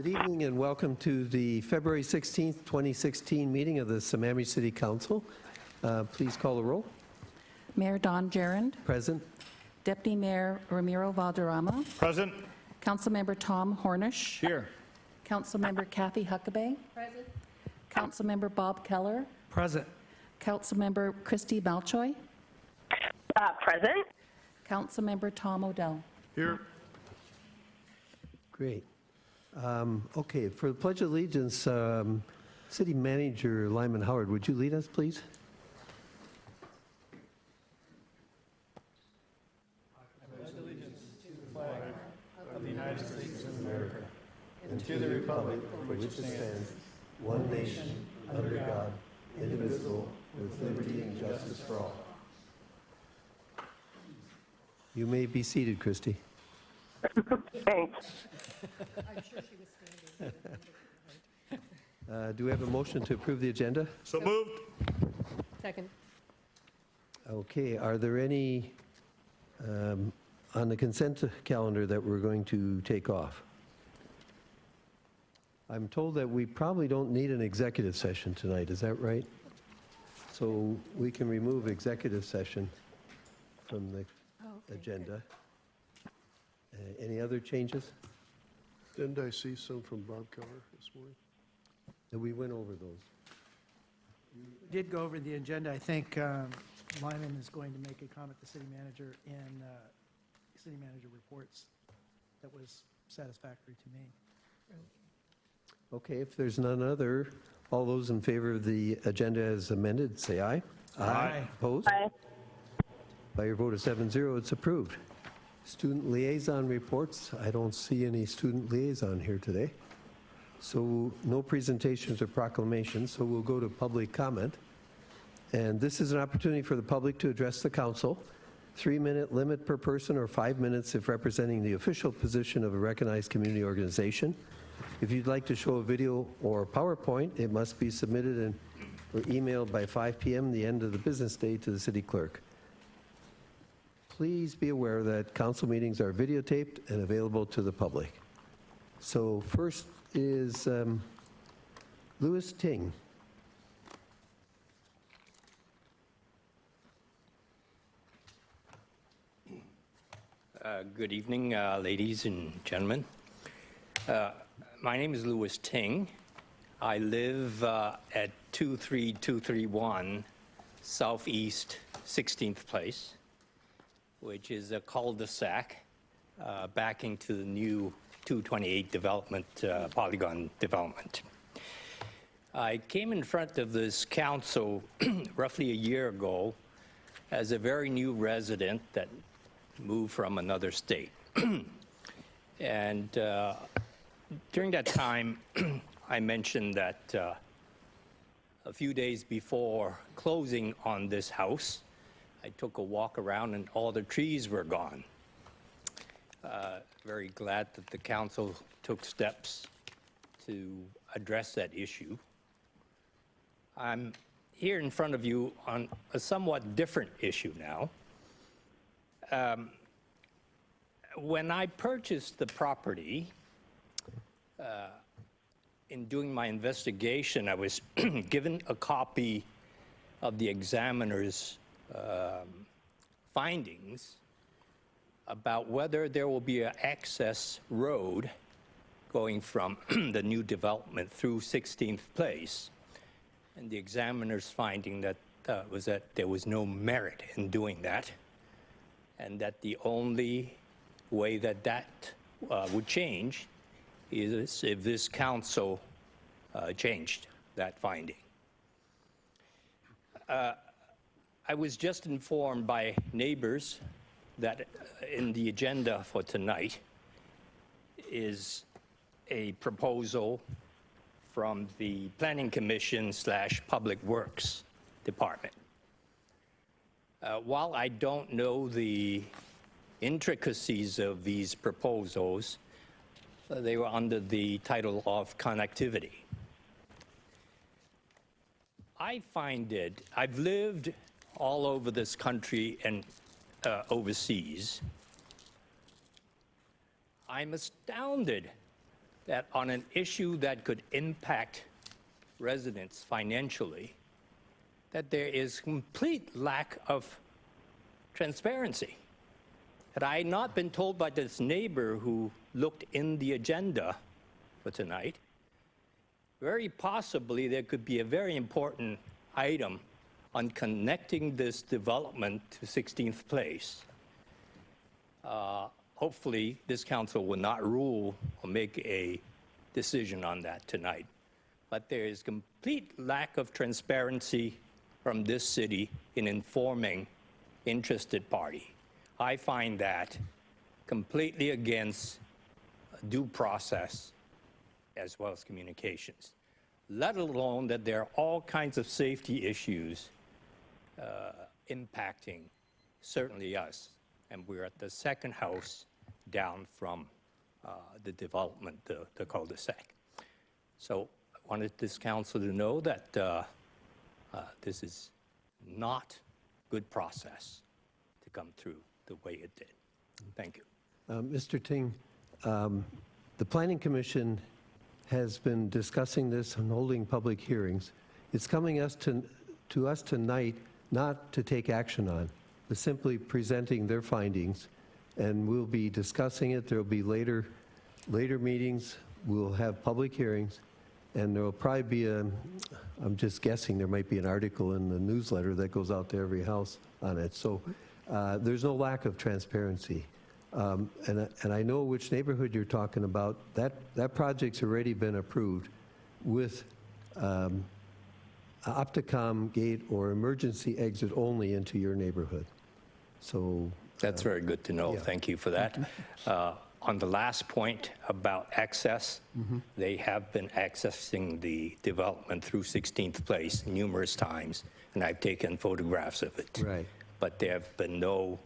Good evening and welcome to the February 16th, 2016 meeting of the Sammamish City Council. Please call the roll. Mayor Don Gerand. Present. Deputy Mayor Ramiro Valderrama. Present. Councilmember Tom Hornish. Here. Councilmember Kathy Huckabee. Present. Councilmember Bob Keller. Present. Councilmember Christy Balchoy. Present. Councilmember Tom Odell. Here. Great. Okay, for the Pledge of Allegiance, City Manager Lyman Howard, would you lead us, please? And to the republic for which it stands, one nation, under God, indivisible, with liberty and justice for all. You may be seated, Christy. Thanks. Do we have a motion to approve the agenda? So moved. Second. Okay, are there any on the consent calendar that we're going to take off? I'm told that we probably don't need an executive session tonight, is that right? So we can remove executive session from the agenda. Any other changes? Didn't I see some from Bob Keller this morning? We went over those. We did go over the agenda. I think Lyman is going to make a comment to city manager in city manager reports that was satisfactory to me. Okay, if there's none other, all those in favor of the agenda as amended, say aye. Aye. Opposed? Aye. By your vote of 7-0, it's approved. Student liaison reports. I don't see any student liaison here today. So no presentations or proclamations, so we'll go to public comment. And this is an opportunity for the public to address the council. 3-minute limit per person or 5 minutes if representing the official position of a recognized community organization. If you'd like to show a video or PowerPoint, it must be submitted or emailed by 5 p.m. the end of the business day to the city clerk. Please be aware that council meetings are videotaped and available to the public. So first is Louis Ting. Good evening, ladies and gentlemen. My name is Louis Ting. I live at 23231 Southeast 16th Place, which is a cul-de-sac backing to the new 228 development, Polygon development. I came in front of this council roughly a year ago as a very new resident that moved from another state. And during that time, I mentioned that a few days before closing on this house, I took a walk around and all the trees were gone. Very glad that the council took steps to address that issue. I'm here in front of you on a somewhat different issue now. When I purchased the property, in doing my investigation, I was given a copy of the examiner's findings about whether there will be an access road going from the new development through 16th Place. And the examiner's finding that was that there was no merit in doing that, and that the only way that that would change is if this council changed that finding. I was just informed by neighbors that in the agenda for tonight is a proposal from the Planning Commission / Public Works Department. While I don't know the intricacies of these proposals, they were under the title of connectivity. I find it, I've lived all over this country and overseas. I'm astounded that on an issue that could impact residents financially, that there is complete lack of transparency. Had I not been told by this neighbor who looked in the agenda for tonight, very possibly there could be a very important item on connecting this development to 16th Place. Hopefully, this council will not rule or make a decision on that tonight. But there is complete lack of transparency from this city in informing interested party. I find that completely against due process as well as communications, let alone that there are all kinds of safety issues impacting certainly us. And we're at the second house down from the development, the cul-de-sac. So I wanted this council to know that this is not good process to come through the way it did. Thank you. Mr. Ting, the Planning Commission has been discussing this and holding public hearings. It's coming to us tonight not to take action on, but simply presenting their findings, and we'll be discussing it. There'll be later meetings. We'll have public hearings, and there will probably be I'm just guessing, there might be an article in the newsletter that goes out to every house on it. So there's no lack of transparency. And I know which neighborhood you're talking about. That project's already been approved with Opticom gate or emergency exit only into your neighborhood. So That's very good to know. yeah. Thank you for that. On the last point about access, they have been accessing the development through 16th Place numerous times, and I've taken photographs of it. Right. But there have been no,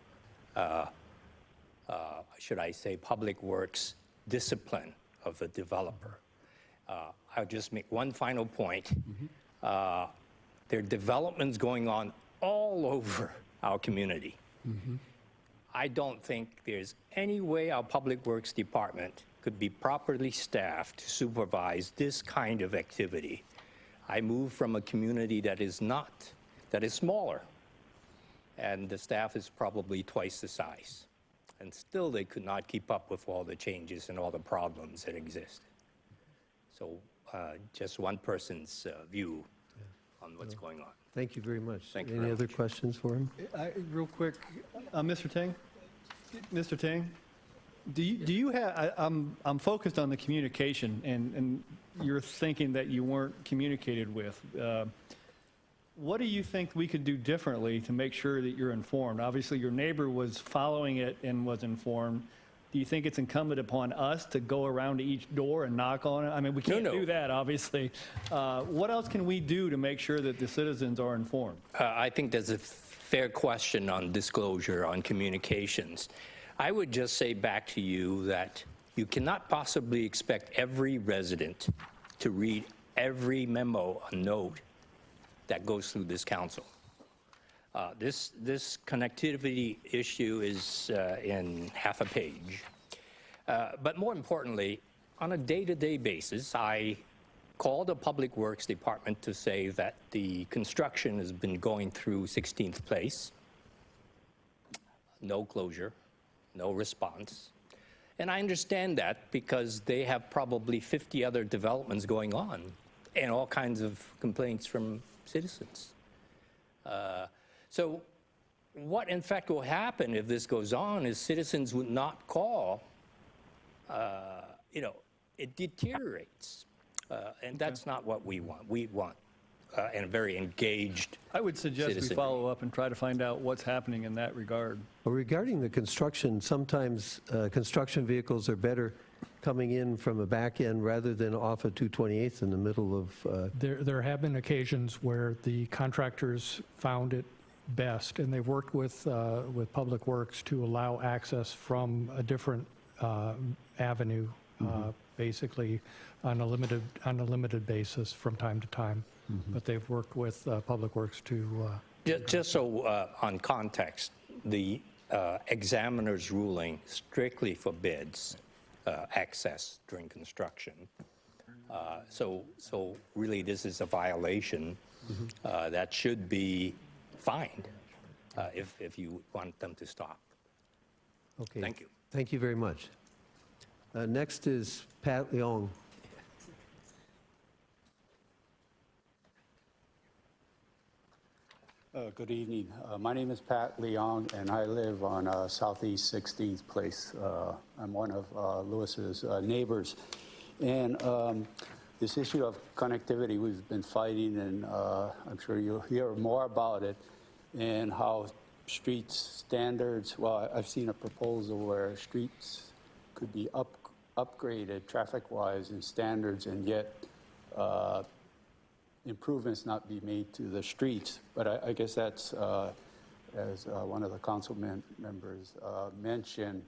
should I say, public works discipline of the developer. I'll just make one final point. There are developments going on all over our community. I don't think there's any way our Public Works Department could be properly staffed to supervise this kind of activity. I moved from a community that is smaller, and the staff is probably twice the size. And still they could not keep up with all the changes and all the problems that exist. So just one person's view on what's going on. thank you very much. Thank you Any very other much. questions for him? Real quick, Mr. Ting? Mr. Ting, do you have, I'm focused on the communication, and you're thinking that you weren't communicated with. What do you think we could do differently to make sure that you're informed? Obviously, your neighbor was following it and was informed. Do you think it's incumbent upon us to go around to each door and knock on it? I mean, we can't No. do that, obviously. What else can we do to make sure that the citizens are informed? I think there's a fair question on disclosure, on communications. I would just say back to you that you cannot possibly expect every resident to read every memo or note that goes through this council. This connectivity issue is in half a page. But more importantly, on a day-to-day basis, I called the Public Works Department to say that the construction has been going through 16th Place. No closure, no response. And I understand that because they have probably 50 other developments going on and all kinds of complaints from citizens. So what in fact will happen if this goes on is citizens would not call, it deteriorates. And that's not what we want. We want a very engaged. I would suggest we Citizenry. follow up and try to find out what's happening in that regard. Well, regarding the construction, sometimes construction vehicles are better coming in from a back end rather than off of 228th in the middle of, There have been occasions where the contractors found it best, and they've worked with Public Works to allow access from a different avenue, basically on a limited basis from time to time. But they've worked with Public Works to. Just so on context, the examiner's ruling strictly forbids access during construction. So really, this is a violation that should be fined if you want them to stop. Okay. Thank you. Thank you very much. Next is Pat Leong. Good evening. My name is Pat Leong, and I live on Southeast 16th Place. I'm one of Lewis's neighbors. And this issue of connectivity we've been fighting, and I'm sure you'll hear more about it, and how streets standards, well, I've seen a proposal where streets could be upgraded traffic-wise in standards, and yet improvements not be made to the streets. But I guess that's, as one of the council members mentioned,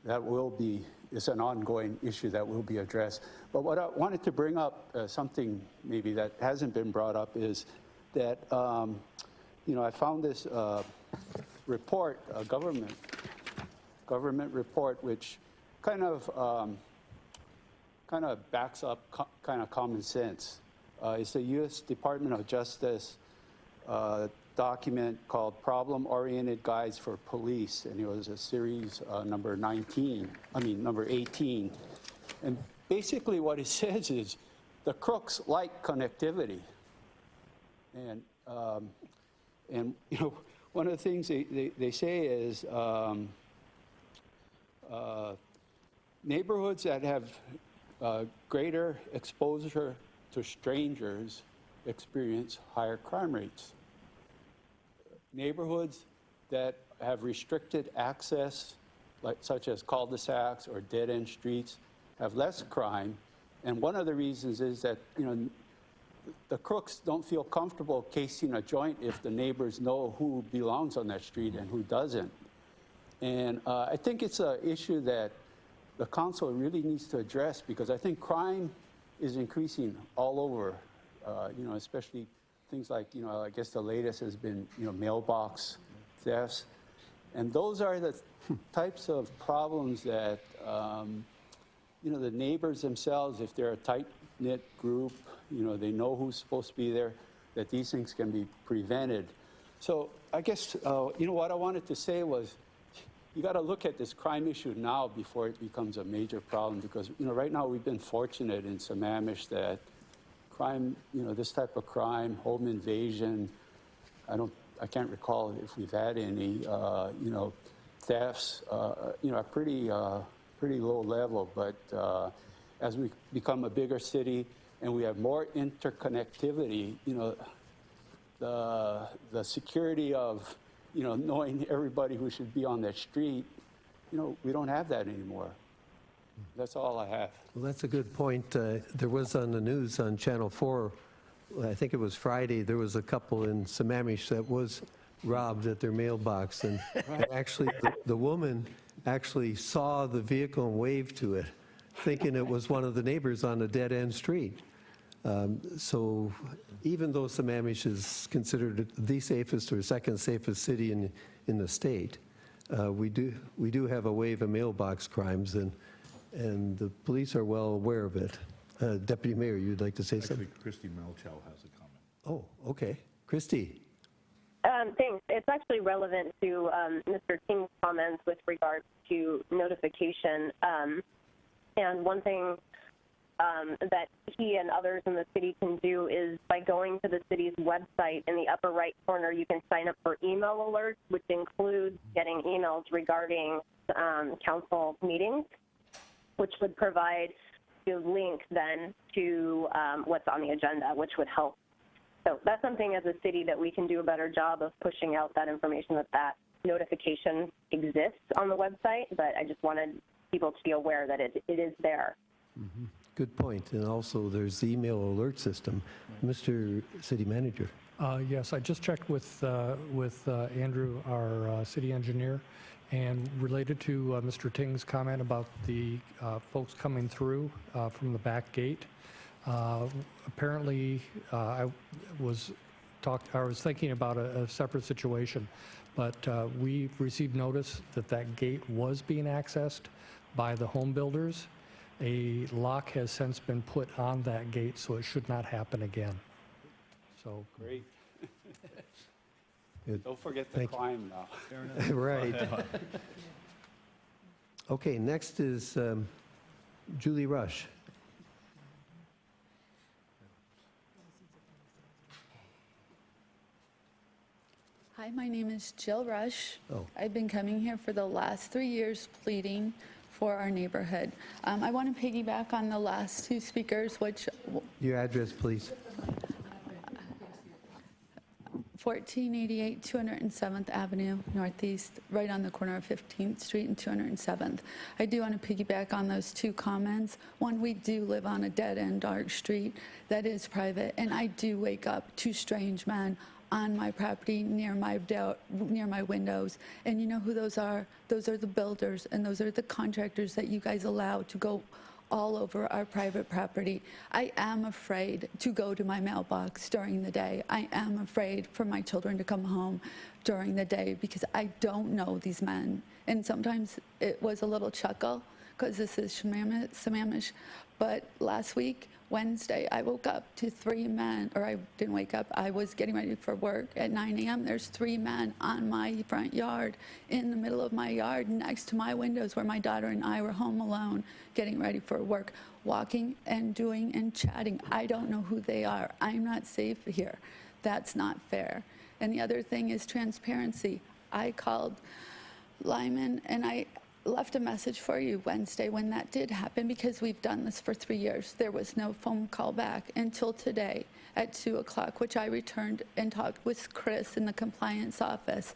that will be, it's an ongoing issue that will be addressed. But what I wanted to bring up, something maybe that hasn't been brought up, is that, I found this report, a government report, which kind of backs up kind of common sense. It's the U.S. Department of Justice document called Problem-Oriented Guides for Police, and it was a series number 18. And basically what it says is the crooks like connectivity. And one of the things they say is neighborhoods that have greater exposure to strangers experience higher crime rates. Neighborhoods that have restricted access, such as cul-de-sacs or dead-end streets, have less crime. And one of the reasons is that the crooks don't feel comfortable casing a joint if the neighbors know who belongs on that street and who doesn't. And I think it's an issue that the council really needs to address, because I think crime is increasing all over, especially things like, I guess the latest has been, mailbox thefts. And those are the types of problems that, the neighbors themselves, if they're a tight-knit group, they know who's supposed to be there, that these things can be prevented. So I guess, what I wanted to say was, you got to look at this crime issue now before it becomes a major problem, because right now we've been fortunate in Sammamish that crime, this type of crime, home invasion, I can't recall if we've had any, thefts, at pretty low level. But as we become a bigger city and we have more interconnectivity, the security of knowing everybody who should be on that street, we don't have that anymore. That's all I have. Well, that's a good point. There was on the news on Channel 4, I think it was Friday, there was a couple in Sammamish that was robbed at their mailbox. And actually, the woman actually saw the vehicle and waved to it, thinking it was one of the neighbors on a dead-end street. So even though Sammamish is considered the safest or second safest city in the state, we do have a wave of mailbox crimes, and the police are well aware of it. Deputy Mayor, you'd like to say something? Actually, Christy Melchow has a comment. Oh, okay. Christy. Thanks. It's actually relevant to Mr. King's comments with regards to notification. And one thing that he and others in the city can do is by going to the city's website, in the upper right corner, you can sign up for email alerts, which includes getting emails regarding council meetings, which would provide a link then to what's on the agenda, which would help. So that's something as a city that we can do a better job of pushing out that information, that notification exists on the website, but I just wanted people to be aware that it is there. Mm-hmm. Good point. And also there's the email alert system. Mr. City Manager. Yes, I just checked with Andrew, our city engineer, and related to Mr. Ting's comment about the folks coming through from the back gate. Apparently, I was thinking about a separate situation, but we received notice that that gate was being accessed by the home builders. A lock has since been put on that gate, so it should not happen again. So, Great. Good. Don't forget the Thank you. climb now. Right. Okay, next is Julie Rush. Hi, my name is Jill Rush. Oh. I've been coming here for the last 3 years pleading for our neighborhood. I want to piggyback on the last two speakers, which Your address, please. 1488 207th Avenue Northeast, right on the corner of 15th Street and 207th. I do want to piggyback on those two comments. One, we do live on a dead-end dark street that is private, and I do wake up to strange men on my property near my windows. And you know who those are? Those are the builders, and those are the contractors that you guys allow to go all over our private property. I am afraid to go to my mailbox during the day. I am afraid for my children to come home during the day because I don't know these men. And sometimes it was a little chuckle because this is Sammamish. But last week, Wednesday, I woke up to 3 men, or I didn't wake up, I was getting ready for work at 9 a.m. There's 3 men on my front yard, in the middle of my yard, next to my windows where my daughter and I were home alone, getting ready for work, walking and doing and chatting. I don't know who they are. I'm not safe here. That's not fair. And the other thing is transparency. I called Lyman and I left a message for you Wednesday when that did happen because we've done this for 3 years. There was no phone call back until today at 2 o'clock, which I returned and talked with Chris in the compliance office.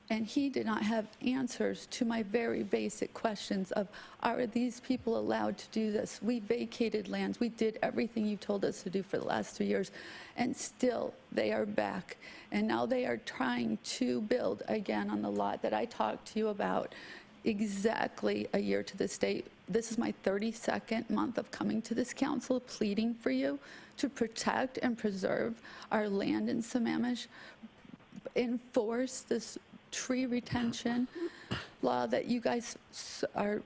And he did not have answers to my very basic questions of, are these people allowed to do this? We vacated lands. We did everything you told us to do for the last 3 years. And still, they are back. And now they are trying to build again on the lot that I talked to you about exactly a year to this date. This is my 32nd month of coming to this council pleading for you to protect and preserve our land in Sammamish, enforce this tree retention law that you guys, our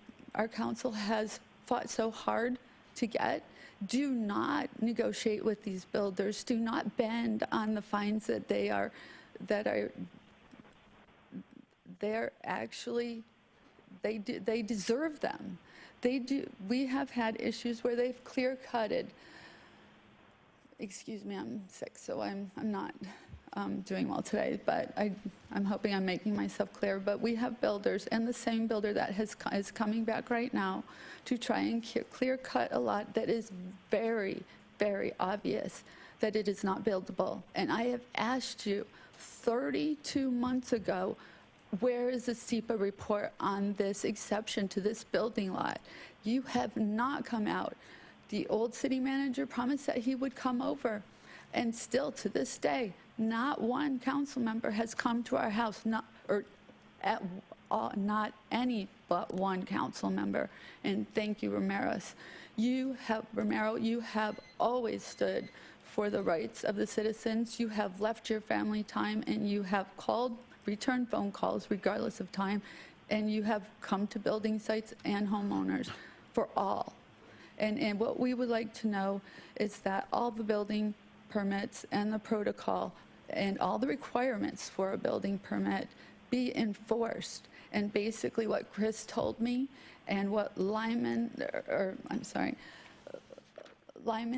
council has fought so hard to get. Do not negotiate with these builders. Do not bend on the fines that they're actually, they deserve them. They do. We have had issues where they've clear-cutted. Excuse me, I'm sick, so I'm not doing well today, but I'm hoping I'm making myself clear. But we have builders, and the same builder that is coming back right now to try and clear-cut a lot that is very, very obvious that it is not buildable. And I have asked you 32 months ago, where is the SEPA report on this exception to this building lot? You have not come out. The old city manager promised that he would come over, and still to this day, not one council member has come to our house, not any but one council member. And thank you, Romero. You have always stood for the rights of the citizens. You have left your family time, and you have returned phone calls regardless of time, and you have come to building sites and homeowners for all. And what we would like to know is that all the building permits and the protocol and all the requirements for a building permit be enforced. And basically what Chris told me and what Lyman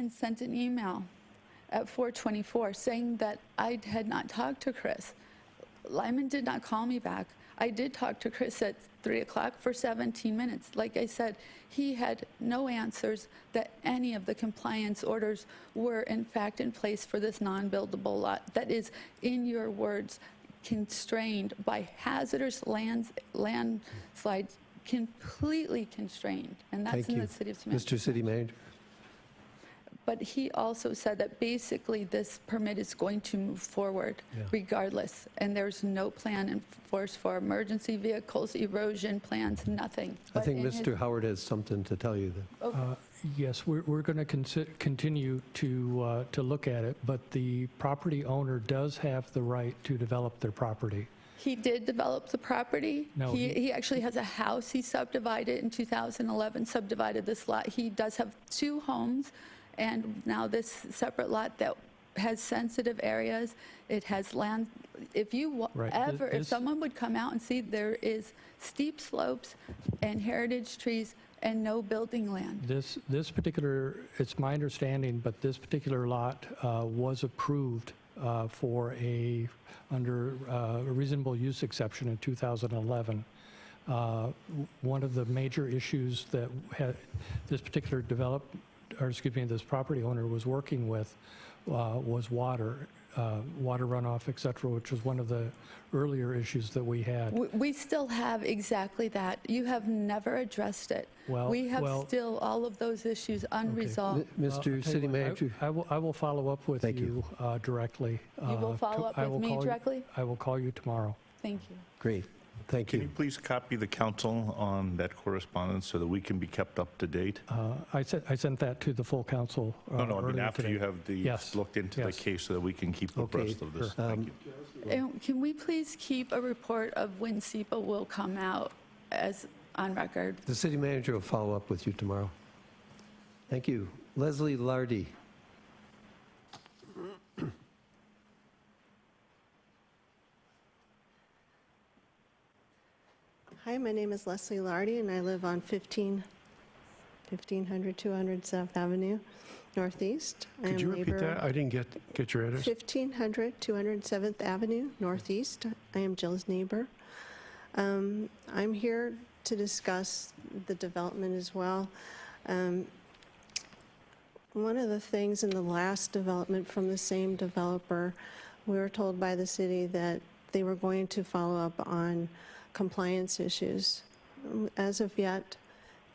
sent an email at 4:24 saying that I had not talked to Chris. Lyman did not call me back. I did talk to Chris at 3 o'clock for 17 minutes. Like I said, he had no answers that any of the compliance orders were in fact in place for this non-buildable lot that is, in your words, constrained by hazardous landslides, completely constrained. And that's Thank in you. the city of Sammamish. Mr. City Manager? But he also said that basically this permit is going to move forward regardless, and there's no plan in force for emergency vehicles, erosion plans, nothing. I But think in his- Mr. Howard has something to tell you then. Okay. Yes, we're going to continue to look at it, but the property owner does have the right to develop their property. He did develop the property. No, He actually has a house. He subdivided in 2011, subdivided this lot. He does have 2 homes, and now this separate lot that has sensitive areas, it has land. If you Right. ever, if This- someone would come out and see, there is steep slopes and heritage trees and no building land. This particular, it's my understanding, but this particular lot was approved for under a reasonable use exception in 2011. One of the major issues that this particular this property owner was working with was water runoff, et cetera, which was one of the earlier issues that we had. We still have exactly that. You have never addressed it. Well- We have well- still all of those issues unresolved. Mr. I'll tell you City what, Manager, I will follow up with Thank you. you directly. You will follow up with me directly? I will call you tomorrow. Thank you. great, thank Can you you. please copy the council on that correspondence so that we can be kept up to date? I sent that to the full council No, I mean earlier after today. you have Yes, looked into the yes. case so that we can keep Okay, abreast of this. sure. Thank you. And can we please keep a report of when SEPA will come out as on record? The City Manager will follow up with you tomorrow. Thank you. Leslie Lardy. Hi, my name is Leslie Lardy, and I live on 1500 200 South Avenue, Northeast. I Could am you repeat neighbor- that? I didn't get your address. 1500 207th Avenue, Northeast. I am Jill's neighbor. I'm here to discuss the development as well. One of the things in the last development from the same developer, we were told by the city that they were going to follow up on compliance issues. As of yet,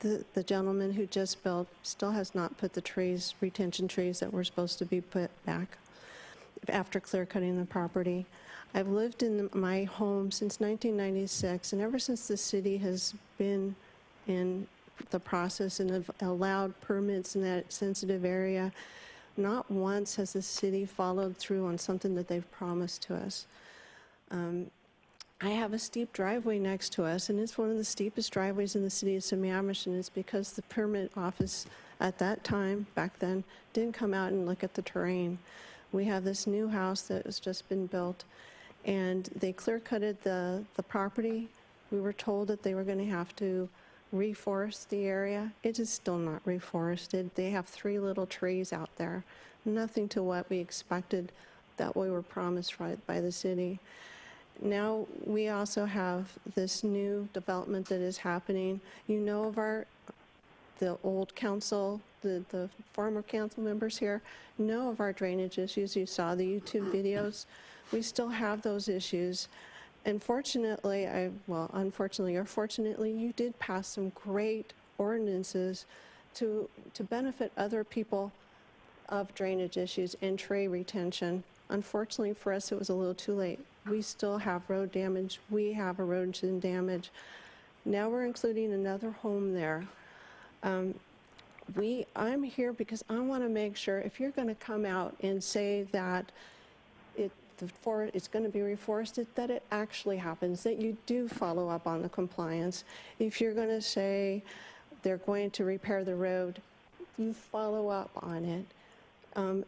the gentleman who just built still has not put the trees, retention trees that were supposed to be put back after clear cutting the property. I've lived in my home since 1996, and ever since the city has been in the process and have allowed permits in that sensitive area, not once has the city followed through on something that they've promised to us. I have a steep driveway next to us, and it's one of the steepest driveways in the city of Sammamish, and it's because the permit office at that time, back then, didn't come out and look at the terrain. We have this new house that has just been built, and they clear-cutted the property. We were told that they were going to have to reforest the area. It is still not reforested. They have 3 little trees out there, nothing to what we expected that we were promised by the city. Now we also have this new development that is happening. You know of the old council, the former council members here know of our drainage issues. You saw the YouTube videos. We still have those issues. Unfortunately, unfortunately or fortunately, you did pass some great ordinances to benefit other people of drainage issues and tree retention. Unfortunately for us, it was a little too late. We still have road damage. We have erosion damage. Now we're including another home there. I'm here because I want to make sure if you're going to come out and say that it's going to be reforested, that it actually happens, that you do follow up on the compliance. If you're going to say they're going to repair the road, you follow up on it.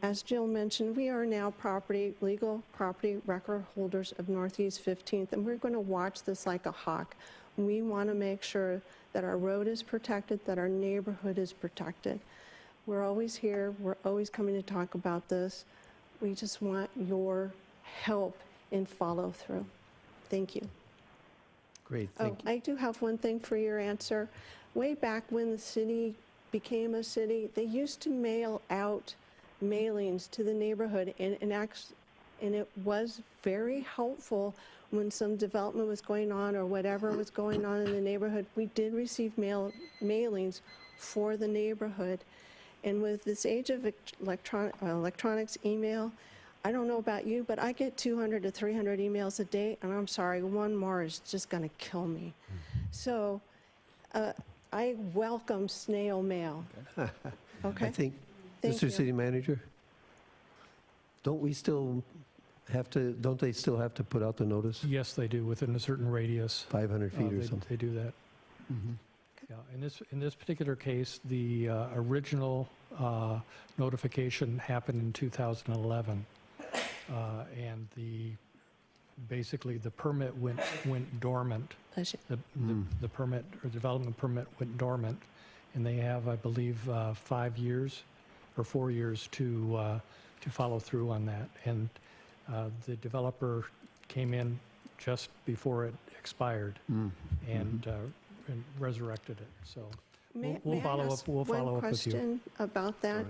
As Jill mentioned, we are now legal property record holders of Northeast 15th, and we're going to watch this like a hawk. We want to make sure that our road is protected, that our neighborhood is protected. We're always here. We're always coming to talk about this. We just want your help in follow-through. Thank you. Great, thank you. I do have one thing for your answer. Way back when the city became a city, they used to mail out mailings to the neighborhood, and it was very helpful when some development was going on or whatever was going on in the neighborhood. We did receive mailings for the neighborhood. And with this age of electronics, email, I don't know about you, but I get 200 to 300 emails a day, and I'm sorry, one more is just going to kill me. So I welcome snail mail. Okay? I think, Thank Mr. you. City Manager, don't they still have to put out the notice? Yes, they do, within a certain radius. 500 feet or They- something? They do that. Yeah, in this particular case, the original notification happened in 2011, and basically the permit went dormant. Bless you. The permit or development permit went dormant, and they have, I believe, 5 years or 4 years to follow through on that. And the developer came in just before it expired and resurrected it. So we'll May I follow ask up. We'll follow up with you. one question about that?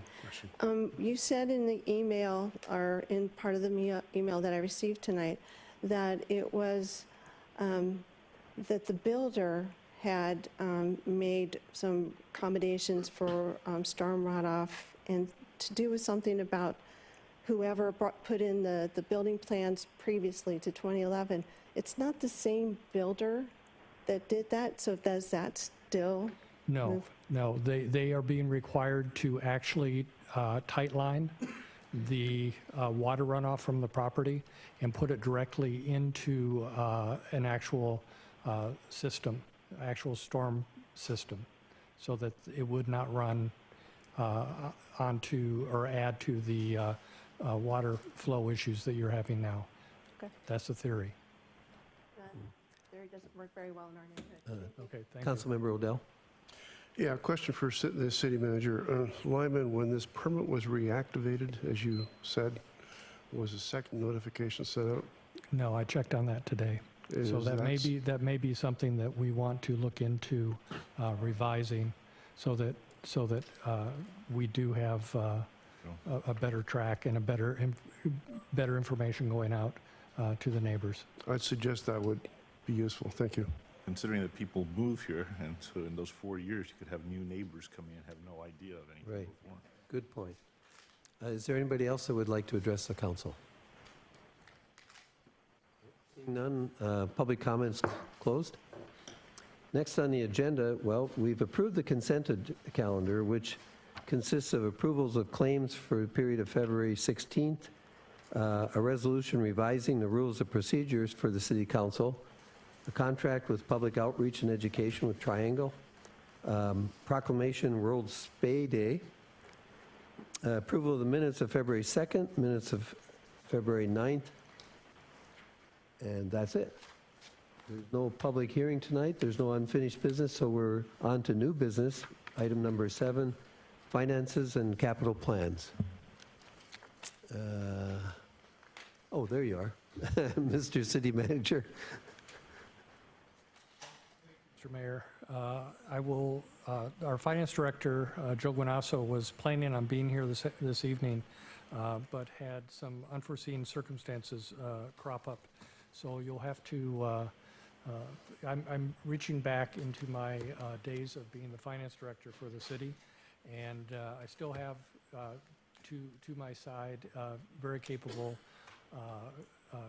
You said in the email, or in part of the email that I received tonight, that it was, that the builder had made some accommodations for storm runoff, and to do with something about whoever put in the building plans previously to 2011. It's not the same builder that did that, so does that still? No, no, they are being required to actually tightline the water runoff from the property and put it directly into an actual system, actual storm system, so that it would not run onto or add to the water flow issues that you're having now. Okay. That's the theory. That theory doesn't work very well in our neighborhood. Okay, thank you. Councilmember Odell? Yeah, question for the city manager. Lyman, when this permit was reactivated, as you said, was a second notification sent out? No, I checked on that today. So that may be something that we want to look into revising, so that we do have a better track and a better information going out to the neighbors. I'd suggest that would be useful. Thank you. Considering that people move here, and so in those 4 years, you could have new neighbors come in and have no idea of anything Right. before. Good point. Is there anybody else that would like to address the council? Seeing none, public comments closed. Next on the agenda, well, we've approved the consented calendar, which consists of approvals of claims for a period of February 16th, a resolution revising the rules of procedures for the city council, a contract with public outreach and education with Triangle, proclamation World Spay Day, approval of the minutes of February 2nd, minutes of February 9th, and that's it. There's no public hearing tonight, there's no unfinished business, so we're on to new business. Item number 7, finances and capital plans. Oh, there you are, Mr. City Manager. Mr. Mayor, our finance director, Joe Guanasso, was planning on being here this evening, but had some unforeseen circumstances crop up. So you'll have to, I'm reaching back into my days of being the finance director for the city, and I still have to my side very capable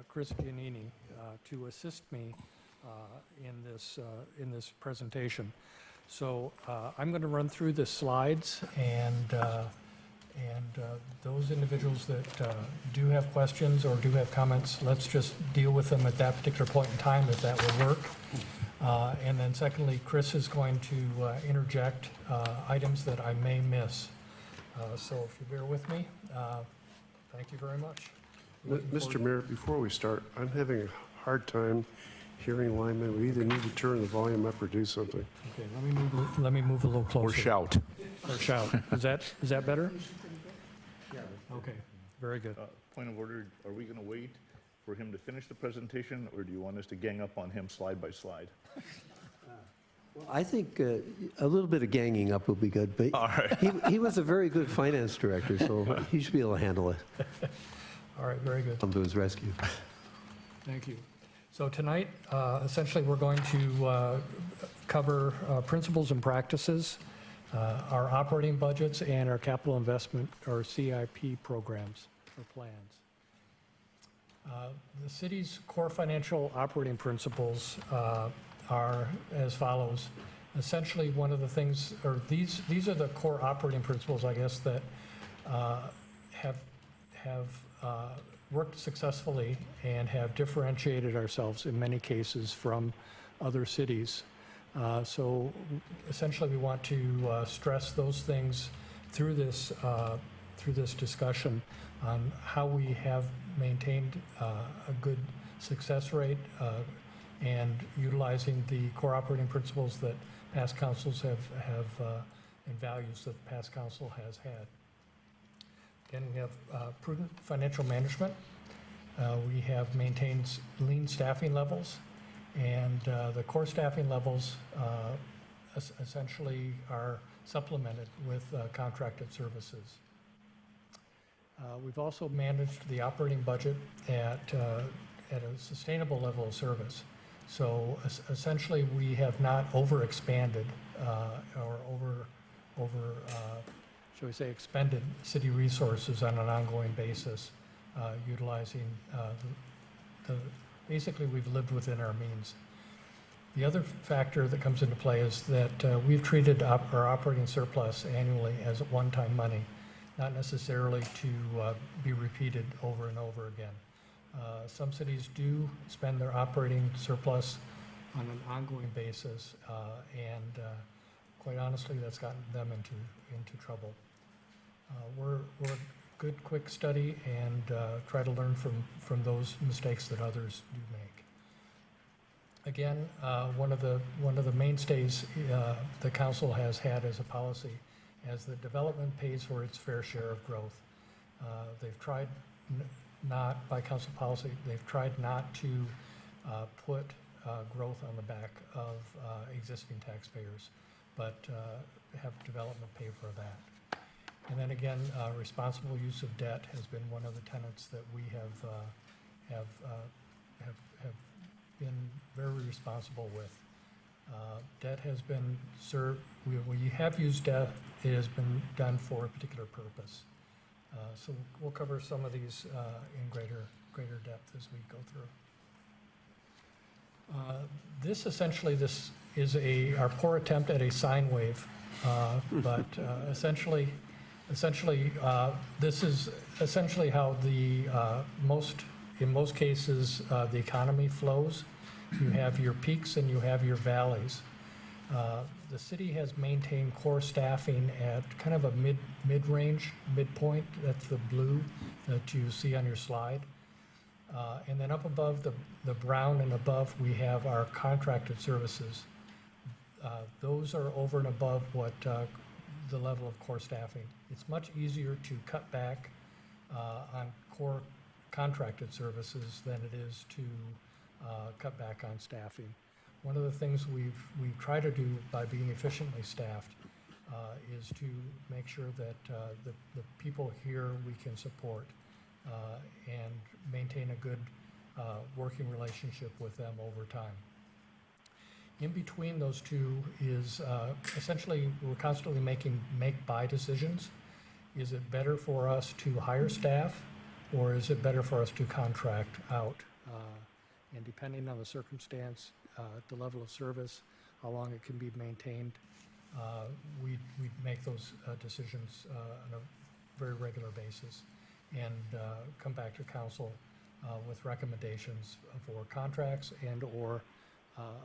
Chris Giannini to assist me in this presentation. So I'm going to run through the slides, and those individuals that do have questions or do have comments, let's just deal with them at that particular point in time, if that will work. And then secondly, Chris is going to interject items that I may miss. So if you bear with me, thank you very much. Mr. Mayor, before we start, I'm having a hard time hearing Lyman. We either need to turn the volume up or do something. Okay, let me move a little closer. Or shout. Or shout. Is that better? Okay, very good. Point of order, are we going to wait for him to finish the presentation, or do you want us to gang up on him slide by slide? I think a little bit of ganging up would be good, but All right. he was a very good finance director, so he should be able to handle it. All right, very good. Come to his rescue. Thank you. So tonight, essentially, we're going to cover principles and practices, our operating budgets, and our capital investment, or CIP programs or plans. The city's core financial operating principles are as follows. Essentially, one of the things, or these are the core operating principles, I guess, that have worked successfully and have differentiated ourselves in many cases from other cities. So essentially, we want to stress those things through this discussion on how we have maintained a good success rate and utilizing the core operating principles that past councils have and values that past council has had. Again, we have prudent financial management. We have maintained lean staffing levels, and the core staffing levels essentially are supplemented with contracted services. We've also managed the operating budget at a sustainable level of service. So essentially, we have not overexpanded or shall we say, expended city resources on an ongoing basis, utilizing basically we've lived within our means. The other factor that comes into play is that we've treated our operating surplus annually as one-time money, not necessarily to be repeated over and over again. Some cities do spend their operating surplus on an ongoing basis, and quite honestly, that's gotten them into trouble. We're a good, quick study and try to learn from those mistakes that others do make. Again, one of the mainstays the council has had as a policy, as the development pays for its fair share of growth. They've tried not, by council policy, they've tried not to put growth on the back of existing taxpayers, but have development pay for that. And then again, responsible use of debt has been one of the tenets that we have been very responsible with. Debt has been served, we have used debt, it has been done for a particular purpose. So we'll cover some of these in greater depth as we go through. This is our poor attempt at a sine wave, but essentially, this is essentially how in most cases, the economy flows. You have your peaks and you have your valleys. The city has maintained core staffing at kind of a mid-range, midpoint. That's the blue that you see on your slide. And then up above the brown and above, we have our contracted services. Those are over and above what the level of core staffing. It's much easier to cut back on core contracted services than it is to cut back on staffing. One of the things we've tried to do by being efficiently staffed is to make sure that the people here we can support and maintain a good working relationship with them over time. In between those two is essentially we're constantly making make-buy decisions. Is it better for us to hire staff, or is it better for us to contract out? And depending on the circumstance, the level of service, how long it can be maintained, we make those decisions on a very regular basis and come back to council with recommendations for contracts and or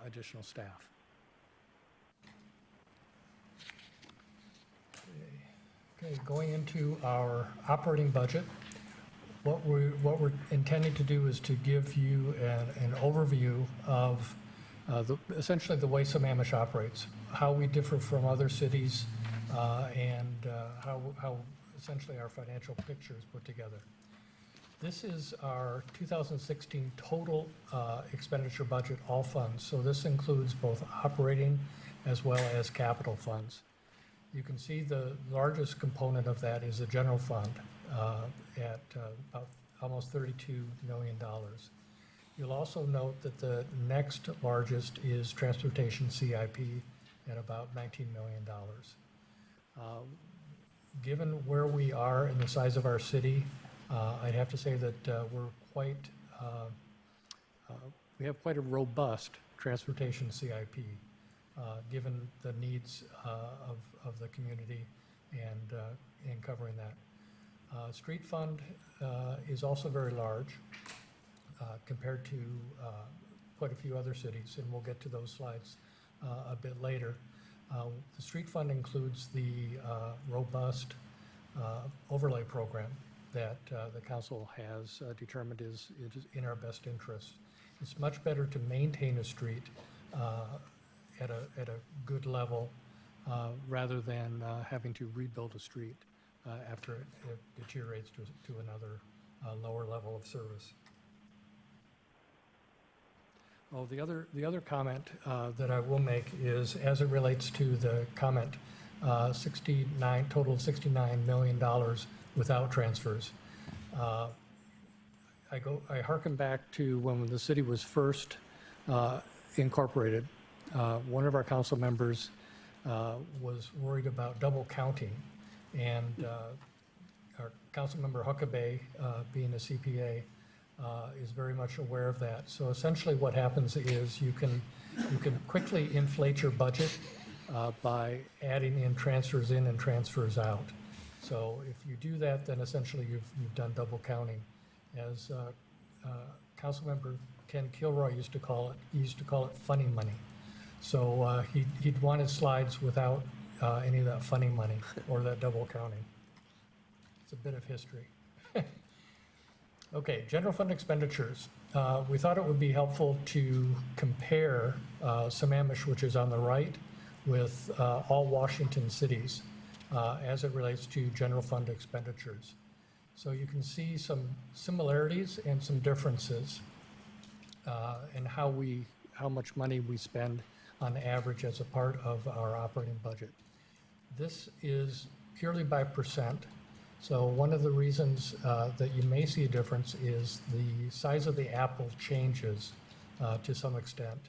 additional staff. Okay, going into our operating budget, what we're intending to do is to give you an overview of essentially the way Sammamish operates, how we differ from other cities, and how essentially our financial picture is put together. This is our 2016 total expenditure budget, all funds. So this includes both operating as well as capital funds. You can see the largest component of that is the general fund at about almost $32 million. You'll also note that the next largest is transportation CIP at about $19 million. Given where we are in the size of our city, I'd have to say that we have quite a robust transportation CIP. given the needs of the community and covering that. Street fund is also very large compared to quite a few other cities, and we'll get to those slides a bit later. The street fund includes the robust overlay program that the council has determined is in our best interest. It's much better to maintain a street at a good level rather than having to rebuild a street after it deteriorates to another lower level of service. Oh, the other comment that I will make is, as it relates to the comment, total of $69 million without transfers. I hearken back to when the city was first incorporated. One of our council members was worried about double counting, and our council member Huckabee, being a CPA, is very much aware of that. So essentially what happens is you can quickly inflate your budget by adding in transfers in and transfers out. So if you do that, then essentially you've done double counting. As Councilmember Ken Kilroy used to call it funny money. So he'd want his slides without any of that funny money or that double counting. It's a bit of history. Okay, general fund expenditures. We thought it would be helpful to compare Sammamish, which is on the right, with all Washington cities as it relates to general fund expenditures. So you can see some similarities and some differences in how much money we spend on average as a part of our operating budget. This is purely by percent. So one of the reasons that you may see a difference is the size of the apple changes to some extent,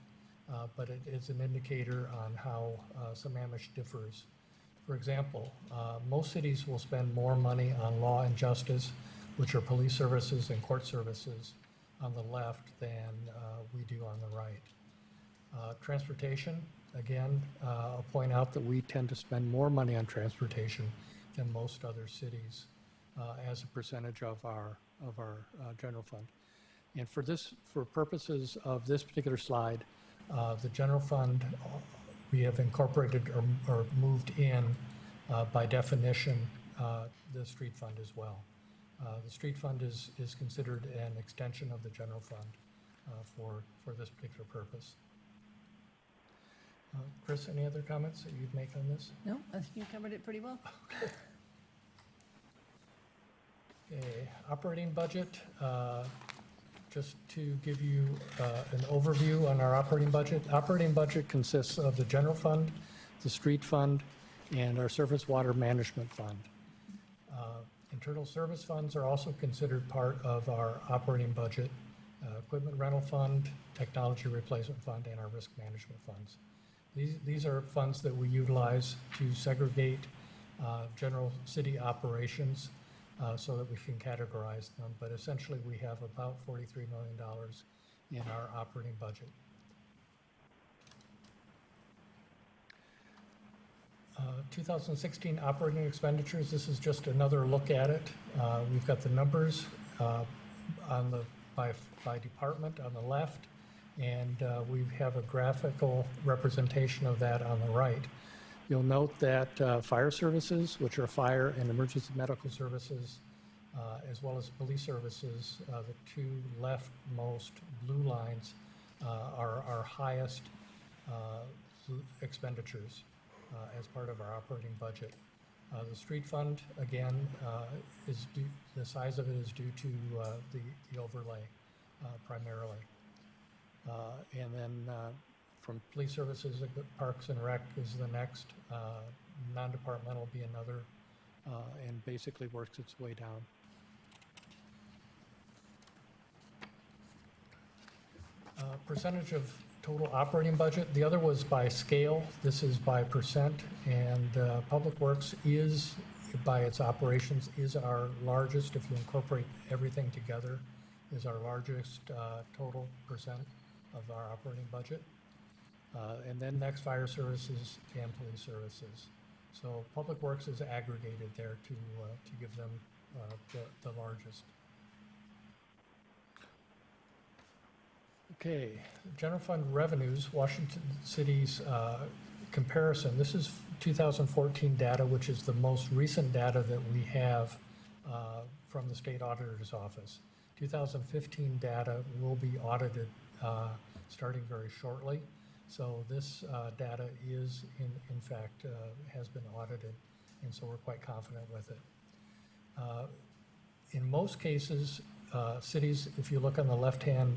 but it is an indicator on how Sammamish differs. For example, most cities will spend more money on law and justice, which are police services and court services, on the left than we do on the right. Transportation, again, I'll point out that we tend to spend more money on transportation than most other cities as a percentage of our general fund. And for purposes of this particular slide, the general fund we have incorporated or moved in by definition the street fund as well. The street fund is considered an extension of the general fund for this particular purpose. Chris, any other comments that you'd make on this? No, I think you covered it pretty well. Okay, operating budget. Just to give you an overview on our operating budget. Operating budget consists of the general fund, the street fund, and our surface water management fund. Internal service funds are also considered part of our operating budget. Equipment rental fund, technology replacement fund, and our risk management funds. These are funds that we utilize to segregate general city operations so that we can categorize them. But essentially, we have about $43 million in our operating budget. 2016 operating expenditures, this is just another look at it. We've got the numbers by department on the left, and we have a graphical representation of that on the right. You'll note that fire services, which are fire and emergency medical services, as well as police services, the two leftmost blue lines are our highest expenditures as part of our operating budget. The street fund, again, the size of it is due to the overlay primarily. And then from police services, Parks and Rec is the next. Non-departmental will be another, and basically works its way down. Percentage of total operating budget. The other was by scale. This is by percent, and Public Works is, by its operations, is our largest, if you incorporate everything together, is our largest total percent of our operating budget. And then next, fire services and police services. So Public Works is aggregated there to give them the largest. Okay, general fund revenues, Washington City's comparison. This is 2014 data, which is the most recent data that we have from the state auditor's office. 2015 data will be audited starting very shortly. So this data is, in fact, has been audited, and so we're quite confident with it. In most cases, cities, if you look on the left-hand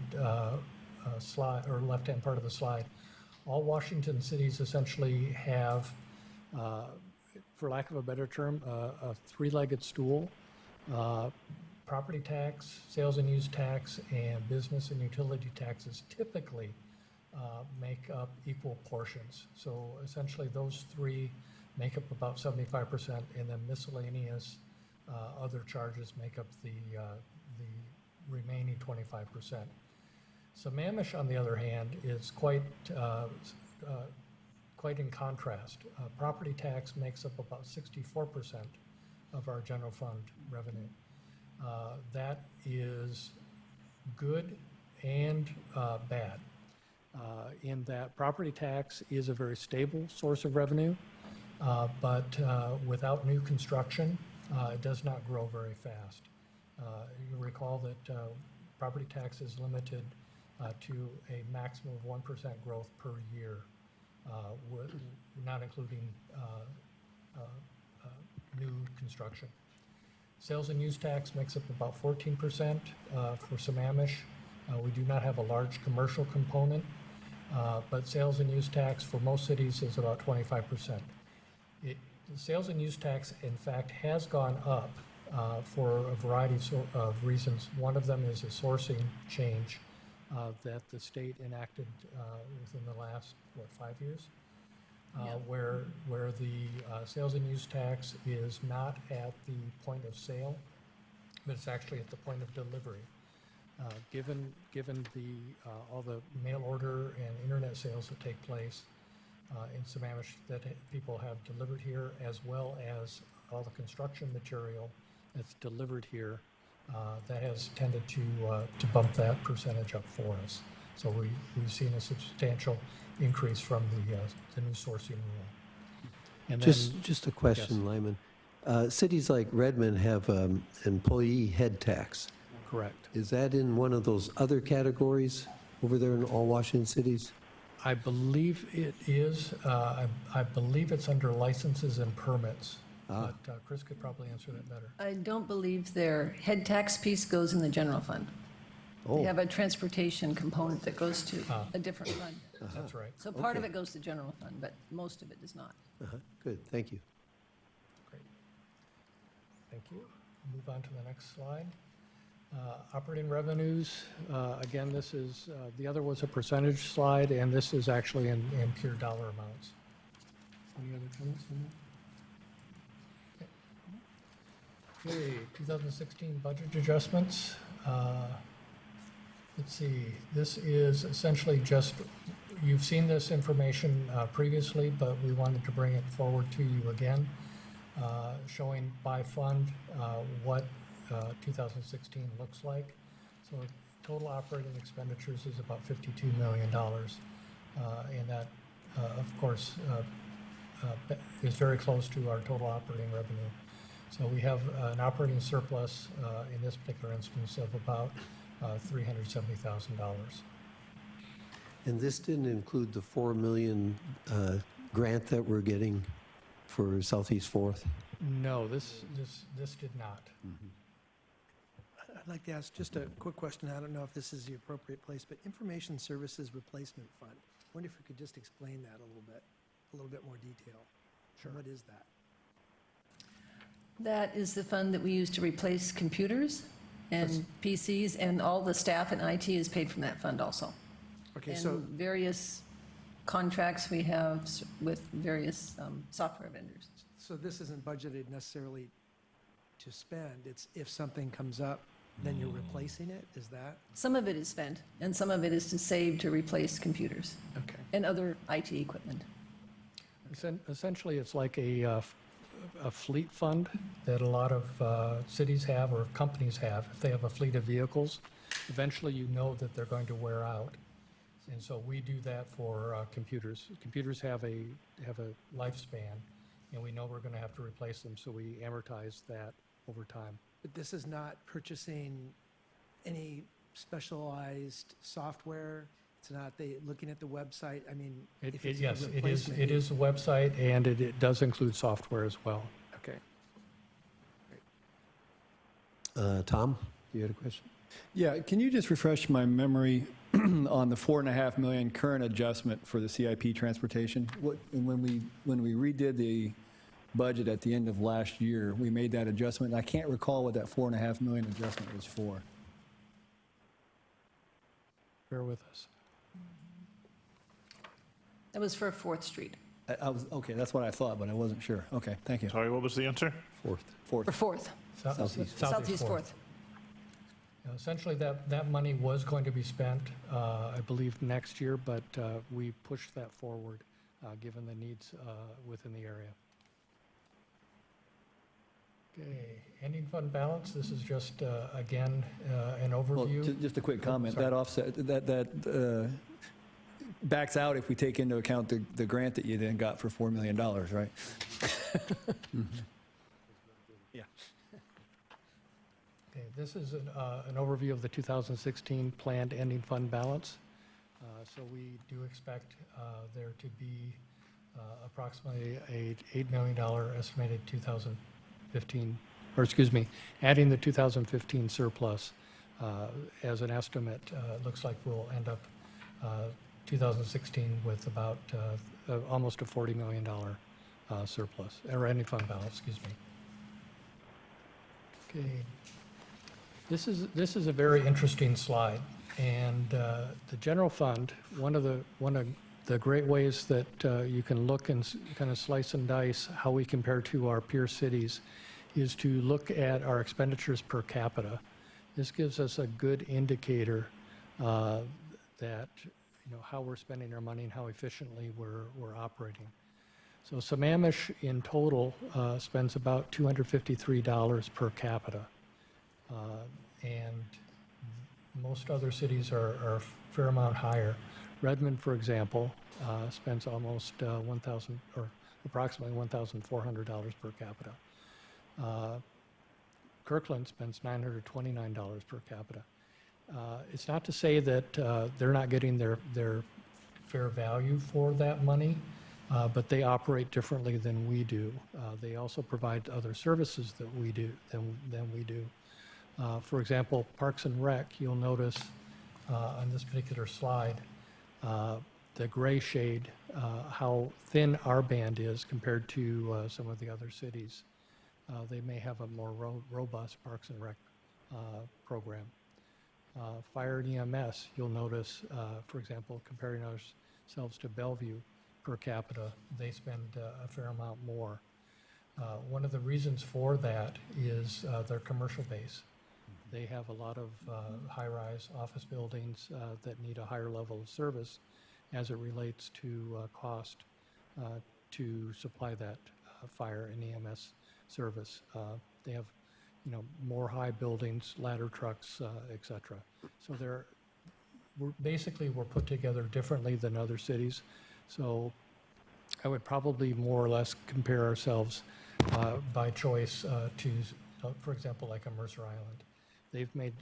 slide, or left-hand part of the slide, all Washington cities essentially have, for lack of a better term, a three-legged stool. Property tax, sales and use tax, and business and utility taxes typically make up equal portions. So essentially those three make up about 75%, and then miscellaneous other charges make up the remaining 25%. Sammamish, on the other hand, is quite in contrast. Property tax makes up about 64% of our general fund revenue. That is good and bad. In that property tax is a very stable source of revenue, but without new construction, it does not grow very fast. You recall that property tax is limited to a maximum of 1% growth per year, not including new construction. Sales and use tax makes up about 14% for Sammamish. We do not have a large commercial component, but sales and use tax for most cities is about 25%. The sales and use tax, in fact, has gone up for a variety of reasons. One of them is a sourcing change that the state enacted within the last, 5 years? Where the sales and use tax is not at the point of sale, but it's actually at the point of delivery. Given all the mail order and internet sales that take place in Sammamish that people have delivered here, as well as all the construction material that's delivered here, that has tended to bump that percentage up for us. So we've seen a substantial increase from the new sourcing rule. And Just a question, Yes. Lyman. Cities like Redmond have employee head tax. Correct. Is that in one of those other categories over there in all Washington cities? I believe it is. I believe it's under licenses and permits. But Chris could probably answer that better. I don't believe their head tax piece goes in the general fund. They Oh, have a transportation component that goes to a different fund. That's right. So part of Okay. it goes to general fund, but most of it does not. good, thank you. Great. Thank you. Move on to the next slide. Operating revenues, again, this is, the other was a percentage slide, and this is actually in pure dollar amounts. Any other comments on that? Okay, 2016 budget adjustments. Let's see, this is essentially just, you've seen this information previously, but we wanted to bring it forward to you again, showing by fund what 2016 looks like. So total operating expenditures is about $52 million. And that, of course, is very close to our total operating revenue. So we have an operating surplus in this particular instance of about $370,000. And this didn't include the $4 million grant that we're getting for Southeast Fourth? No, this did not. I'd like to ask just a quick question. I don't know if this is the appropriate place, but Information Services Replacement Fund. I wonder if you could just explain that a little bit more detail. Sure. What is that? That is the fund that we use to replace computers and PCs, and all the staff in IT is paid from that fund also. Okay, And so, various contracts we have with various software vendors. so this isn't budgeted necessarily to spend. It's if something comes up, then you're replacing it? Is that? Some of it is spent, and some of it is to save to replace computers. Okay. and other IT equipment. Essentially, it's like a fleet fund that a lot of cities have or companies have. If they have a fleet of vehicles, eventually you know that they're going to wear out. And so we do that for computers. Computers have a lifespan, and we know we're going to have to replace them, so we amortize that over time. But this is not purchasing any specialized software? It's not looking at the website? I mean, if it's a Yes, it replacement, is a website, and it does include software as well. Okay. Tom, you had a question? Yeah, can you just refresh my memory on the $4.5 million current adjustment for the CIP transportation? And when we redid the budget at the end of last year, we made that adjustment. I can't recall what that $4.5 million adjustment was for. Bear with us. That was for 4th Street, Okay, that's what I thought, but I wasn't sure. Okay, thank you. Sorry, what was the answer? Fourth. for 4th, Southeast 4th. Essentially, that money was going to be spent, I believe, next year, but we pushed that forward, given the needs within the area. Okay, ending fund balance, this is just, again, an Well, overview. just a quick comment, sorry. that offset, that backs out if we take into account the grant that you then got for $4 million, right? Yeah. Okay, this is an overview of the 2016 planned ending fund balance. So we do expect there to be approximately a $8 million estimated 2015, or excuse me, adding the 2015 surplus as an estimate. It looks like we'll end up 2016 with about almost a $40 million surplus, or ending fund balance, excuse me. Okay. This is a very interesting slide, and the general fund, one of the great ways that you can look and kind of slice and dice how we compare to our peer cities is to look at our expenditures per capita. This gives us a good indicator that how we're spending our money and how efficiently we're operating. So Sammamish in total spends about $253 per capita. And most other cities are a fair amount higher. Redmond, for example, spends almost $1,000 or approximately $1,400 per capita. Kirkland spends $929 per capita. It's not to say that they're not getting their fair value for that money, but they operate differently than we do. They also provide other services that we do than we do. For example, Parks and Rec, you'll notice on this particular slide, the gray shade, how thin our band is compared to some of the other cities. They may have a more robust Parks and Rec program. Fire and EMS, you'll notice, for example, comparing ourselves to Bellevue per capita, they spend a fair amount more. One of the reasons for that is their commercial base. They have a lot of high-rise office buildings that need a higher level of service as it relates to cost to supply that fire and EMS service. They have, more high buildings, ladder trucks, et cetera. So we're put together differently than other cities. So I would probably more or less compare ourselves by choice to, for example, like a Mercer Island. They've made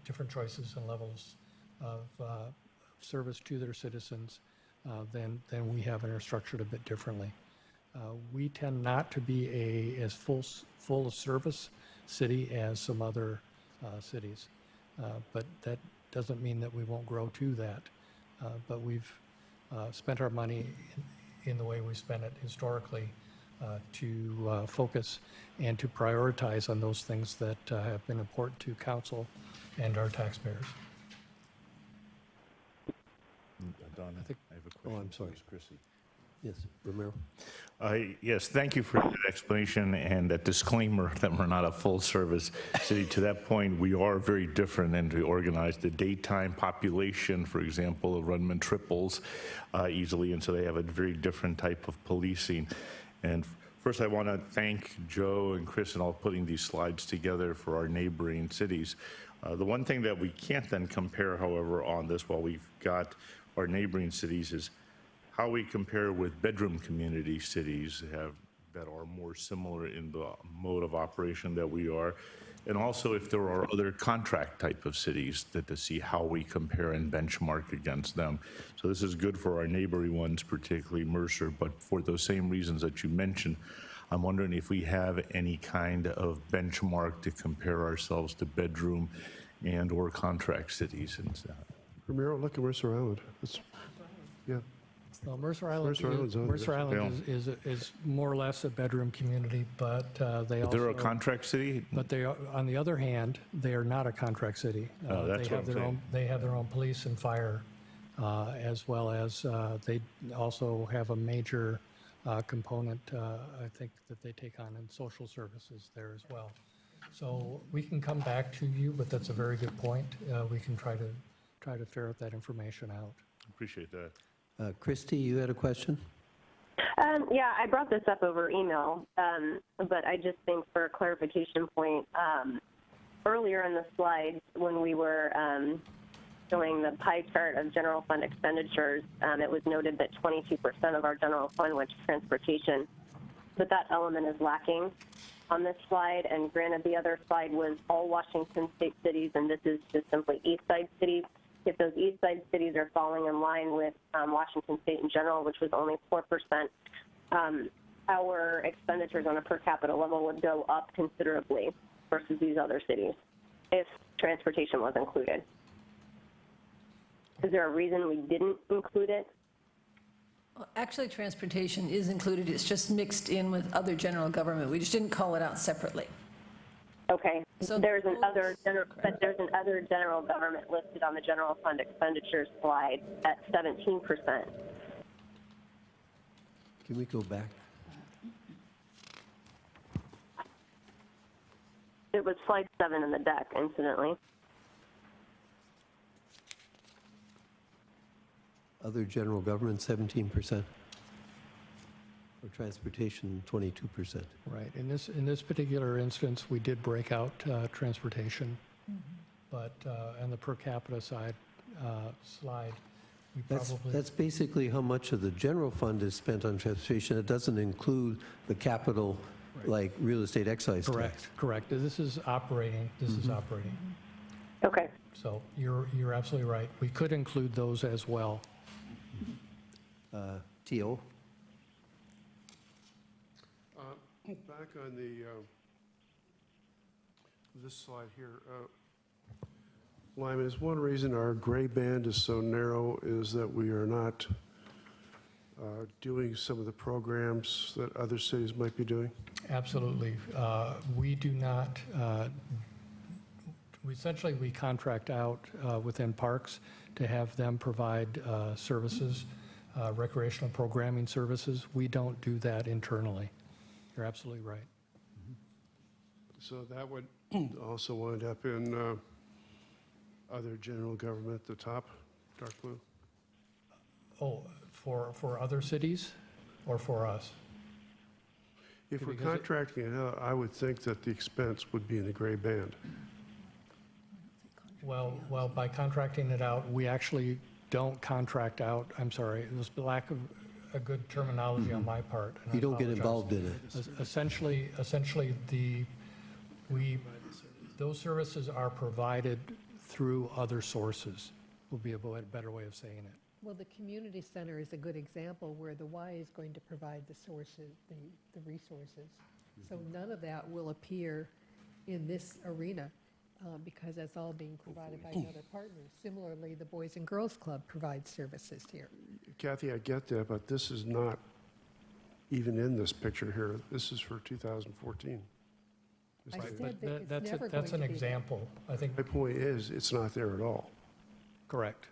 different choices and levels of service to their citizens than we have, and are structured a bit differently. We tend not to be as full of service city as some other cities, but that doesn't mean that we won't grow to that. But we've spent our money in the way we spent it historically to focus and to prioritize on those things that have been important to council and our taxpayers. Don, I have a question. I'm sorry. Ms. Chrissy. Yes, Romero. Yes, thank you for that explanation and that disclaimer that we're not a full-service city. To that point, we are very different, and we organize the daytime population, for example, of Rundman triples easily, and so they have a very different type of policing. And first, I want to thank Joe and Chris and all putting these slides together for our neighboring cities. The one thing that we can't then compare, however, on this, while we've got our neighboring cities, is how we compare with bedroom community cities that are more similar in the mode of operation that we are, and also if there are other contract type of cities to see how we compare and benchmark against them. So this is good for our neighboring ones, particularly Mercer, but for those same reasons that you mentioned, I'm wondering if we have any kind of benchmark to compare ourselves to bedroom and or contract cities. And Ramiro, look at Mercer Island. Yeah. Well, Mercer Island, Mercer Island's on Mercer there. Island is more or less a bedroom community, but they also... they're a contract city? But they are, on the other hand, they are not a contract city. That's what I'm saying. They have their own police and fire, as well as they also have a major component, I think, that they take on in social services there as well. So we can come back to you, but that's a very good point. We can try to ferret that information out. Appreciate that. Christy, you had a question? Yeah, I brought this up over email, but I just think for a clarification point, earlier in the slides when we were showing the pie chart of general fund expenditures, it was noted that 22% of our general fund went to transportation, but that element is lacking on this slide. And granted, the other slide was all Washington state cities, and this is just simply east side cities. If those east side cities are falling in line with Washington state in general, which was only 4%, our expenditures on a per capita level would go up considerably versus these other cities if transportation was included. Is there a reason we didn't include it? Well, actually, transportation is included. It's just mixed in with other general government. We just didn't call it out separately. Okay. So there's an other general government listed on the general fund expenditures slide at 17%. Can we go back? It was slide 7 in the deck, incidentally. Other general government, 17%. For transportation, 22%. Right. In this particular instance, we did break out transportation, but on the per capita side slide, we probably... That's basically how much of the general fund is spent on transportation. It doesn't include the capital, like real estate excise tax. Correct. This is operating. This is operating. Okay. So you're absolutely right. We could include those as well. T.O.? Back on this slide here, Lyman, is one reason our gray band is so narrow is that we are not doing some of the programs that other cities might be doing? Absolutely. We do not, essentially we contract out within parks to have them provide services, recreational programming services. We don't do that internally. You're absolutely right. So that would also wind up in other general government, the top, dark blue? Oh, for other cities or for us? If we're Because contracting it out, I would think that the expense would be in the gray band. Well, by contracting it out, we actually don't contract out, I'm sorry, there's the lack of a good terminology on my part. and I You don't get apologize. involved in it. Essentially, those services are provided through other sources, would be a better way of saying it. Well, the community center is a good example where the Y is going to provide the sources, the resources. So none of that will appear in this arena because that's all being provided by another partner. Similarly, the Boys and Girls Club provides services here. Kathy, I get that, but this is not even in this picture here. This is for 2014. I Right, said but that it's that's never that's going an to be example, I think. My point is, it's not there at all. Correct.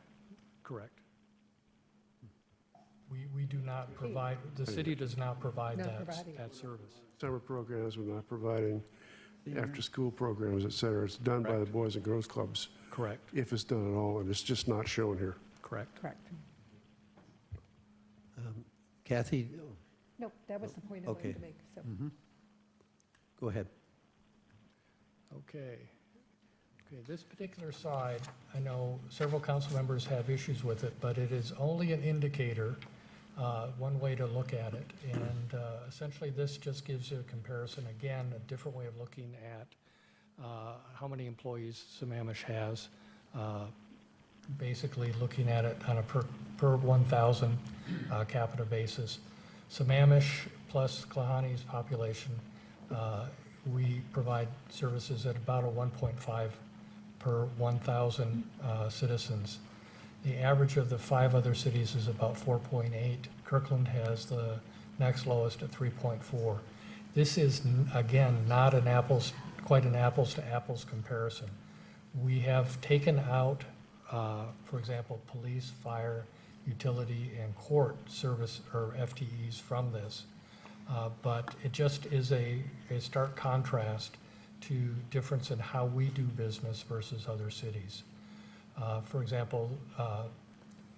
We We do not provide, the city does not provide Not that, providing it. that service. Summer programs, we're not providing after-school programs, et cetera. It's done by the Boys and Girls Clubs, Correct, if it's done at all, and it's just not shown here. correct. Correct. Kathy, No, that was the point I wanted Okay. to make, so. go ahead. Okay. Okay, this particular slide, I know several council members have issues with it, but it is only an indicator, one way to look at it. And essentially, this just gives you a comparison, again, a different way of looking at how many employees Sammamish has, basically looking at it on a per 1,000 capita basis. Sammamish plus Klahani's population, we provide services at about a 1.5 per 1,000 citizens. The average of the 5 other cities is about 4.8. Kirkland has the next lowest at 3.4. This is, again, not an quite an apples to apples comparison. We have taken out, for example, police, fire, utility, and court service, or FTEs from this. But it just is a stark contrast to difference in how we do business versus other cities. For example,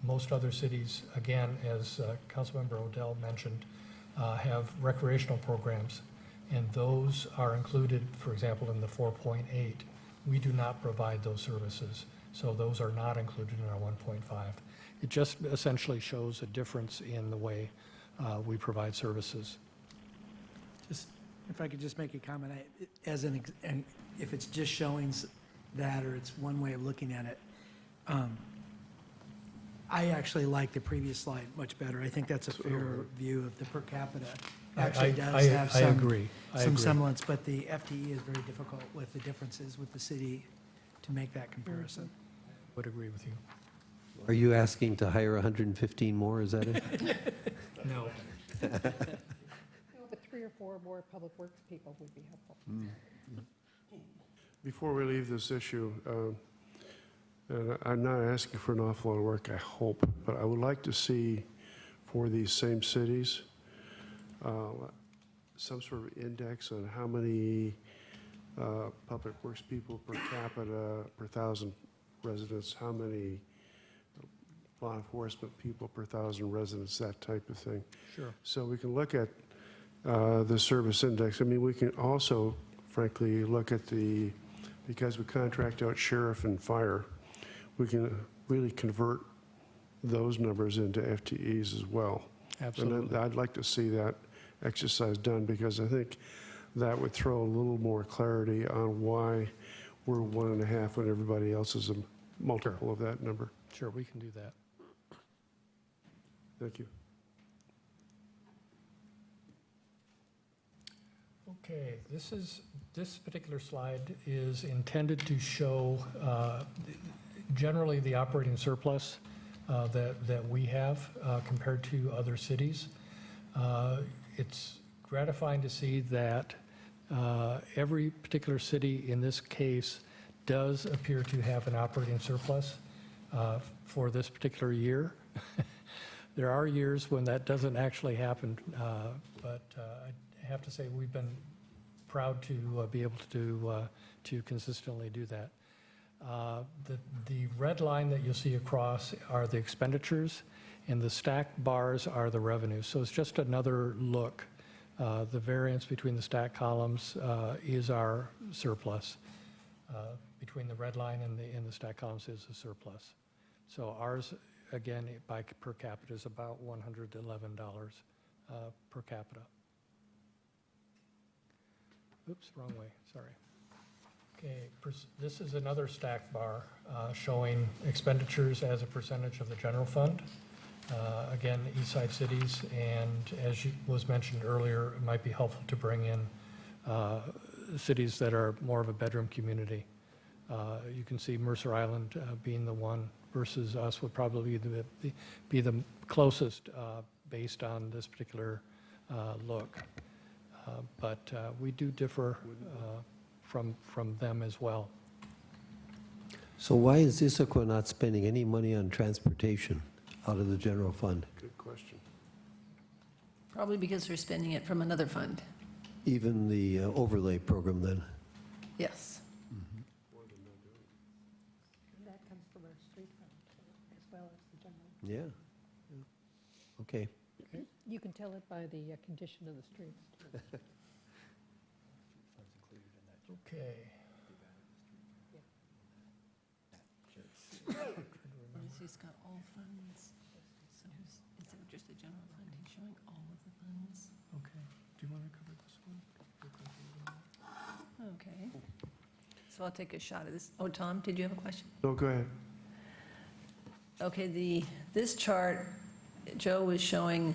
most other cities, again, as Councilmember Odell mentioned, have recreational programs, and those are included, for example, in the 4.8. We do not provide those services, so those are not included in our 1.5. It just essentially shows a difference in the way we provide services. Just, if I could just make a comment, and if it's just showing that, or it's one way of looking at it, I actually like the previous slide much better. I think that's a fair view of the per capita. Actually does have I agree. some semblance, but the FTE is very difficult with the differences with the city to make that comparison. Would agree with you. Are you asking to hire 115 more, is that it? No. No, but 3 or 4 more public works people would be helpful. Before we leave this issue, and I'm not asking for an awful lot of work, I hope, but I would like to see for these same cities some sort of index on how many public works people per capita, per 1,000 residents, how many law enforcement people per 1,000 residents, that type of thing. Sure. So we can look at the service index. I mean, we can also, frankly, look at because we contract out sheriff and fire, we can really convert those numbers into FTEs as well. Absolutely. And I'd like to see that exercise done, because I think that would throw a little more clarity on why we're 1.5 when everybody else is a multiple of that number. Sure, we can do that. Thank you. Okay, this particular slide is intended to show generally the operating surplus that we have compared to other cities. It's gratifying to see that every particular city in this case does appear to have an operating surplus for this particular year. There are years when that doesn't actually happen, but I have to say we've been proud to be able to consistently do that. The red line that you'll see across are the expenditures, and the stacked bars are the revenues. So it's just another look. The variance between the stacked columns is our surplus. Between the red line and the stacked columns is the surplus. So ours, again, per capita is about $111 per capita. Oops, wrong way, sorry. Okay, this is another stacked bar showing expenditures as a percentage of the general fund. Again, east side cities, and as was mentioned earlier, it might be helpful to bring in cities that are more of a bedroom community. You can see Mercer Island being the one versus us would probably be the closest based on this particular look. But we do differ from them as well. So why is Issaquah not spending any money on transportation out of the general fund? Good question. Probably because they're spending it from another fund. Even the overlay program then? Yes. And that comes from our street fund as well as the general. Yeah. Okay. You can tell it by the condition of the streets. Okay. He's got all funds. So instead of just the general fund, he's showing all of the funds. Okay. Do you want to cover this one? Okay. So I'll take a shot at this. Oh, Tom, did you have a question? No, go ahead. Okay, this chart, Joe was showing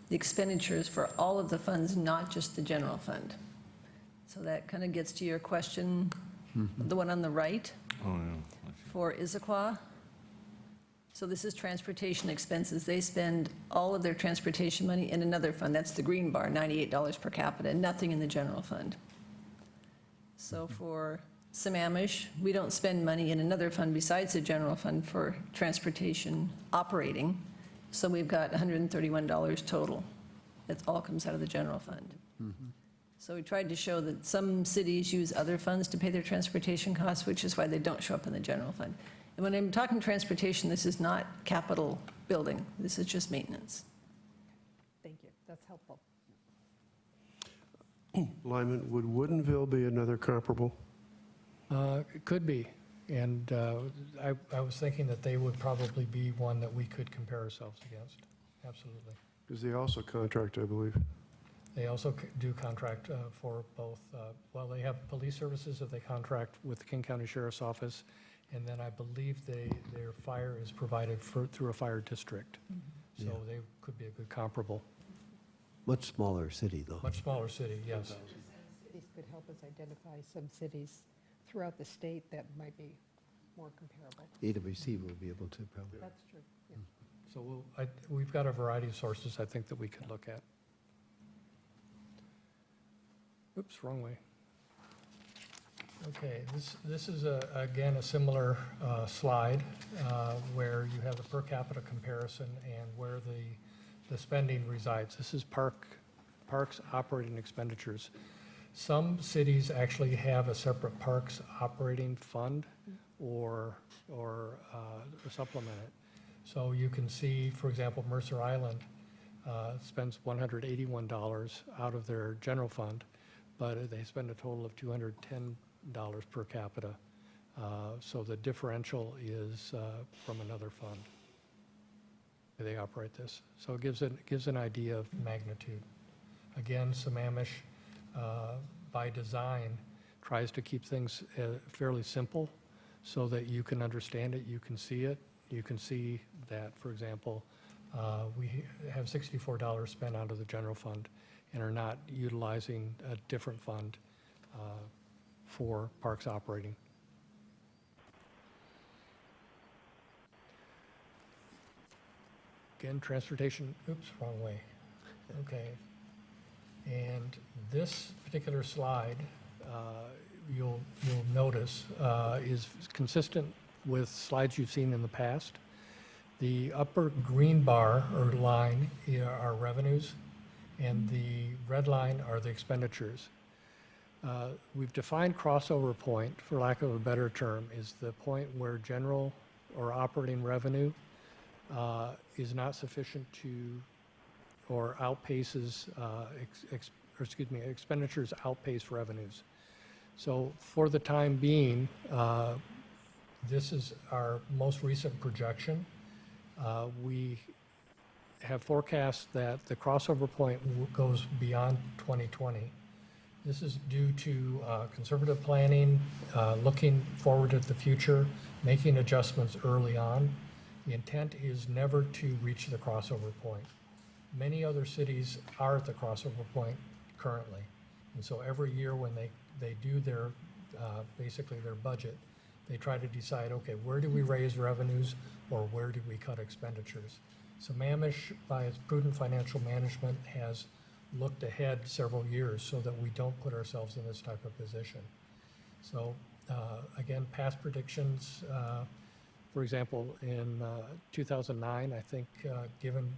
the expenditures for all of the funds, not just the general fund. So that kind of gets to your question, the one on the right Oh, yeah. for Issaquah. So this is transportation expenses. They spend all of their transportation money in another fund. That's the green bar, $98 per capita, nothing in the general fund. So for Sammamish, we don't spend money in another fund besides the general fund for transportation operating. So we've got $131 total. It all comes out of the general fund. So we tried to show that some cities use other funds to pay their transportation costs, which is why they don't show up in the general fund. And when I'm talking transportation, this is not capital building. This is just maintenance. Thank you, that's helpful. Lyman, would Woodinville be another comparable? It could be. And I was thinking that they would probably be one that we could compare ourselves against. Absolutely. Because they also contract, I believe. They also do contract for both, well, they have police services that they contract with the King County Sheriff's Office, and then I believe their fire is provided through a fire district. So Yeah. they could be a good comparable. Much smaller city, though. Much smaller city, yes. Cities could help us identify some cities throughout the state that might be more comparable. AWC will be able to probably. That's true, yeah. So we've got a variety of sources, I think, that we could look at. Oops, wrong way. Okay, this is, again, a similar slide where you have the per capita comparison and where the spending resides. This is parks operating expenditures. Some cities actually have a separate parks operating fund or supplement it. So you can see, for example, Mercer Island spends $181 out of their general fund, but they spend a total of $210 per capita. So the differential is from another fund. They operate this. So it gives an idea of magnitude. Again, Sammamish, by design, tries to keep things fairly simple so that you can understand it, you can see it. You can see that, for example, we have $64 spent out of the general fund and are not utilizing a different fund for parks operating. Again, transportation, oops, wrong way. Okay. And this particular slide, you'll notice, is consistent with slides you've seen in the past. The upper green bar or line are revenues, and the red line are the expenditures. We've defined crossover point, for lack of a better term, is the point where general or operating revenue is not sufficient to, or outpaces, expenditures outpace revenues. So for the time being, this is our most recent projection. We have forecast that the crossover point goes beyond 2020. This is due to conservative planning, looking forward at the future, making adjustments early on. The intent is never to reach the crossover point. Many other cities are at the crossover point currently. And so every year when they do their, basically their budget, they try to decide, okay, where do we raise revenues or where do we cut expenditures? Sammamish, by its prudent financial management, has looked ahead several years so that we don't put ourselves in this type of position. So again, past predictions, for example, in 2009, I think given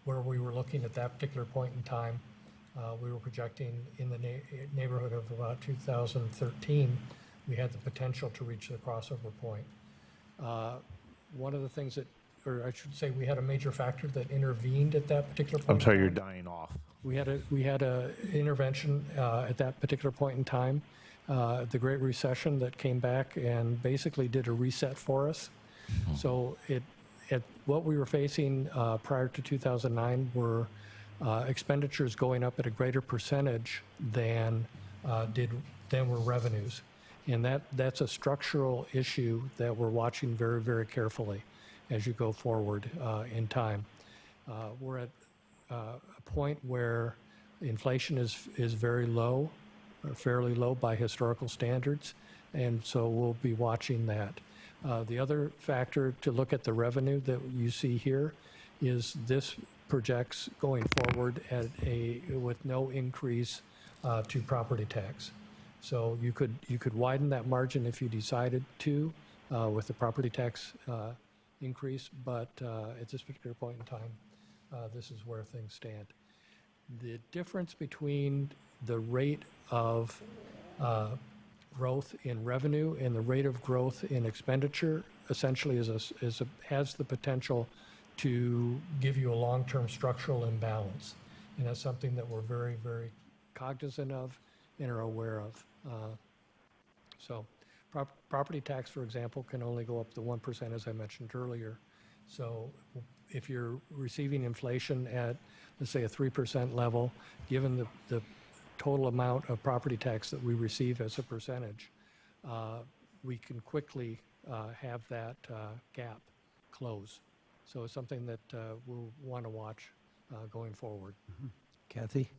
where we were looking at that particular point in time, we were projecting in the neighborhood of about 2013, we had the potential to reach the crossover point. One of the things that, or I should say, we had a major factor that intervened at that particular point. I'm sorry, in you're time. dying off. We had a intervention at that particular point in time, the Great Recession, that came back and basically did a reset for us. So what we were facing prior to 2009 were expenditures going up at a greater percentage than were revenues, and that's a structural issue that we're watching very, very carefully as you go forward in time. We're at a point where inflation is very low, or fairly low by historical standards, and so we'll be watching that. The other factor to look at the revenue that you see here is this projects going forward with no increase to property tax. So you could widen that margin if you decided to with the property tax increase, but at this particular point in time, this is where things stand. The difference between the rate of growth in revenue and the rate of growth in expenditure essentially has the potential to give you a long-term structural imbalance. And that's something that we're very, very cognizant of and are aware of. So property tax, for example, can only go up to 1%, as I mentioned earlier. So if you're receiving inflation at, let's say, a 3% level, given the total amount of property tax that we receive as a percentage, we can quickly have that gap close. So it's something that we'll want to watch going forward. Kathy?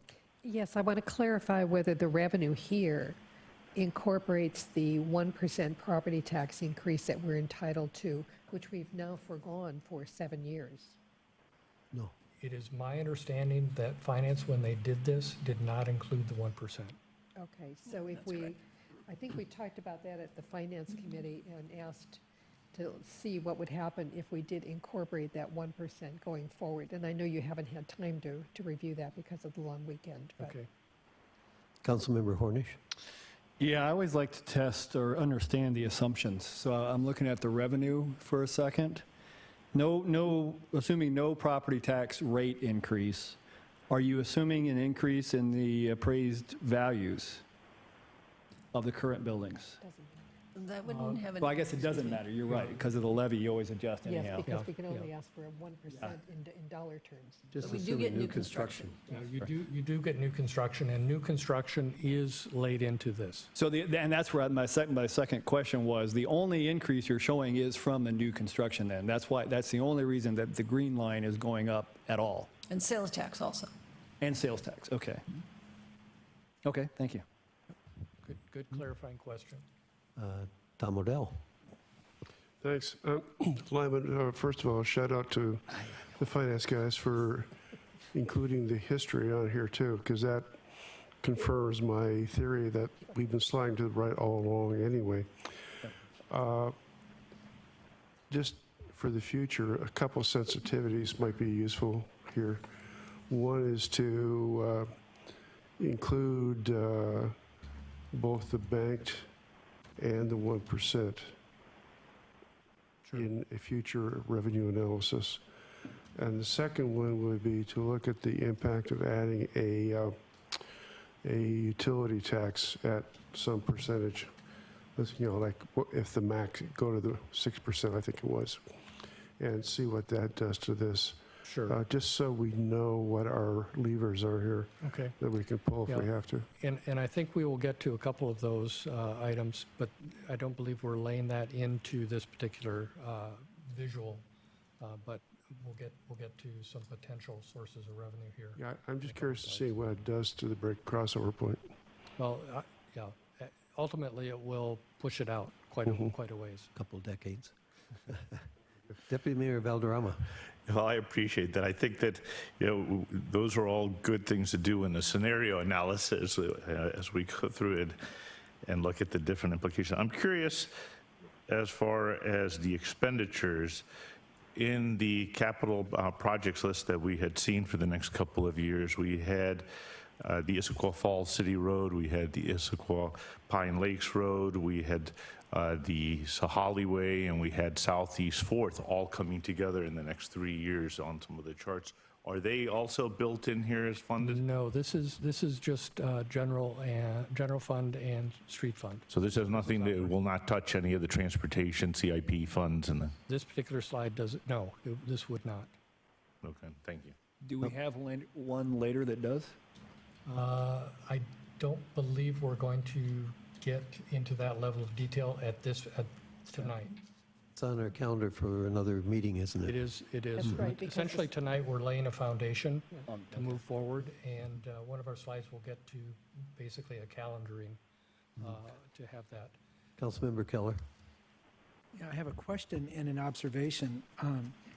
Yes, I want to clarify whether the revenue here incorporates the 1% property tax increase that we're entitled to, which we've now foregone for 7 years. No. It is my understanding that finance, when they did this, did not include the 1%. Okay, so if I think we talked about that at the Finance Committee and asked to see what would happen if we did incorporate that 1% going forward. And I know you haven't had time to review that because of the long weekend. But Okay. Councilmember Hornish? Yeah, I always like to test or understand the assumptions. So I'm looking at the revenue for a second. Assuming no property tax rate increase, are you assuming an increase in the appraised values of the current buildings? That wouldn't have an. Well, I guess it doesn't matter, you're right, because of the levy, you always adjust yes, anyhow. because we can only ask for a 1% in dollar terms. Just But we do assuming get new construction. You do get new construction, and new construction is laid into this. So and that's where my second question was, the only increase you're showing is from the new construction then. That's the only reason that the green line is going up at all. And sales tax also. And sales tax, okay. Okay, thank you. Good clarifying question. Tom Odell? Thanks. Lyman, first of all, shout out to the finance guys for including the history on here too, because that confirms my theory that we've been sliding to the right all along anyway. Just for the future, a couple sensitivities might be useful here. One is to include both the banked and the 1% in a future revenue analysis. And the second one would be to look at the impact of adding a utility tax at some percentage. Like if the max go to the 6%, I think it was, and see what that does to this. Sure. Just so we know what our levers are here Okay. that we can pull if we Yeah. have to. And I think we will get to a couple of those items, but I don't believe we're laying that into this particular visual. But we'll get to some potential sources of revenue here. Yeah, I'm just curious to see what it does to the break crossover point. Well, ultimately it will push it out quite a ways. Couple decades. Deputy Mayor Valderrama? Well, I appreciate that. I think that, those are all good things to do in the scenario analysis as we go through it and look at the different implications. I'm curious, as far as the expenditures, in the capital projects list that we had seen for the next couple of years, we had the Issaquah Falls City Road, we had the Issaquah Pine Lakes Road, we had the Sahali Way, and we had Southeast Fourth all coming together in the next 3 years on some of the charts. Are they also built in here as funded? No, this is just general fund and street fund. So this has nothing, that will not touch any of the transportation CIP funds and the, This particular slide doesn't, no, this would not. okay, thank you. Do we have one later that does? I don't believe we're going to get into that level of detail at tonight. It's on our calendar for another meeting, isn't it? It is. That's right, because Essentially, it's- tonight, we're laying a foundation to move forward, and one of our slides will get to basically a calendaring to have that. Councilmember Keller. Yeah, I have a question and an observation.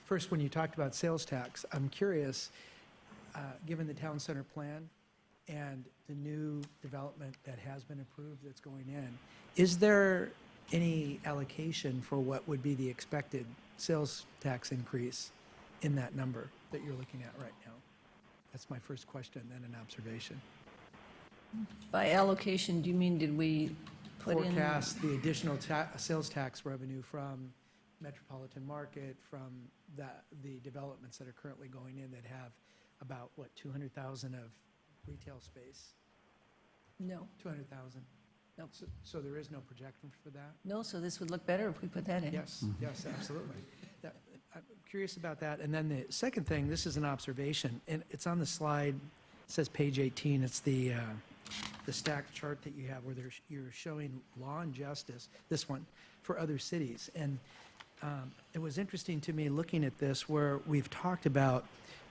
First, when you talked about sales tax, I'm curious, given the town center plan and the new development that has been approved that's going in, is there any allocation for what would be the expected sales tax increase in that number that you're looking at right now? That's my first question, then an observation. By allocation, do you mean, did we put in? Forecast the additional sales tax revenue from Metropolitan Market, from the developments that are currently going in that have about, what, 200,000 of retail space? No, 200,000? no, So there is no projection for that? no, so this would look better if we put that in. Yes, yes, absolutely. I'm curious about that. And then the second thing, this is an observation, and it's on the slide, it says page 18, it's the stacked chart that you have where you're showing law and justice, this one, for other cities. And it was interesting to me looking at this where we've talked about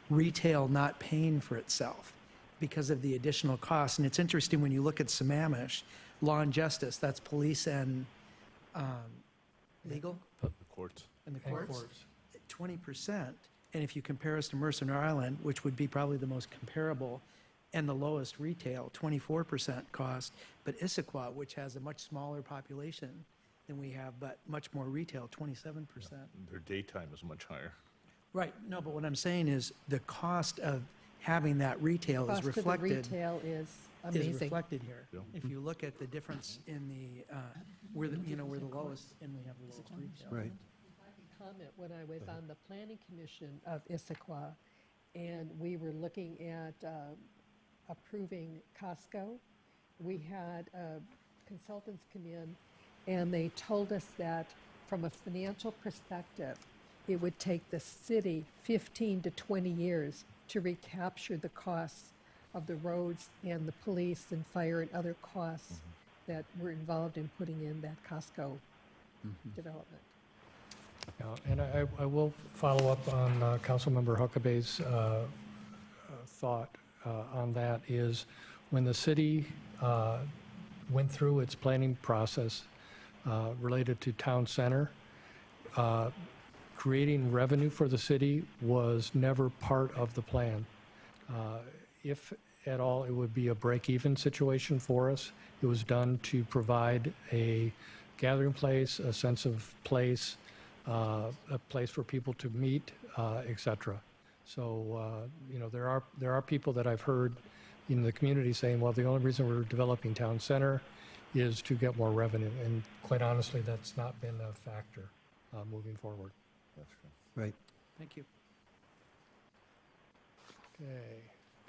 retail not paying for itself because of the additional costs. And it's interesting when you look at Sammamish, law and justice, that's police and legal The courts. and the courts, 20%. And if you compare us to Mercer Island, which would be probably the most comparable and the lowest retail, 24% cost, but Issaquah, which has a much smaller population than we have, but much more retail, 27%. Their daytime is much higher. Right, no, but what I'm saying is the cost of having that retail is Cost of the reflected. retail is Is amazing. reflected here. Yeah. If you look at the difference in the, we're the lowest and we have the lowest retail. Right. Comment when I was on the planning commission of Issaquah, and we were looking at approving Costco. We had consultants come in, and they told us that from a financial perspective, it would take the city 15 to 20 years to recapture the costs of the roads and the police and fire and other costs that were involved in putting in that Costco development. Yeah, and I will follow up on Councilmember Huckabay's thought on that is when the city went through its planning process related to town center, creating revenue for the city was never part of the plan. If at all, it would be a break-even situation for us. It was done to provide a gathering place, a sense of place, a place for people to meet, et cetera. So, there are people that I've heard in the community saying, well, the only reason we're developing town center is to get more revenue. And quite honestly, that's not been a factor moving forward. That's true. Right. Thank you.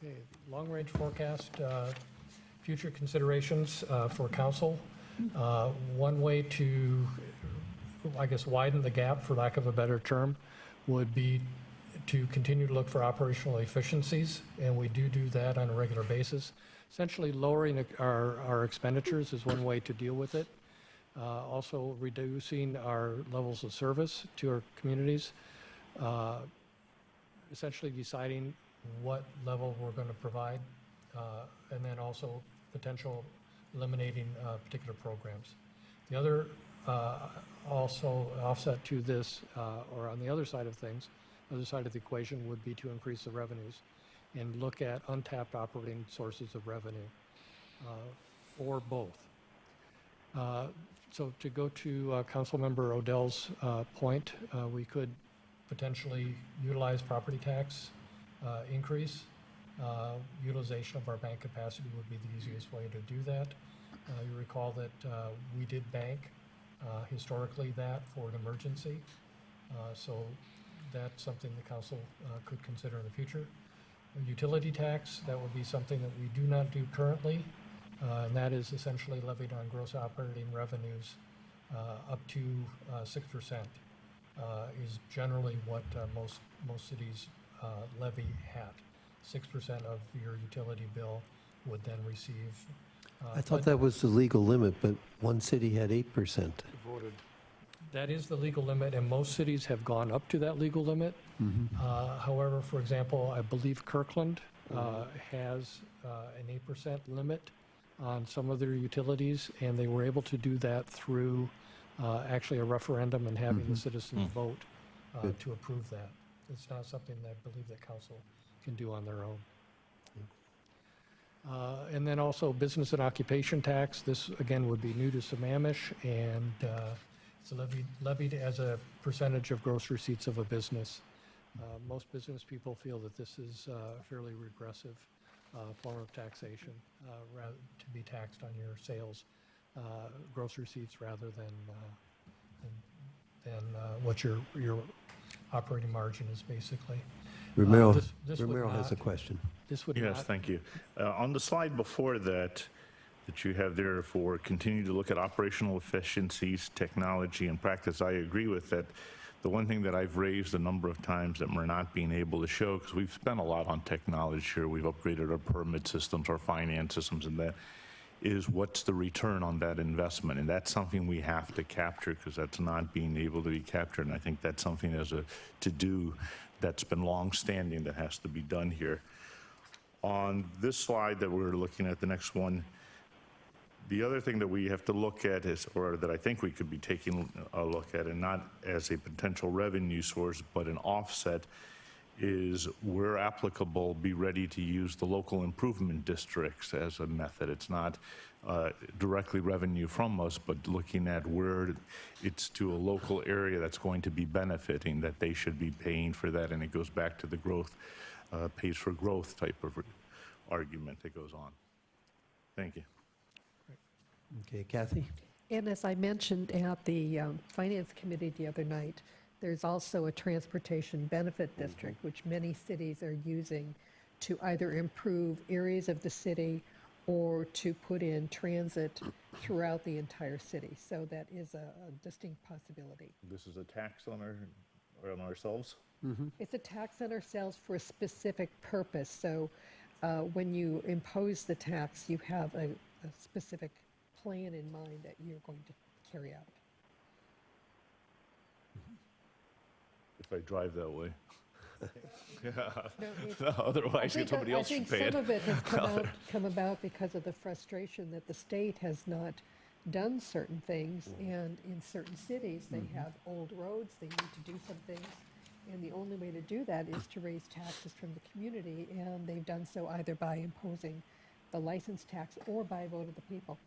Okay, long-range forecast, future considerations for council. One way to, I guess, widen the gap, for lack of a better term, would be to continue to look for operational efficiencies, and we do that on a regular basis. Essentially, lowering our expenditures is one way to deal with it. Also, reducing our levels of service to our communities. Essentially, deciding what level we're going to provide, and then also potential eliminating particular programs. The other also offset to this, or on the other side of things, other side of the equation would be to increase the revenues and look at untapped operating sources of revenue, or both. So to go to Councilmember Odell's point, we could potentially utilize property tax increase. Utilization of our bank capacity would be the easiest way to do that. You recall that we did bank historically that for an emergency. So that's something the council could consider in the future. A utility tax, that would be something that we do not do currently, and that is essentially levied on gross operating revenues up to 6%. Is generally what most cities levy at. 6% of your utility bill would then receive. I thought that was the legal limit, but one city had 8%. Voted. That is the legal limit, and most cities have gone up to that legal limit. However, for example, I believe Kirkland has an 8% limit on some of their utilities, and they were able to do that through actually a referendum and having the citizens vote to approve that. It's not something that I believe that council can do on their own. And then also business and occupation tax. This, again, would be new to Sammamish, and it's levied as a percentage of gross receipts of a business. Most business people feel that this is a fairly regressive form of taxation, rather to be taxed on your sales, gross receipts rather than what your operating margin is basically. Romero, This would Romero has not- a question. This would Yes, not, thank you. On the slide before that you have there for continue to look at operational efficiencies, technology, and practice, I agree with that. The one thing that I've raised a number of times that we're not being able to show, because we've spent a lot on technology here, we've upgraded our permit systems, our finance systems, and that is what's the return on that investment. And that's something we have to capture, because that's not being able to be captured. And I think that's something as a to-do that's been long-standing that has to be done here. On this slide that we're looking at, the next one, the other thing that we have to look at is, or that I think we could be taking a look at, and not as a potential revenue source, but an offset, is where applicable, be ready to use the local improvement districts as a method. It's not directly revenue from us, but looking at where it's to a local area that's going to be benefiting, that they should be paying for that, and it goes back to the growth, pays for growth type of argument that goes on. Thank you. Okay, Kathy? And as I mentioned at the Finance Committee the other night, there's also a transportation benefit district, which many cities are using to either improve areas of the city or to put in transit throughout the entire city. So that is a distinct possibility. This is a tax on ourselves? It's a tax on ourselves for a specific purpose. So when you impose the tax, you have a specific plan in mind that you're going to carry out. If I drive that way. No, Otherwise, somebody else should pay I it. think some of it has come about because of the frustration that the state has not done certain things, and in certain cities, they have old roads, they need to do some things, and the only way to do that is to raise taxes from the community, and they've done so either by imposing the license tax or by a vote of the people.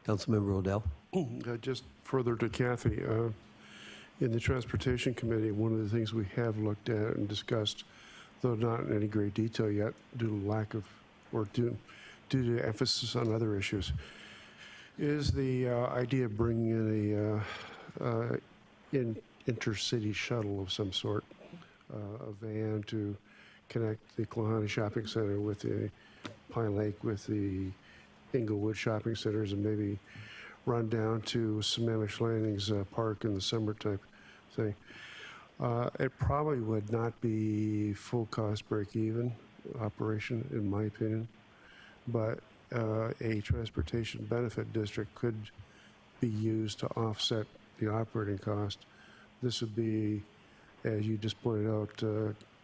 Councilmember Odell? Just further to Kathy, in the Transportation Committee, one of the things we have looked at and discussed, though not in any great detail yet, due to lack of, or due to emphasis on other issues, is the idea of bringing in an intercity shuttle of some sort, a van to connect the Klahani Shopping Center with the Pine Lake, with the Inglewood Shopping Centers, and maybe run down to Sammamish Landings Park in the summer type thing. It probably would not be full cost break-even operation, in my opinion, but a transportation benefit district could be used to offset the operating cost. This would be, as you just pointed out,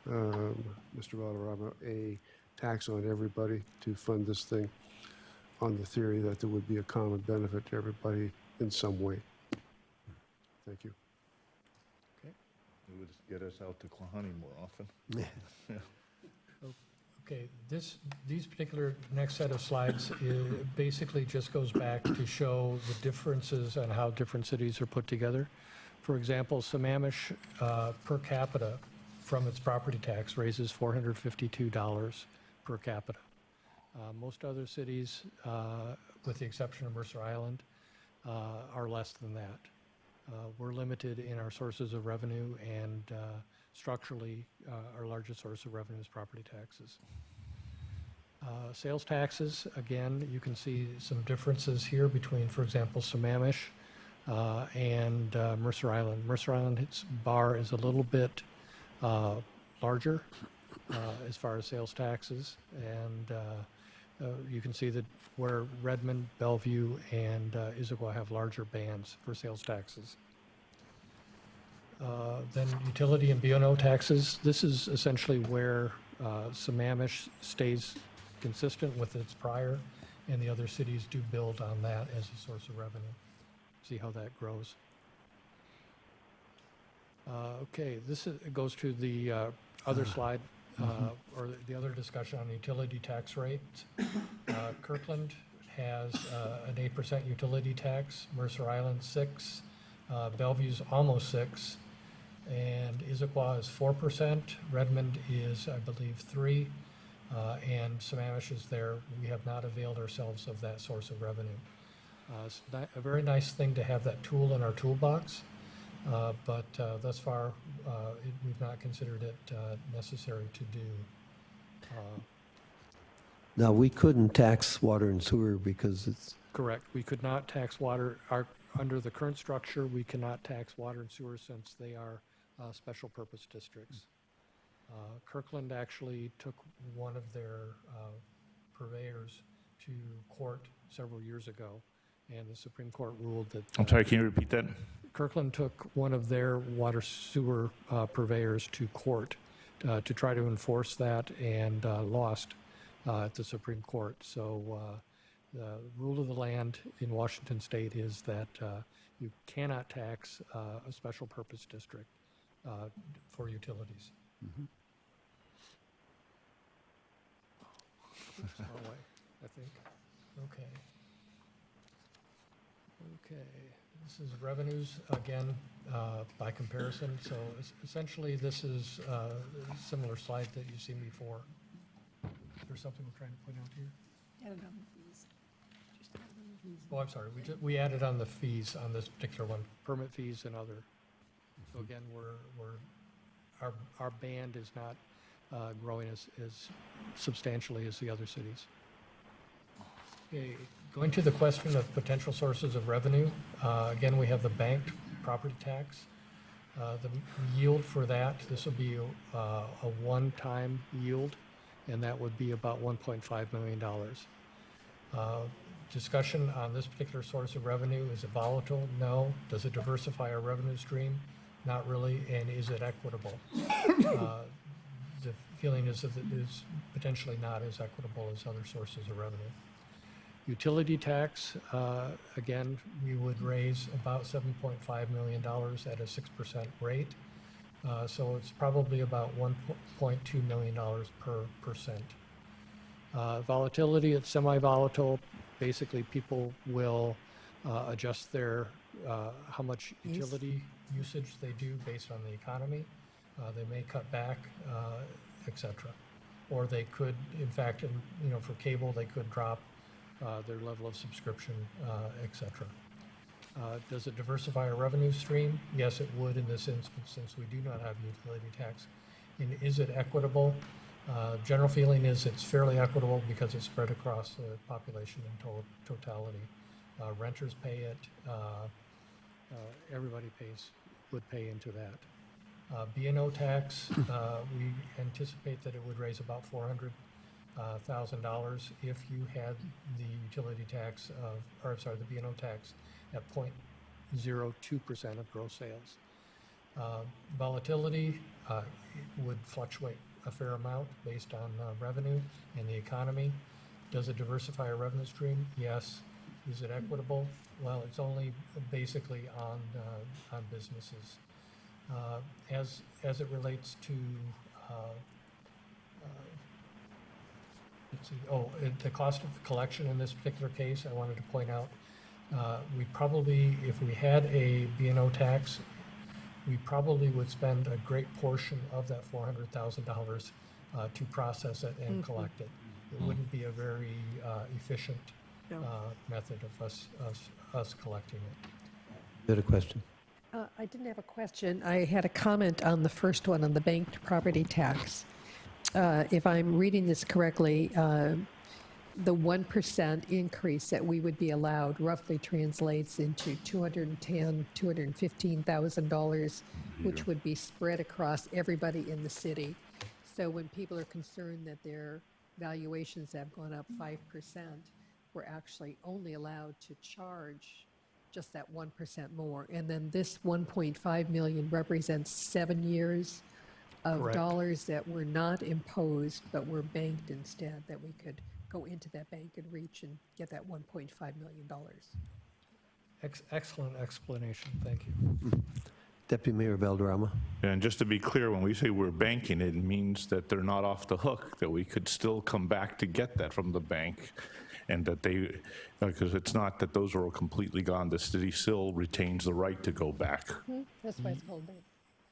Mr. Valderrama, a tax on everybody to fund this thing, on the theory that there would be a common benefit to everybody in some way. Thank you. It would get us out to Klahani more often. okay, these particular next set of slides basically just goes back to show the differences and how different cities are put together. For example, Sammamish per capita from its property tax raises $452 per capita. Most other cities, with the exception of Mercer Island, are less than that. We're limited in our sources of revenue, and structurally, our largest source of revenue is property taxes. Sales taxes, again, you can see some differences here between, for example, Sammamish and Mercer Island. Mercer Island, its bar is a little bit larger as far as sales taxes, and you can see that where Redmond, Bellevue, and Issaquah have larger bands for sales taxes. Then utility and B&O taxes. This is essentially where Sammamish stays consistent with its prior, and the other cities do build on that as a source of revenue. See how that grows. Okay, it goes to the other slide, or the other discussion on utility tax rates. Kirkland has an 8% utility tax, Mercer Island 6%, Bellevue's almost 6%, and Issaquah is 4%, Redmond is, I believe, 3%, and Sammamish is there. We have not availed ourselves of that source of revenue. It's a very nice thing to have that tool in our toolbox, but thus far, we've not considered it necessary to do. Now, we couldn't tax water and sewer because it's, Correct. We could not tax water. Under the current structure, we cannot tax water and sewer since they are special purpose districts. Kirkland actually took one of their purveyors to court several years ago, and the Supreme Court ruled that... I'm sorry, can you repeat that? Kirkland took one of their water sewer purveyors to court to try to enforce that, and lost at the Supreme Court. So the rule of the land in Washington State is that you cannot tax a special purpose district for utilities. Oops, wrong way, I think. Okay, this is revenues, again, by comparison. So essentially, this is a similar slide that you've seen before. Is there something we're trying to point out here? Added on the fees. Just added on the fees. Oh, I'm sorry, we added on the fees on this particular one, permit fees and other. So again, our band is not growing as substantially as the other cities. Okay, going to the question of potential sources of revenue, again, we have the banked property tax. The yield for that, this will be a one-time yield, and that would be about $1.5 million. Discussion on this particular source of revenue, is it volatile? No. Does it diversify our revenue stream? Not really. And is it equitable? The feeling is that it is potentially not as equitable as other sources of revenue. Utility tax, again, we would raise about $7.5 million at a 6% rate. So it's probably about $1.2 million per percent. Volatility, it's semi-volatile. Basically, people will adjust their how much utility usage they do based on the economy. They may cut back, etc. Or they could, in fact, for cable, they could drop their level of subscription, etc. Does it diversify our revenue stream? Yes, it would in this instance, since we do not have utility tax. And is it equitable? General feeling is it's fairly equitable because it's spread across the population in totality. Renters pay it. Everybody would pay into that. B&O tax, we anticipate that it would raise about $400,000 if you had the utility tax the B&O tax at 0.02% of gross sales. Volatility would fluctuate a fair amount based on revenue and the economy. Does it diversify our revenue stream? Yes. Is it equitable? Well, it's only basically on businesses. As it relates to the cost of collection in this particular case, I wanted to point out we probably, if we had a B&O tax, we probably would spend a great portion of that $400,000 to process it and collect it. It wouldn't be a very efficient method of us collecting it. You had a question? I didn't have a question. I had a comment on the first one on the banked property tax. If I'm reading this correctly, the 1% increase that we would be allowed roughly translates into $215,000, which would be spread across everybody in the city. So when people are concerned that their valuations have gone up 5%, we're actually only allowed to charge just that 1% more. And then this 1.5 million represents 7 years of Correct. dollars that were not imposed, but were banked instead, that we could go into that bank and reach and get that $1.5 million. Excellent explanation, thank you. Deputy Mayor Valderrama? And just to be clear, when we say we're banking, it means that they're not off the hook, that we could still come back to get that from the bank, and that they, because it's not that those are all completely gone, the city still retains the right to go back. That's why it's called bank.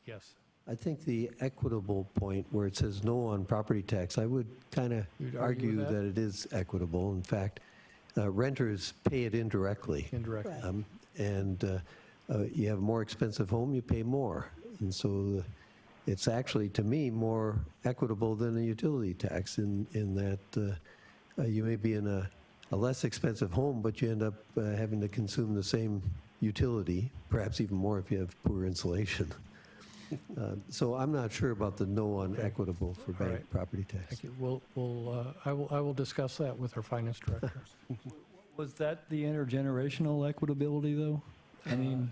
Yes. I think the equitable point where it says no on property tax, I would kind of You'd argue argue with that? that it is equitable. In fact, renters pay it indirectly. Indirect. And you have a more expensive home, you pay more. And so it's actually, to me, more equitable than a utility tax in that you may be in a less expensive home, but you end up having to consume the same utility, perhaps even more if you have poor insulation. So I'm not sure about the no on equitable for bank right. property tax. Thank you. I will discuss that with our finance director. Was that the intergenerational equitability, though? I mean,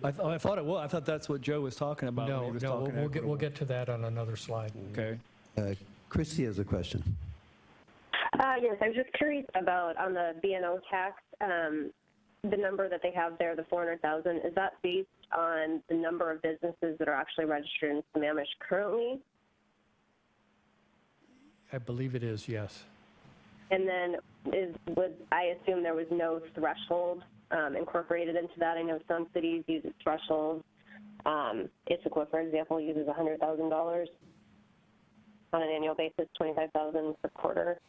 I thought it was. I thought that's what Joe was talking about when he was talking we'll equitable. get to that on another slide. Okay. Christy has a question. Yes, I was just curious about on the B&O tax, the number that they have there, the 400,000. Is that based on the number of businesses that are actually registered in Sammamish currently? I believe it is, yes. And then I assume there was no threshold incorporated into that. I know some cities use thresholds. Issaquah, for example, uses $100,000 on an annual basis, $25,000 per quarter.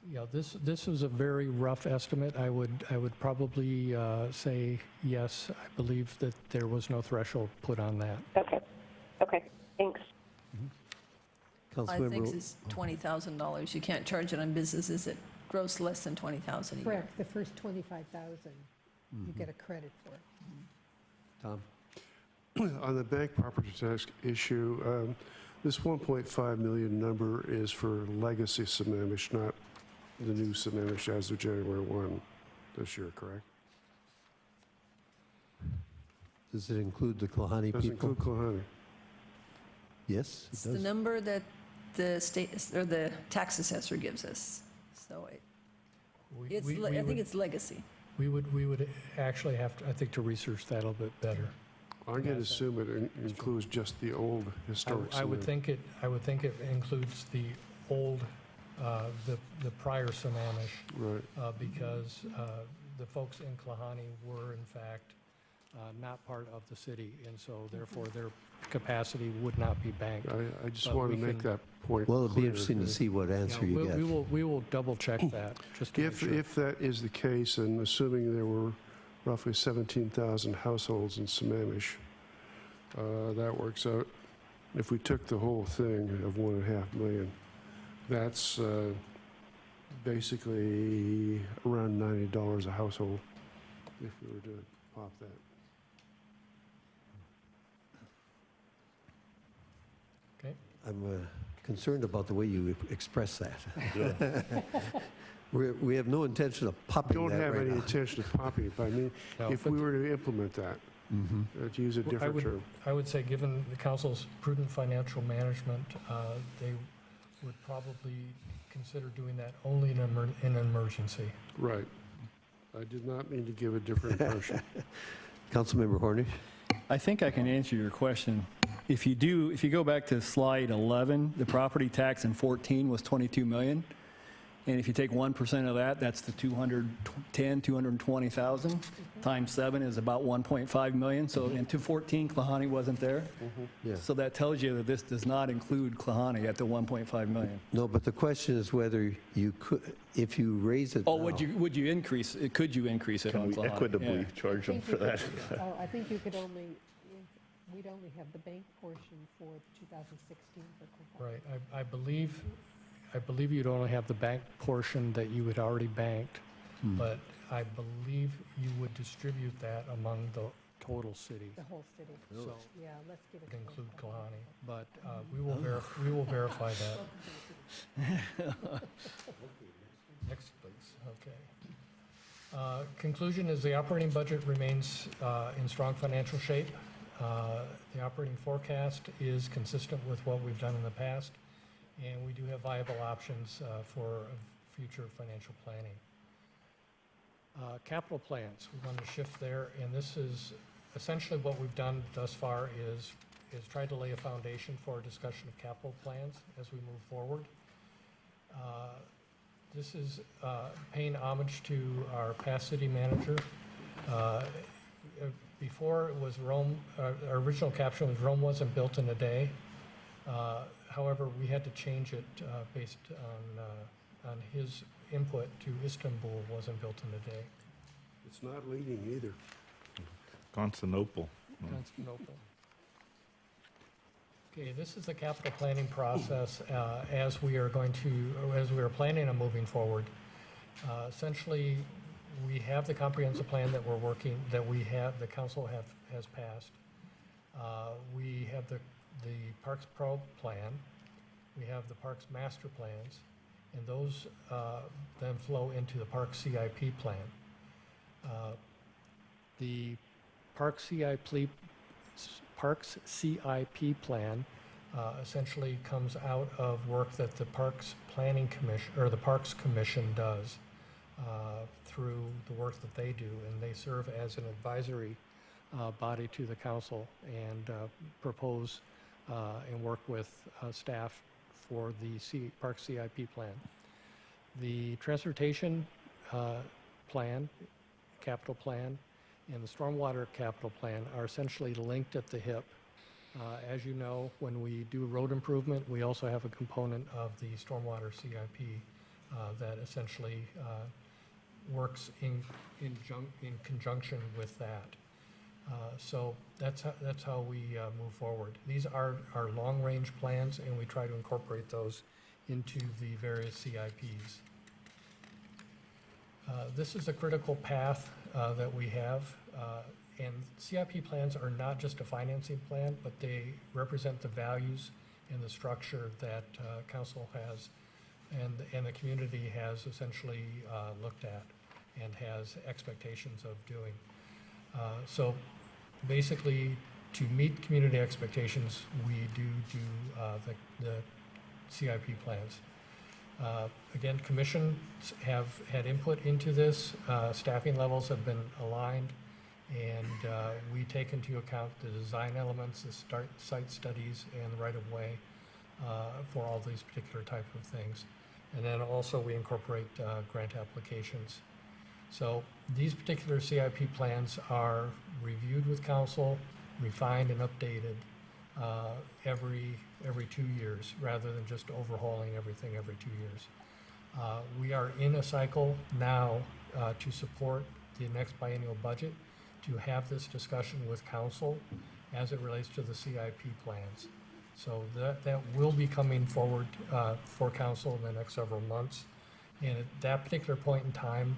Yeah, this is a very rough estimate. I would probably say yes. I believe that there was no threshold put on that. Okay, thanks. I think it's $20,000. You can't charge it on businesses that gross less than $20,000 a year. Correct, the first 25,000 you get a credit for. Tom? On the bank property tax issue, this 1.5 million number is for legacy Sammamish, not the new Sammamish as of January 1 this year, correct? Does it include the Klahani Does people? include Klahani. Yes, It's it the does. number that the state, or the tax assessor gives us. So I think it's legacy. We would actually have to, I think, to research that a little bit better. I'm going to assume it includes just the old historic I would Sammamish. think it includes the old, the prior Sammamish, Right. because the folks in Klahani were in fact not part of the city, and so therefore their capacity would not be banked. I just But want to we make can- that point Well, it'd be clear. interesting to see what answer you get. We will double check that, just to make sure. If that is the case, and assuming there were roughly 17,000 households in Sammamish, that works out. If we took the whole thing of 1.5 million, that's basically around $90 a household if we were to pop that. Okay. I'm concerned about the way you express that. We have no intention of popping Don't that have right any now. intention of popping it, but I mean, No, if but- we were to implement that, to use a different term. I would say, given the council's prudent financial management, they would probably consider doing that only in an emergency. Right. I did not mean to give a different impression. Councilmember Hornish? I think I can answer your question. If you go back to slide 11, the property tax in 14 was 22 million. And if you take 1% of that, that's the 220,000 times 7 is about 1.5 million. So in 214, Klahani wasn't there. Yeah. So that tells you that this does not include Klahani at the 1.5 million. No, but the question is whether you could, if you raise it Oh, now- would you increase it? Could you increase it Can on we Klahani? equitably Yeah. charge them for that? I think you could only, we'd only have the bank portion for 2016 for Quincy. Right, I believe you'd only have the bank portion that you had already banked, but I believe you would distribute that among the total city, The whole city. so Yeah, let's give it to to include them. Kalani. But we will verify that. Next, please, okay. Conclusion is the operating budget remains in strong financial shape. The operating forecast is consistent with what we've done in the past, and we do have viable options for future financial planning. Capital plans, we want to shift there, and this is essentially what we've done thus far is try to lay a foundation for a discussion of capital plans as we move forward. This is paying homage to our past city manager. Before it was Rome, our original caption was Rome wasn't built in a day. However, we had to change it based on his input to Istanbul wasn't built in a day. It's not leading either. Constantinople. Constantinople. Okay, this is the capital planning process as we are planning on moving forward. Essentially, we have the comprehensive plan that the council has passed. We have the Parks Pro plan. We have the Parks Master plans, and those then flow into the Parks CIP plan. The Parks CIP plan essentially comes out of work that the Parks Planning Commission, or the Parks Commission does through the work that they do, and they serve as an advisory body to the council and propose and work with staff for the Parks CIP plan. The transportation plan, capital plan, and the stormwater capital plan are essentially linked at the hip. As you know, when we do road improvement, we also have a component of the stormwater CIP that essentially works in conjunction with that. So that's how we move forward. These are our long-range plans, and we try to incorporate those into the various CIPs. This is a critical path that we have, and CIP plans are not just a financing plan, but they represent the values and the structure that council has and the community has essentially looked at and has expectations of doing. So basically, to meet community expectations, we do the CIP plans. Again, commissions have had input into this. Staffing levels have been aligned, and we take into account the design elements, the site studies, and the right-of-way for all these particular type of things. And then also we incorporate grant applications. So these particular CIP plans are reviewed with council, refined and updated every 2 years, rather than just overhauling everything every 2 years. We are in a cycle now to support the next biennial budget, to have this discussion with council as it relates to the CIP plans. So that will be coming forward for council in the next several months. And at that particular point in time,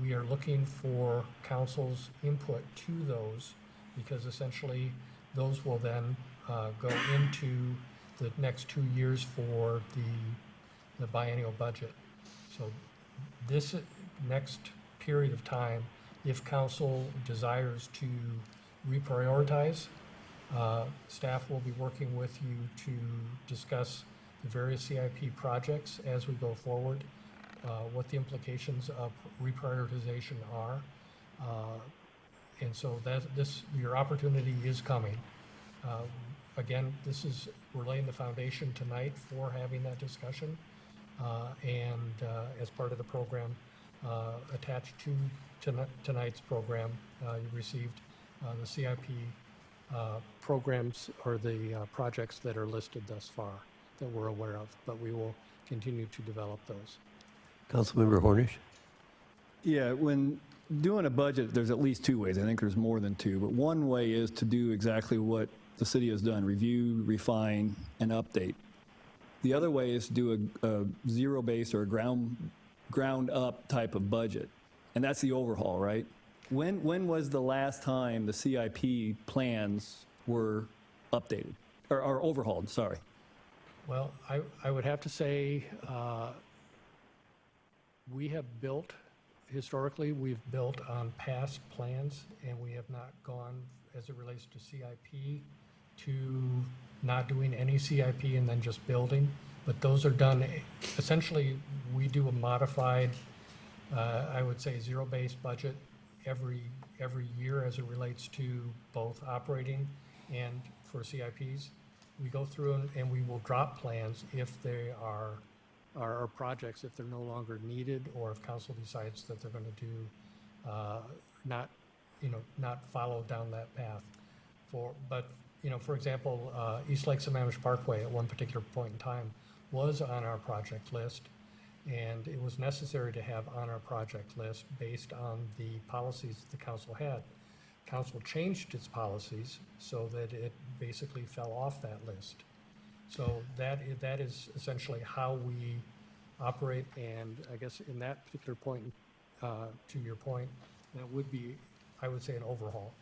we are looking for council's input to those, because essentially those will then go into the next 2 years for the biennial budget. So this next period of time, if council desires to reprioritize, staff will be working with you to discuss the various CIP projects as we go forward, what the implications of reprioritization are. And so your opportunity is coming. Again, we're laying the foundation tonight for having that discussion, And as part of the program, attached to tonight's program, you received the CIP programs or the projects that are listed thus far that we're aware of, but we will continue to develop those. Councilmember Hornish? Yeah, when doing a budget, there's at least two ways. I think there's more than two, but one way is to do exactly what the city has done: review, refine, and update. The other way is to do a zero-based or a ground-up type of budget, and that's the overhaul, right? When was the last time the CIP plans were updated, or overhauled, sorry? Well, I would have to say we have built, historically, we've built on past plans, and we have not gone, as it relates to CIP, to not doing any CIP and then just building. But those are done, essentially, we do a modified, I would say, zero-based budget every year as it relates to both operating and for CIPs. We go through and we will drop plans if they are projects, if they're no longer needed, or if council decides that they're going to do not follow down that path. For example, East Lake Sammamish Parkway at one particular point in time was on our project list, and it was necessary to have on our project list based on the policies that the council had. Council changed its policies so that it basically fell off that list. So that is essentially how we operate, and I guess in that particular point, to your point, that would be, I would say, an overhaul.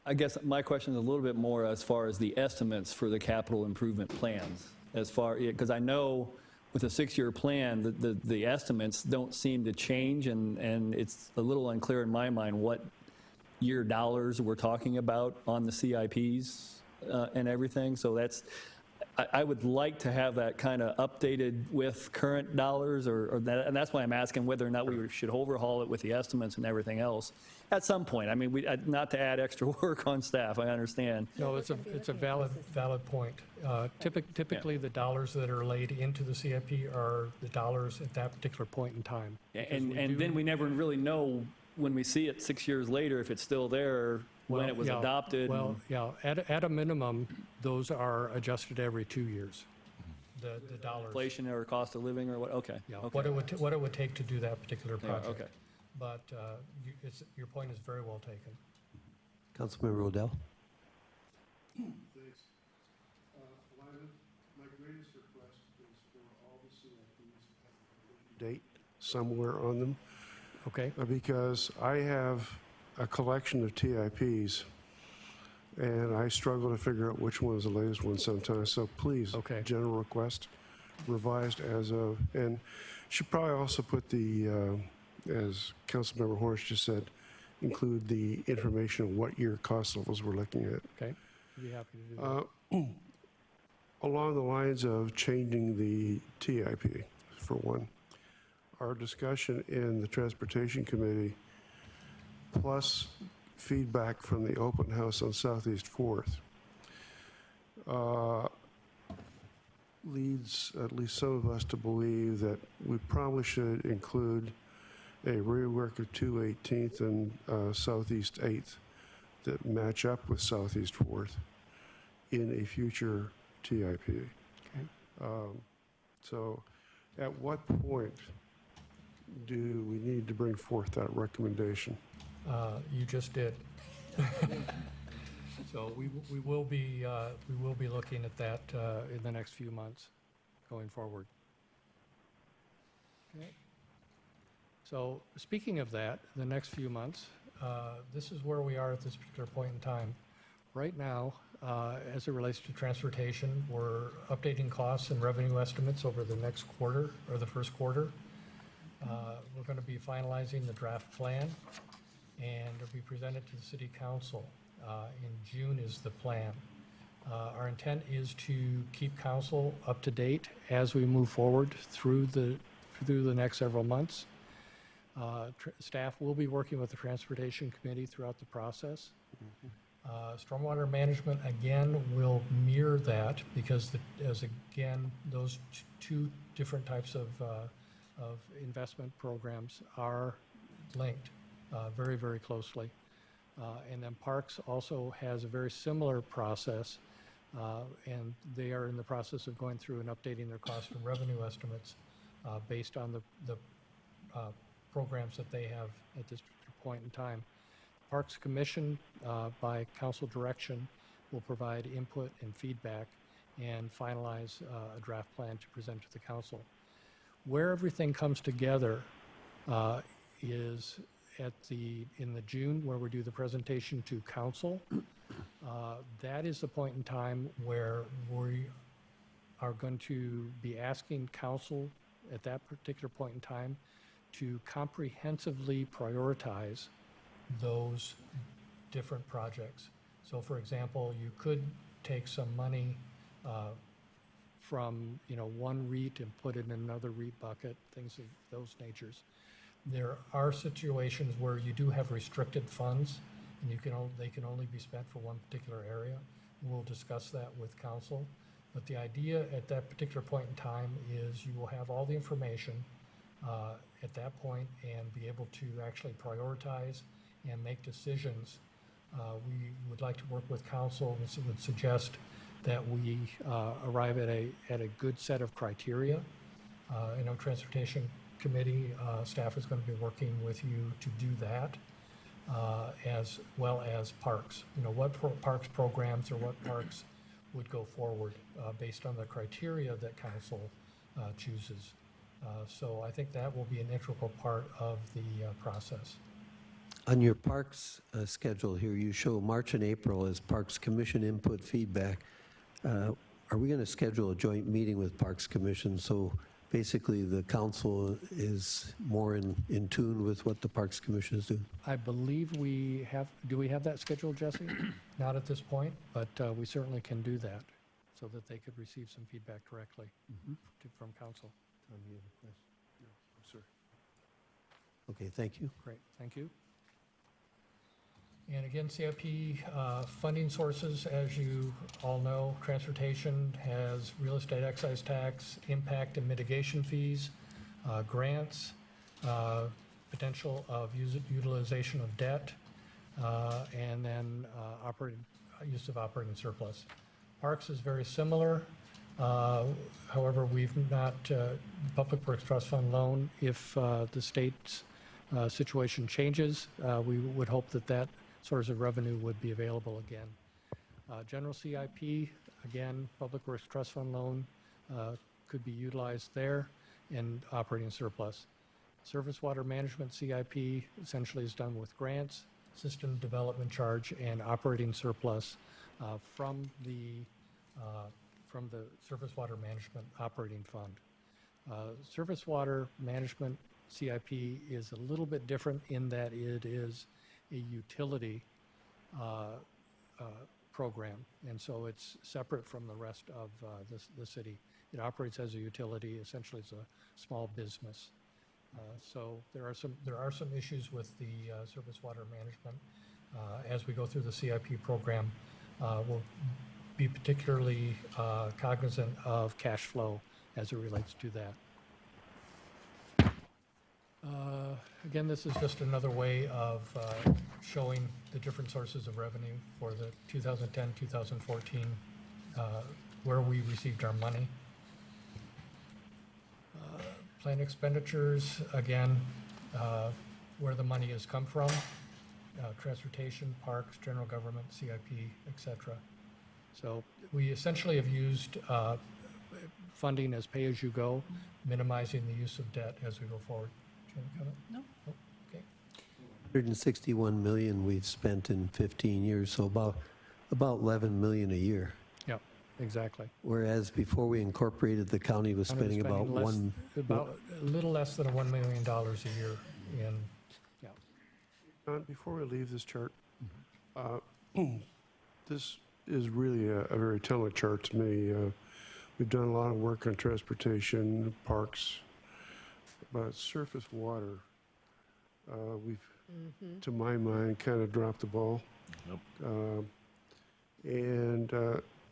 I guess my question is a little bit more as far as the estimates for the capital improvement plans, because I know with a 6-year plan, the estimates don't seem to change, and it's a little unclear in my mind what year dollars we're talking about on the CIPs and everything. So I would like to have that kind of updated with current dollars, and that's why I'm asking whether or not we should overhaul it with the estimates and everything else at some point. I mean, not to add extra work on staff, I understand. No, it's a valid point. Typically, the dollars that are laid into the CIP are the dollars at that particular point in time. And then we never really know when we see it 6 years later if it's still there, when it was adopted. Well, yeah, at a minimum, those are adjusted every 2 years. The dollars. Inflation or cost of living or what? Okay. Yeah, Okay. what it would take to do that particular Yeah, project. okay. But your point is very well taken. Councilmember Odell? Thanks. Lyman, my greatest request is for all the CIPs to have a date somewhere on them. Okay. Because I have a collection of TIPs, and I struggle to figure out which one is the latest one sometimes. So please, Okay. general request, revised as of, and should probably also put the, as Councilmember Hornish just said, include the information of what year cost levels we're looking at. Okay. I'd be happy to do that. Along the lines of changing the TIP, for one, our discussion in the Transportation Committee, plus feedback from the open house on Southeast 4th, leads at least some of us to believe that we probably should include a rework of 218th and Southeast 8th that match up with Southeast 4th in a future TIP. Okay. So at what point do we need to bring forth that recommendation? You just did. So we will be looking at that in the next few months going forward. Okay. So speaking of that, the next few months, this is where we are at this particular point in time. Right now, as it relates to transportation, we're updating costs and revenue estimates over the next quarter or the first quarter. We're going to be finalizing the draft plan, and it'll be presented to the city council. In June is the plan. Our intent is to keep council up to date as we move forward through the next several months. Staff will be working with the Transportation Committee throughout the process. Stormwater management, again, will mirror that because those two different types of investment programs are linked very, very closely. And then Parks also has a very similar process, and they are in the process of going through and updating their cost and revenue estimates based on the programs that they have at this point in time. Parks Commission, by council direction, will provide input and feedback and finalize a draft plan to present to the council. Where everything comes together is in the June, where we do the presentation to council. That is the point in time where we are going to be asking council at that particular point in time to comprehensively prioritize those different projects. So for example, you could take some money from one REIT and put it in another REIT bucket, things of those natures. There are situations where you do have restricted funds and they can only be spent for one particular area. We'll discuss that with council. But the idea at that particular point in time is you will have all the information at that point and be able to actually prioritize and make decisions. We would like to work with council and would suggest that we arrive at a good set of criteria. I know Transportation Committee staff is going to be working with you to do that, as well as parks. What parks programs or what parks would go forward based on the criteria that council chooses. So I think that will be an integral part of the process. On your Parks schedule here, you show March and April as Parks Commission input feedback. Are we going to schedule a joint meeting with Parks Commission so basically the council is more in tune with what the Parks Commission is doing? I believe we have, do we have that scheduled, Jesse? Not at this point, but we certainly can do that so that they could receive some feedback directly from council. Sir. Okay, thank you. Great, thank you. And again, CIP funding sources, as you all know, transportation has real estate excise tax, impact and mitigation fees, grants, potential of utilization of debt, and then use of operating surplus. Parks is very similar. However, we've not, Public Works Trust Fund loan, if the state's situation changes, we would hope that source of revenue would be available again. General CIP, again, Public Works Trust Fund loan could be utilized there, and operating surplus. Surface Water Management CIP essentially is done with grants, system development charge, and operating surplus from the Surface Water Management Operating Fund. Surface Water Management CIP is a little bit different in that it is a utility program, and so it's separate from the rest of the city. It operates as a utility, essentially as a small business. So there are some issues with the surface water management. As we go through the CIP program, we'll be particularly cognizant of cash flow as it relates to that. Again, this is just another way of showing the different sources of revenue for the 2010-2014, where we received our money. Planned expenditures, again, where the money has come from, transportation, parks, general government, CIP, etc. So we essentially have used funding as pay-as-you-go, minimizing the use of debt as we go forward. Do you want to comment? No. Oh, okay. 161 million we've spent in 15 years, so about 11 million a year. Yeah, exactly. Whereas before we incorporated, the county was spending about a little less than $1 million a year in, yeah. Don, before we leave this chart, this is really a very telling chart to me. We've done a lot of work on transportation, parks, but surface water, we've, to my mind, kind of dropped the ball. Nope. And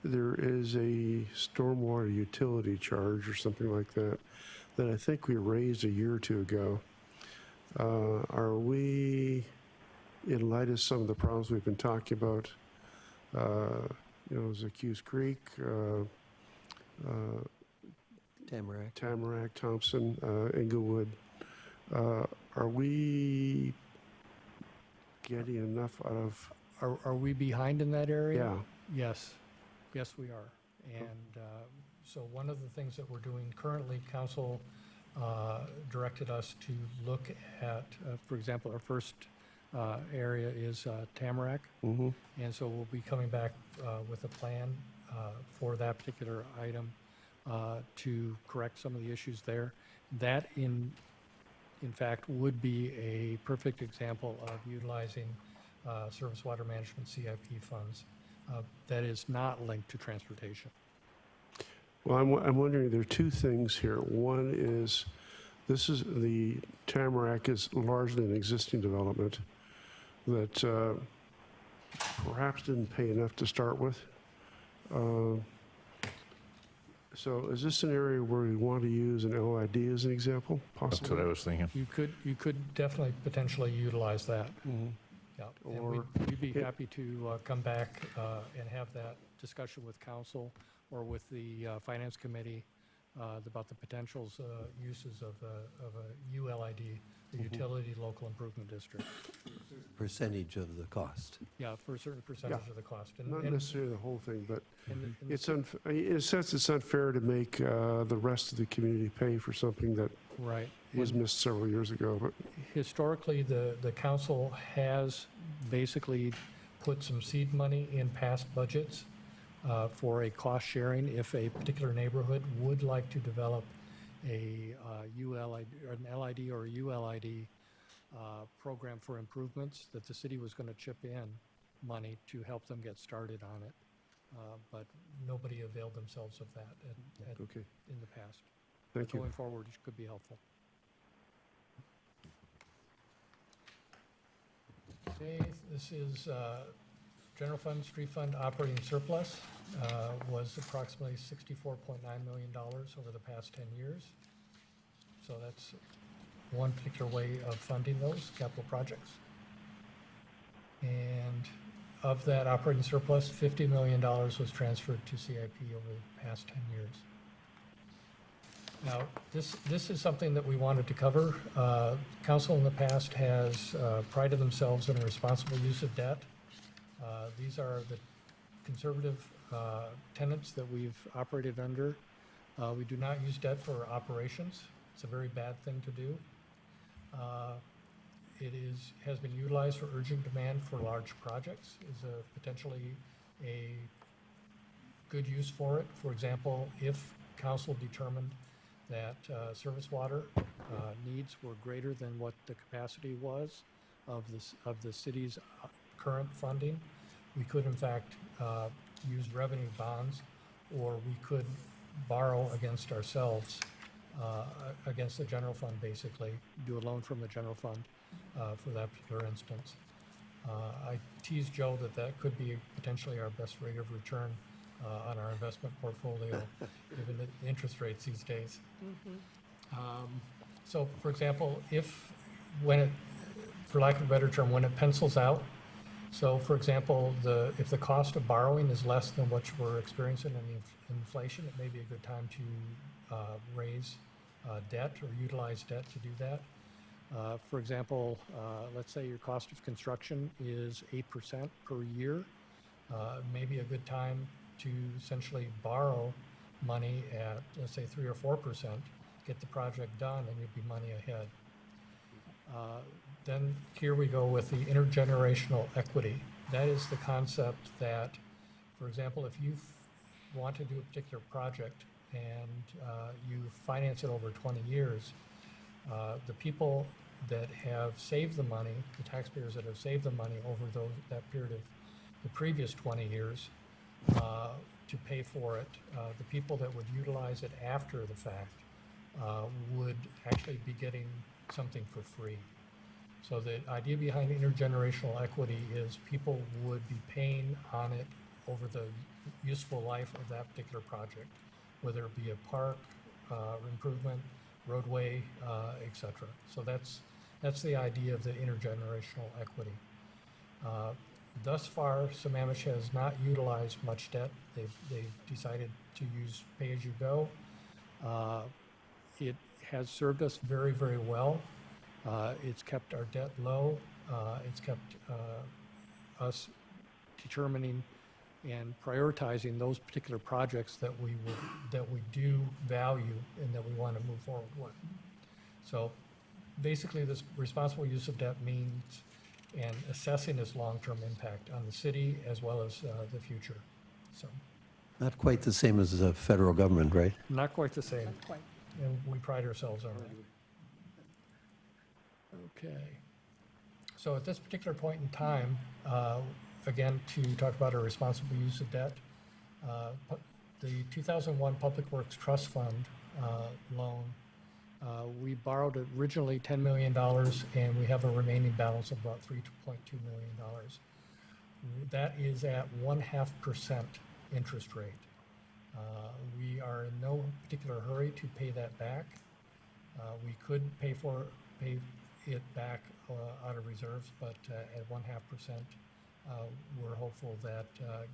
there is a stormwater utility charge or something like that that I think we raised a year or two ago. Are we, in light of some of the problems we've been talking about, Zacuse Creek, Tamarack. Thompson, Inglewood, are we getting enough out of, Are we behind in that area? yeah, Yes, yes, we are. And so one of the things that we're doing currently, council directed us to look at, for example, our first area is Tamarack. mm-hmm, And so we'll be coming back with a plan for that particular item to correct some of the issues there. That, in fact, would be a perfect example of utilizing surface water management CIP funds that is not linked to transportation. well, I'm wondering, there are two things here. One is, the Tamarack is largely an existing development that perhaps didn't pay enough to start with. So is this an area where we want to use an LID as an example, possibly? That's what I was thinking. You could definitely potentially utilize that. Mhm. Yeah, and Or- we'd be happy to come back and have that discussion with council or with the finance committee about the potentials, uses of a ULID, the Utility Local Improvement District. Percentage of the cost. Yeah, for a certain percentage of the cost. Not necessarily the whole thing, but and the it's, in a sense, it's unfair to make the rest of the community pay for something that Right. was And missed several years ago, but historically, the council has basically put some seed money in past budgets for a cost sharing if a particular neighborhood would like to develop a ULID, or an LID or a ULID program for improvements, that the city was going to chip in money to help them get started on it. But nobody availed themselves of that okay, in the past. thank you. Going forward, it could be helpful. Okay, this is general fund, street fund operating surplus was approximately $64.9 million over the past 10 years. So that's one particular way of funding those capital projects. And of that operating surplus, $50 million was transferred to CIP over the past 10 years. Now, this is something that we wanted to cover. Council in the past has prided themselves in a responsible use of debt. These are the conservative tenets that we've operated under. We do not use debt for operations. It's a very bad thing to do. It has been utilized for urgent demand for large projects, is potentially a good use for it. For example, if council determined that surface water needs were greater than what the capacity was of the city's current funding, we could in fact use revenue bonds, or we could borrow against ourselves, against the general fund, basically, do a loan from the general fund for that particular instance. I teased Joe that could be potentially our best rate of return on our investment portfolio, given the interest rates these days. So, for example, for lack of a better term, when it pencils out, so for example, if the cost of borrowing is less than what we're experiencing in inflation, it may be a good time to raise debt or utilize debt to do that. For example, let's say your cost of construction is 8% per year. Maybe a good time to essentially borrow money at, let's say, 3 or 4%, get the project done, and you'd be money ahead. Then here we go with the intergenerational equity. That is the concept that, for example, if you want to do a particular project and you finance it over 20 years, the people that have saved the money, the taxpayers that have saved the money over that period of the previous 20 years to pay for it, the people that would utilize it after the fact would actually be getting something for free. So the idea behind intergenerational equity is people would be paying on it over the useful life of that particular project, whether it be a park, improvement, roadway, et cetera. So that's the idea of the intergenerational equity. Thus far, Sammamish has not utilized much debt. They've decided to use pay-as-you-go. It has served us very, very well. It's kept our debt low. It's kept us determining and prioritizing those particular projects that we do value and that we want to move forward with. So basically, this responsible use of debt means and assessing its long-term impact on the city as well as the future. So Not quite the same as the federal government, right? not quite the same, Not quite. and we pride ourselves on that. Okay. So at this particular point in time, again, to talk about our responsible use of debt, the 2001 Public Works Trust Fund loan, we borrowed originally $10 million, and we have a remaining balance of about $3.2 million. That is at 0.5% interest rate. We are in no particular hurry to pay that back. We could pay it back out of reserves, but at 0.5%, we're hopeful that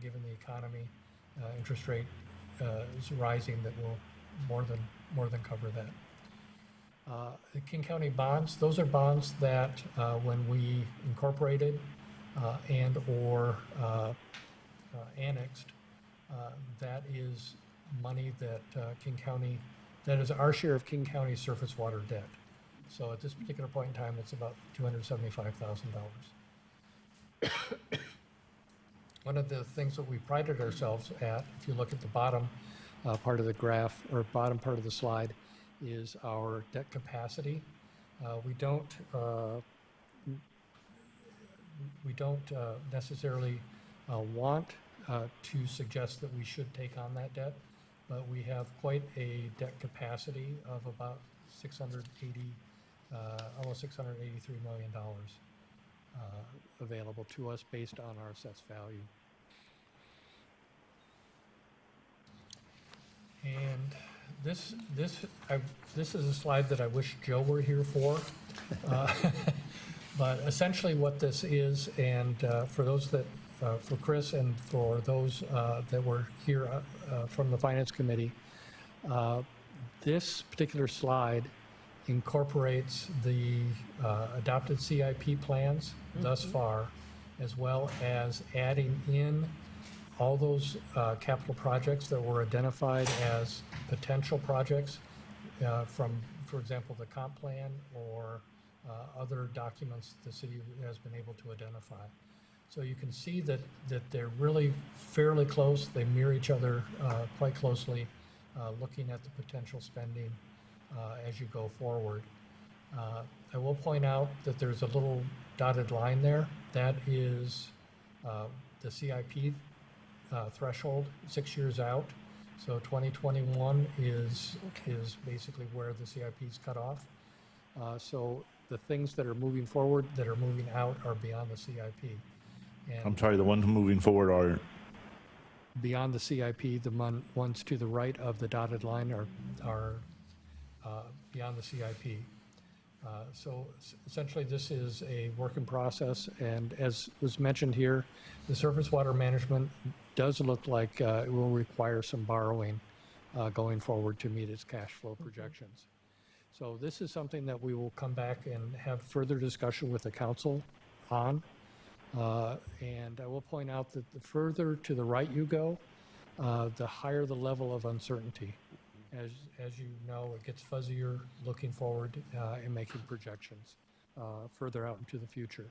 given the economy, interest rate is rising, that will more than cover that. The King County bonds, those are bonds that when we incorporated and or annexed, that is money that King County, that is our share of King County surface water debt. So at this particular point in time, it's about $275,000. One of the things that we prided ourselves at, if you look at the bottom part of the graph, or bottom part of the slide, is our debt capacity. We don't necessarily want to suggest that we should take on that debt, but we have quite a debt capacity of about almost $683 million available to us based on our assessed value. And this is a slide that I wish Joe were here for. But essentially what this is, and for those that, for Chris and for those that were here from the Finance Committee, this particular slide incorporates the adopted CIP plans thus far, as well as adding in all those capital projects that were identified as potential projects from, for example, the comp plan or other documents the city has been able to identify. So you can see that they're really fairly close. They mirror each other quite closely, looking at the potential spending as you go forward. I will point out that there's a little dotted line there. That is the CIP threshold 6 years out. So 2021 is basically where the CIP is cut off. So the things that are moving forward, that are moving out, are beyond the CIP. And I'm sorry, the ones moving forward are, beyond the CIP, the ones to the right of the dotted line are beyond the CIP. So essentially, this is a work in process, and as was mentioned here, the surface water management does look like it will require some borrowing going forward to meet its cash flow projections. So this is something that we will come back and have further discussion with the council on. And I will point out that the further to the right you go, the higher the level of uncertainty. As you know, it gets fuzzier looking forward and making projections further out into the future.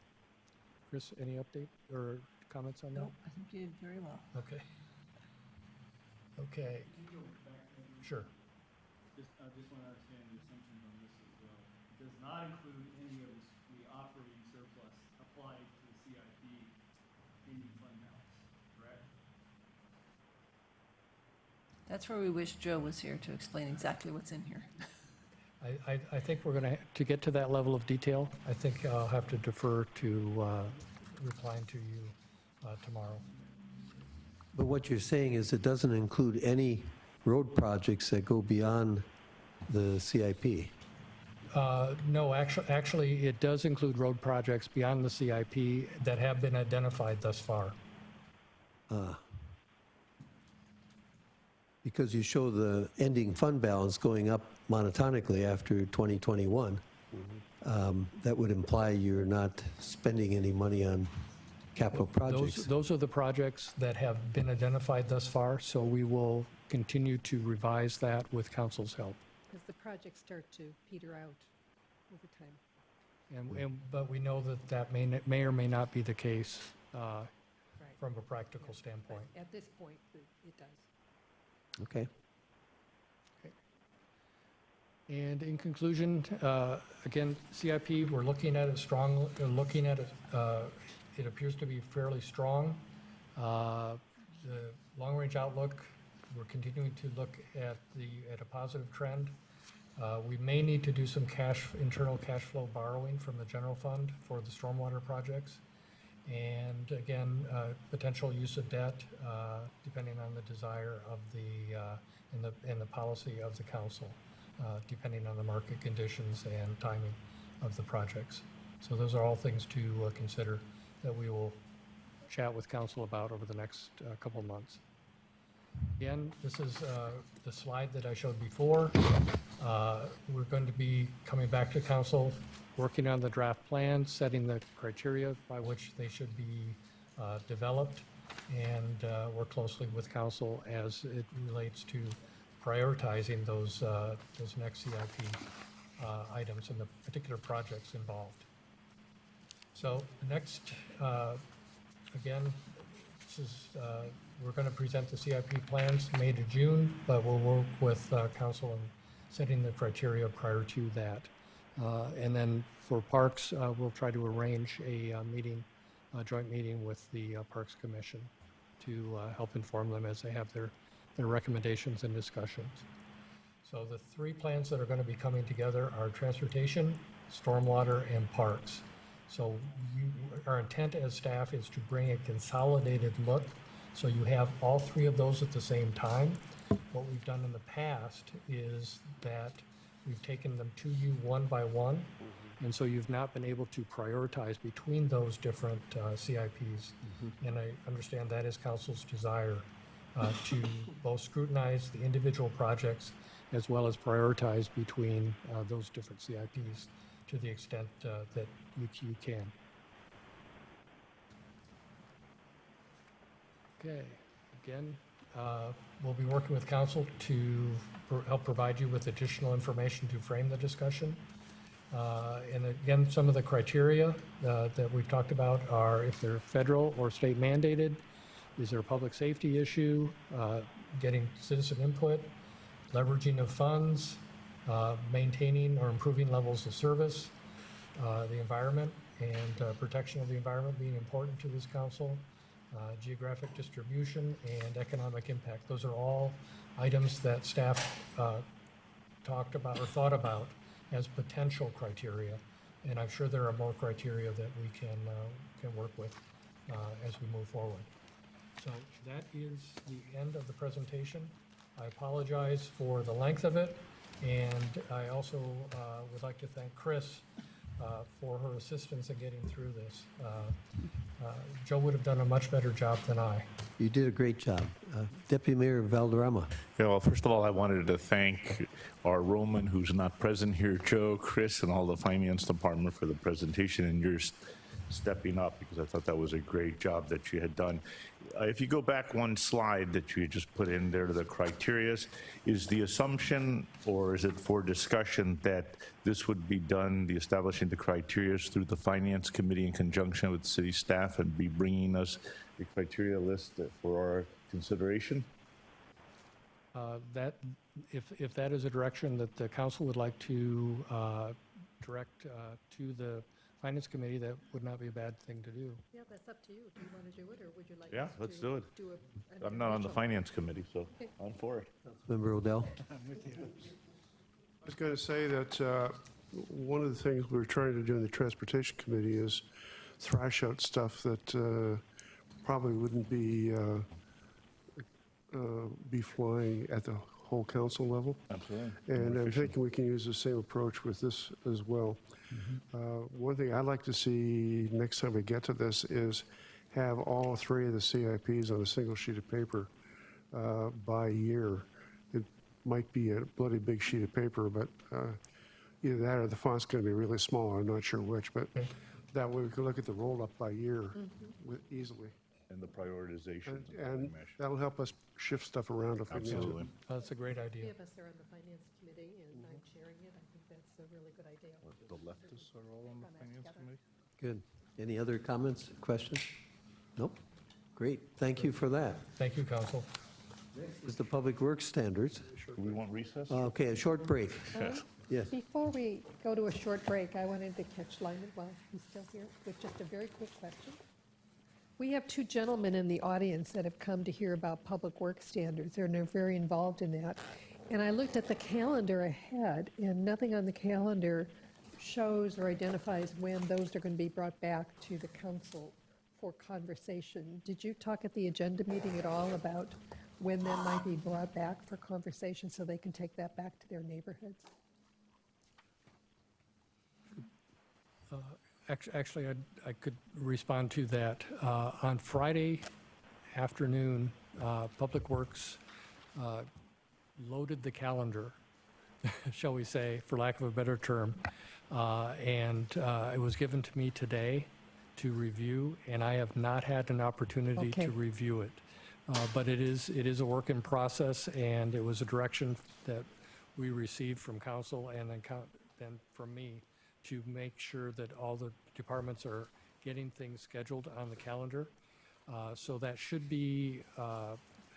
Chris, any update or comments on that? No, I think you did very well. Okay. Okay. Sure. I just want to understand the assumptions on this as well. It does not include any of the operating surplus applied to the CIP ending fund balance, correct? That's where we wish Joe was here to explain exactly what's in here. I think we're going to get to that level of detail, I think I'll have to defer to replying to you tomorrow. But what you're saying is it doesn't include any road projects that go beyond the CIP? No, actually, it does include road projects beyond the CIP that have been identified thus far. Because you show the ending fund balance going up monotonically after 2021. That would imply you're not spending any money on capital projects. Those are the projects that have been identified thus far, so we will continue to revise that with council's help. As the projects start to peter out over time. But we know that may or may not be the case Right. from a practical standpoint. At this point, it does. Okay. And in conclusion, again, CIP, we're looking at it strong, it appears to be fairly strong. The long-range outlook, we're continuing to look at a positive trend. We may need to do some internal cash flow borrowing from the general fund for the stormwater projects. And again, potential use of debt, depending on the desire of and the policy of the council, depending on the market conditions and timing of the projects. So those are all things to consider that we will chat with council about over the next couple of months. Again, this is the slide that I showed before. We're going to be coming back to council, working on the draft plans, setting the criteria by which they should be developed, and work closely with council as it relates to prioritizing those next CIP items and the particular projects involved. So the next, again, this is, we're going to present the CIP plans May to June, but we'll work with council in setting the criteria prior to that. And then for parks, we'll try to arrange a joint meeting with the Parks Commission to help inform them as they have their recommendations and discussions. So the three plans that are going to be coming together are transportation, stormwater, and parks. So our intent as staff is to bring a consolidated look, so you have all three of those at the same time. What we've done in the past is that we've taken them to you one by one, and so you've not been able to prioritize between those different CIPs. And I understand that is council's desire to both scrutinize the individual projects as well as prioritize between those different CIPs to the extent that you can. Okay, again, we'll be working with council to help provide you with additional information to frame the discussion. And again, some of the criteria that we've talked about are if they're federal or state mandated, is there a public safety issue, getting citizen input, leveraging of funds, maintaining or improving levels of service, the environment and protection of the environment being important to this council, geographic distribution, and economic impact. Those are all items that staff talked about or thought about as potential criteria. And I'm sure there are more criteria that we can work with as we move forward. So that is the end of the presentation. I apologize for the length of it, and I also would like to thank Chris for her assistance in getting through this. Joe would have done a much better job than I. You did a great job. Deputy Mayor Valderrama. Yeah, well, first of all, I wanted to thank our Roman, who's not present here, Joe, Chris, and all the finance department for the presentation and yours stepping up, because I thought that was a great job that you had done. If you go back one slide that you just put in there, the criterias, is the assumption, or is it for discussion, that this would be done, the establishing the criterias through the Finance Committee in conjunction with city staff, and be bringing us the criteria list for our consideration? That, if that is a direction that the council would like to direct to the Finance Committee, that would not be a bad thing to do. Yeah, that's up to you. Do you want to do it, or would you like Yeah, us let's to do it. I'm not on the individual? Finance Committee, so Okay. I'm for it. Member Odell. I'm with you. was going to say that one of the things we're trying to do in the Transportation Committee is thrash out stuff that probably wouldn't be flying at the whole council level. Absolutely. And I'm thinking we can use the same approach with this as well. One thing I'd like to see next time we get to this is have all three of the CIPs on a single sheet of paper by year. It might be a bloody big sheet of paper, but either that or the font's going to be really small. I'm not sure which, but that way we can look at the roll-up by year easily. And the prioritization. And that'll help us shift stuff around if we need to. Absolutely. That's a great idea. Three of us are on the finance committee, and I'm chairing it. I think that's a really good idea. The leftists are all on the finance committee? Good. Any other comments, questions? Nope. Great. Thank you for that. Thank you, Council. Is the Public Works Standards. Do we want recess? Okay, a short break. Yes. Before we go to a short break, I wanted to catch Lyman while he's still here with just a very quick question. We have two gentlemen in the audience that have come to hear about public works standards, and they're very involved in that. And I looked at the calendar ahead, and nothing on the calendar shows or identifies when those are going to be brought back to the council for conversation. Did you talk at the agenda meeting at all about when that might be brought back for conversation so they can take that back to their neighborhoods? Actually, I could respond to that. On Friday afternoon, Public Works loaded the calendar, shall we say, for lack of a better term, and it was given to me today to review, and I have not had an opportunity Okay. to review it. But it is a work in process, and it was a direction that we received from council and then from me to make sure that all the departments are getting things scheduled on the calendar. So that should be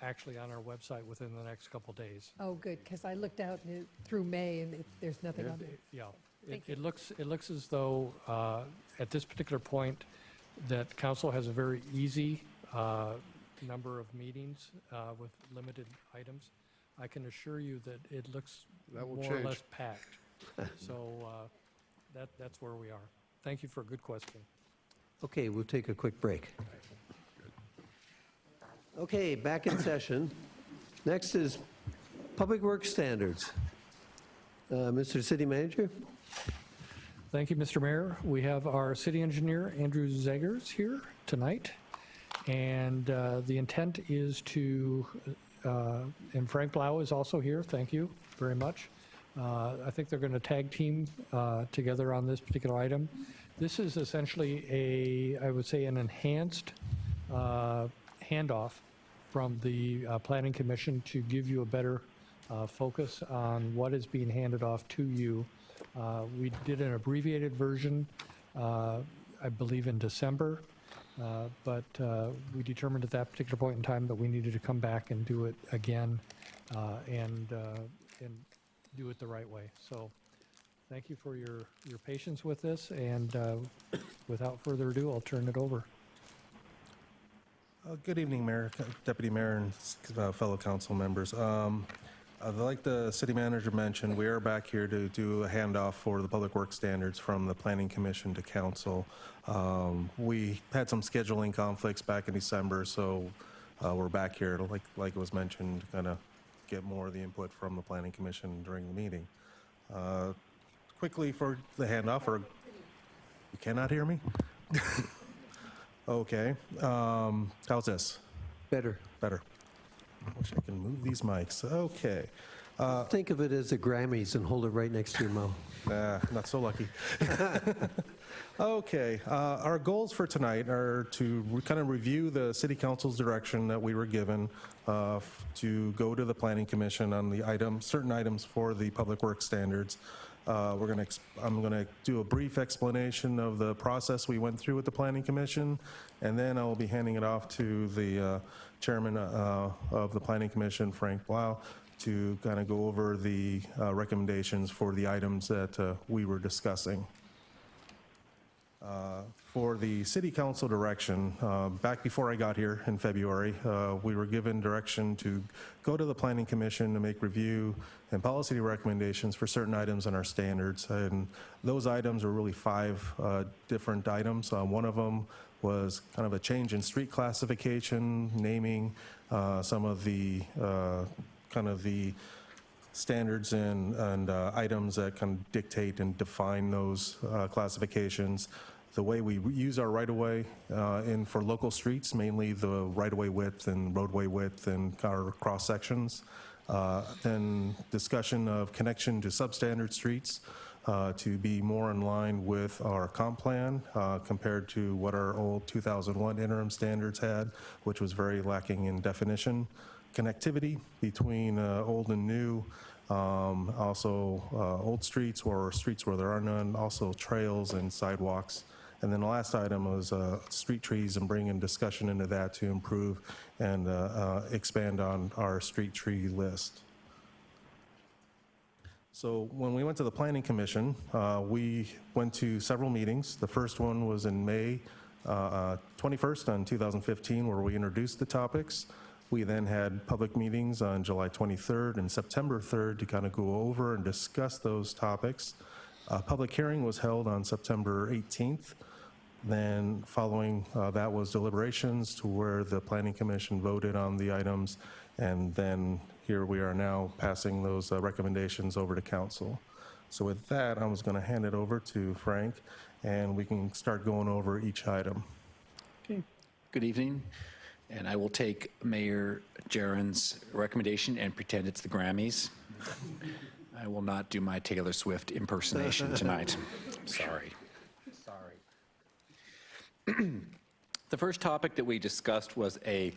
actually on our website within the next couple days. Oh, good, because I looked out through May and there's nothing on there. Yeah, Thank it looks as though at this particular point that council has a very easy number of meetings with limited items. I can assure you that it looks That will more or change. less packed. So that's where we are. Thank you for a good question. Okay, we'll take a quick break. Okay, back in session. Next is Public Works Standards. Mr. City Manager? Thank you, Mr. Mayor. We have our city engineer, Andrew Zegers, here tonight. And the intent is to, and Frank Blau is also here. Thank you very much. I think they're going to tag team together on this particular item. This is essentially I would say, an enhanced handoff from the Planning Commission to give you a better focus on what is being handed off to you. We did an abbreviated version, I believe in December, but we determined at that particular point in time that we needed to come back and do it again and do it the right way. So thank you for your patience with this, and without further ado, I'll turn it over. Good evening, Mayor, Deputy Mayor, and fellow council members. Like the city manager mentioned, we are back here to do a handoff for the public works standards from the Planning Commission to council. We had some scheduling conflicts back in December, so we're back here to, like it was mentioned, kind of get more of the input from the Planning Commission during the meeting. Quickly for the handoff, or you cannot hear me? Okay. How's this? Better. Better. I wish I can move these mics. Okay. Think of it as the Grammys and hold it right next to your mouth. Not so lucky. Okay. Our goals for tonight are to kind of review the City Council's direction that we were given to go to the Planning Commission on the certain items for the Public Works Standards. I'm going to do a brief explanation of the process we went through with the Planning Commission, and then I will be handing it off to the Chairman of the Planning Commission, Frank Blau, to kind of go over the recommendations for the items that we were discussing. For the city council direction, back before I got here in February, we were given direction to go to the planning commission to make review and policy recommendations for certain items in our standards. And those items are really 5 different items. One of them was kind of a change in street classification, naming some of the kind of the standards and items that can dictate and define those classifications. The way we use our right-of-way for local streets, mainly the right-of-way width and roadway width and our cross-sections. Then discussion of connection to substandard streets to be more in line with our comp plan compared to what our old 2001 interim standards had, which was very lacking in definition. Connectivity between old and new, also old streets or streets where there are none, also trails and sidewalks. And then the last item was street trees and bringing discussion into that to improve and expand on our street tree list. So when we went to the Planning Commission, we went to several meetings. The first one was in May 21st on 2015, where we introduced the topics. We then had public meetings on July 23rd and September 3rd to kind of go over and discuss those topics. A public hearing was held on September 18th. Then following that was deliberations to where the Planning Commission voted on the items, and then here we are now passing those recommendations over to council. So with that, I was going to hand it over to Frank, and we can start going over each item. Okay. Good evening. And I will take Mayor Jaron's recommendation and pretend it's the Grammys. I will not do my Taylor Swift impersonation tonight. Sorry. The first topic that we discussed was a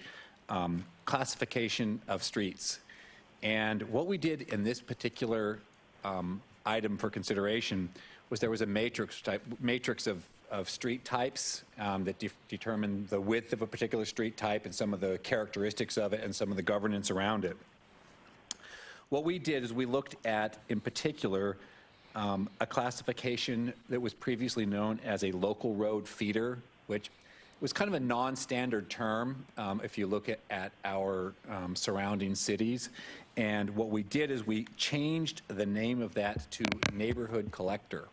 classification of streets. And what we did in this particular item for consideration was there was a matrix of street types that determine the width of a particular street type and some of the characteristics of it and some of the governance around it. What we did is we looked at, in particular, a classification that was previously known as a local road feeder, which was kind of a non-standard term if you look at our surrounding cities. And what we did is we changed the name of that to neighborhood collector.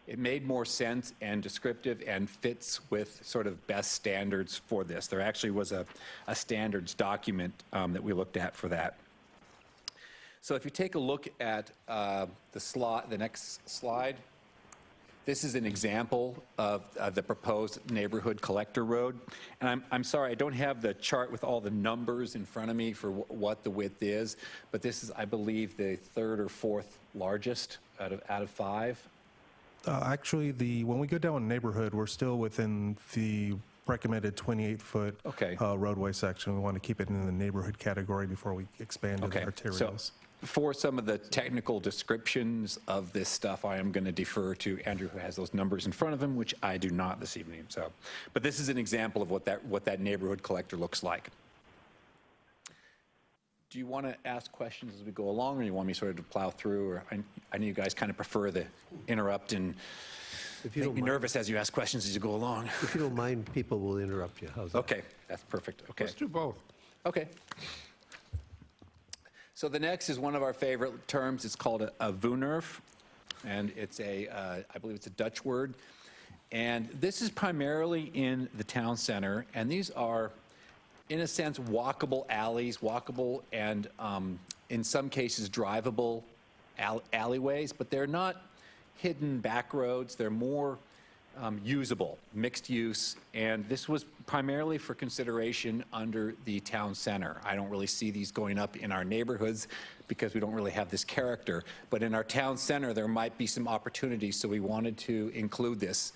It made more sense and descriptive and fits with sort of best standards for this. There actually was a standards document that we looked at for that. So if you take a look at the next slide, this is an example of the proposed neighborhood collector road. And I'm sorry, I don't have the chart with all the numbers in front of me for what the width is, but this is, I believe, the 3rd or 4th largest out of 5. Actually, when we go down neighborhood, we're still within the recommended 28-foot roadway section. We want to keep it in the neighborhood category before we expand to the arterials. So for some of the technical descriptions of this stuff, I am going to defer to Andrew, who has those numbers in front of him, which I do not this evening. So, but this is an example of what that neighborhood collector looks like. Do you want to ask questions as we go along, or you want me sort of to plow through? Or I know you guys kind of prefer the interrupt and make me nervous as you ask questions as you go along. If you don't mind, people will interrupt you. How's that? Okay, that's perfect. Okay. Let's do both. Okay. So the next is one of our favorite terms. It's called a Woonerf, and it's I believe it's a Dutch word. And this is primarily in the town center, and these are, in a sense, walkable alleys, walkable and in some cases drivable alleyways, but they're not hidden back roads. They're more usable, mixed use, and this was primarily for consideration under the town center. I don't really see these going up in our neighborhoods because we don't really have this character, but in our town center there might be some opportunities, so we wanted to include this.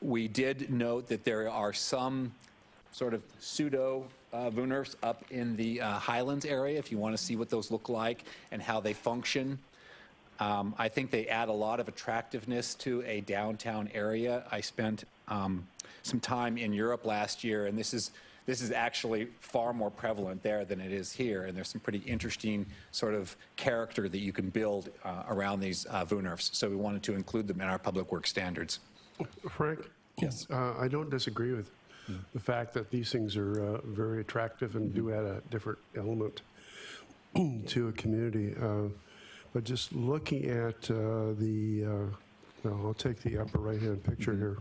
We did note that there are some sort of pseudo Woonerfs up in the Highlands area if you want to see what those look like and how they function. I think they add a lot of attractiveness to a downtown area. I spent some time in Europe last year, and this is actually far more prevalent there than it is here, and there's some pretty interesting sort of character that you can build around these Woonerfs, so we wanted to include them in our public works standards. Frank? Yes. I don't disagree with the fact that these things are very attractive and do add a different element to a community. But just looking at well, I'll take the upper right-hand picture here.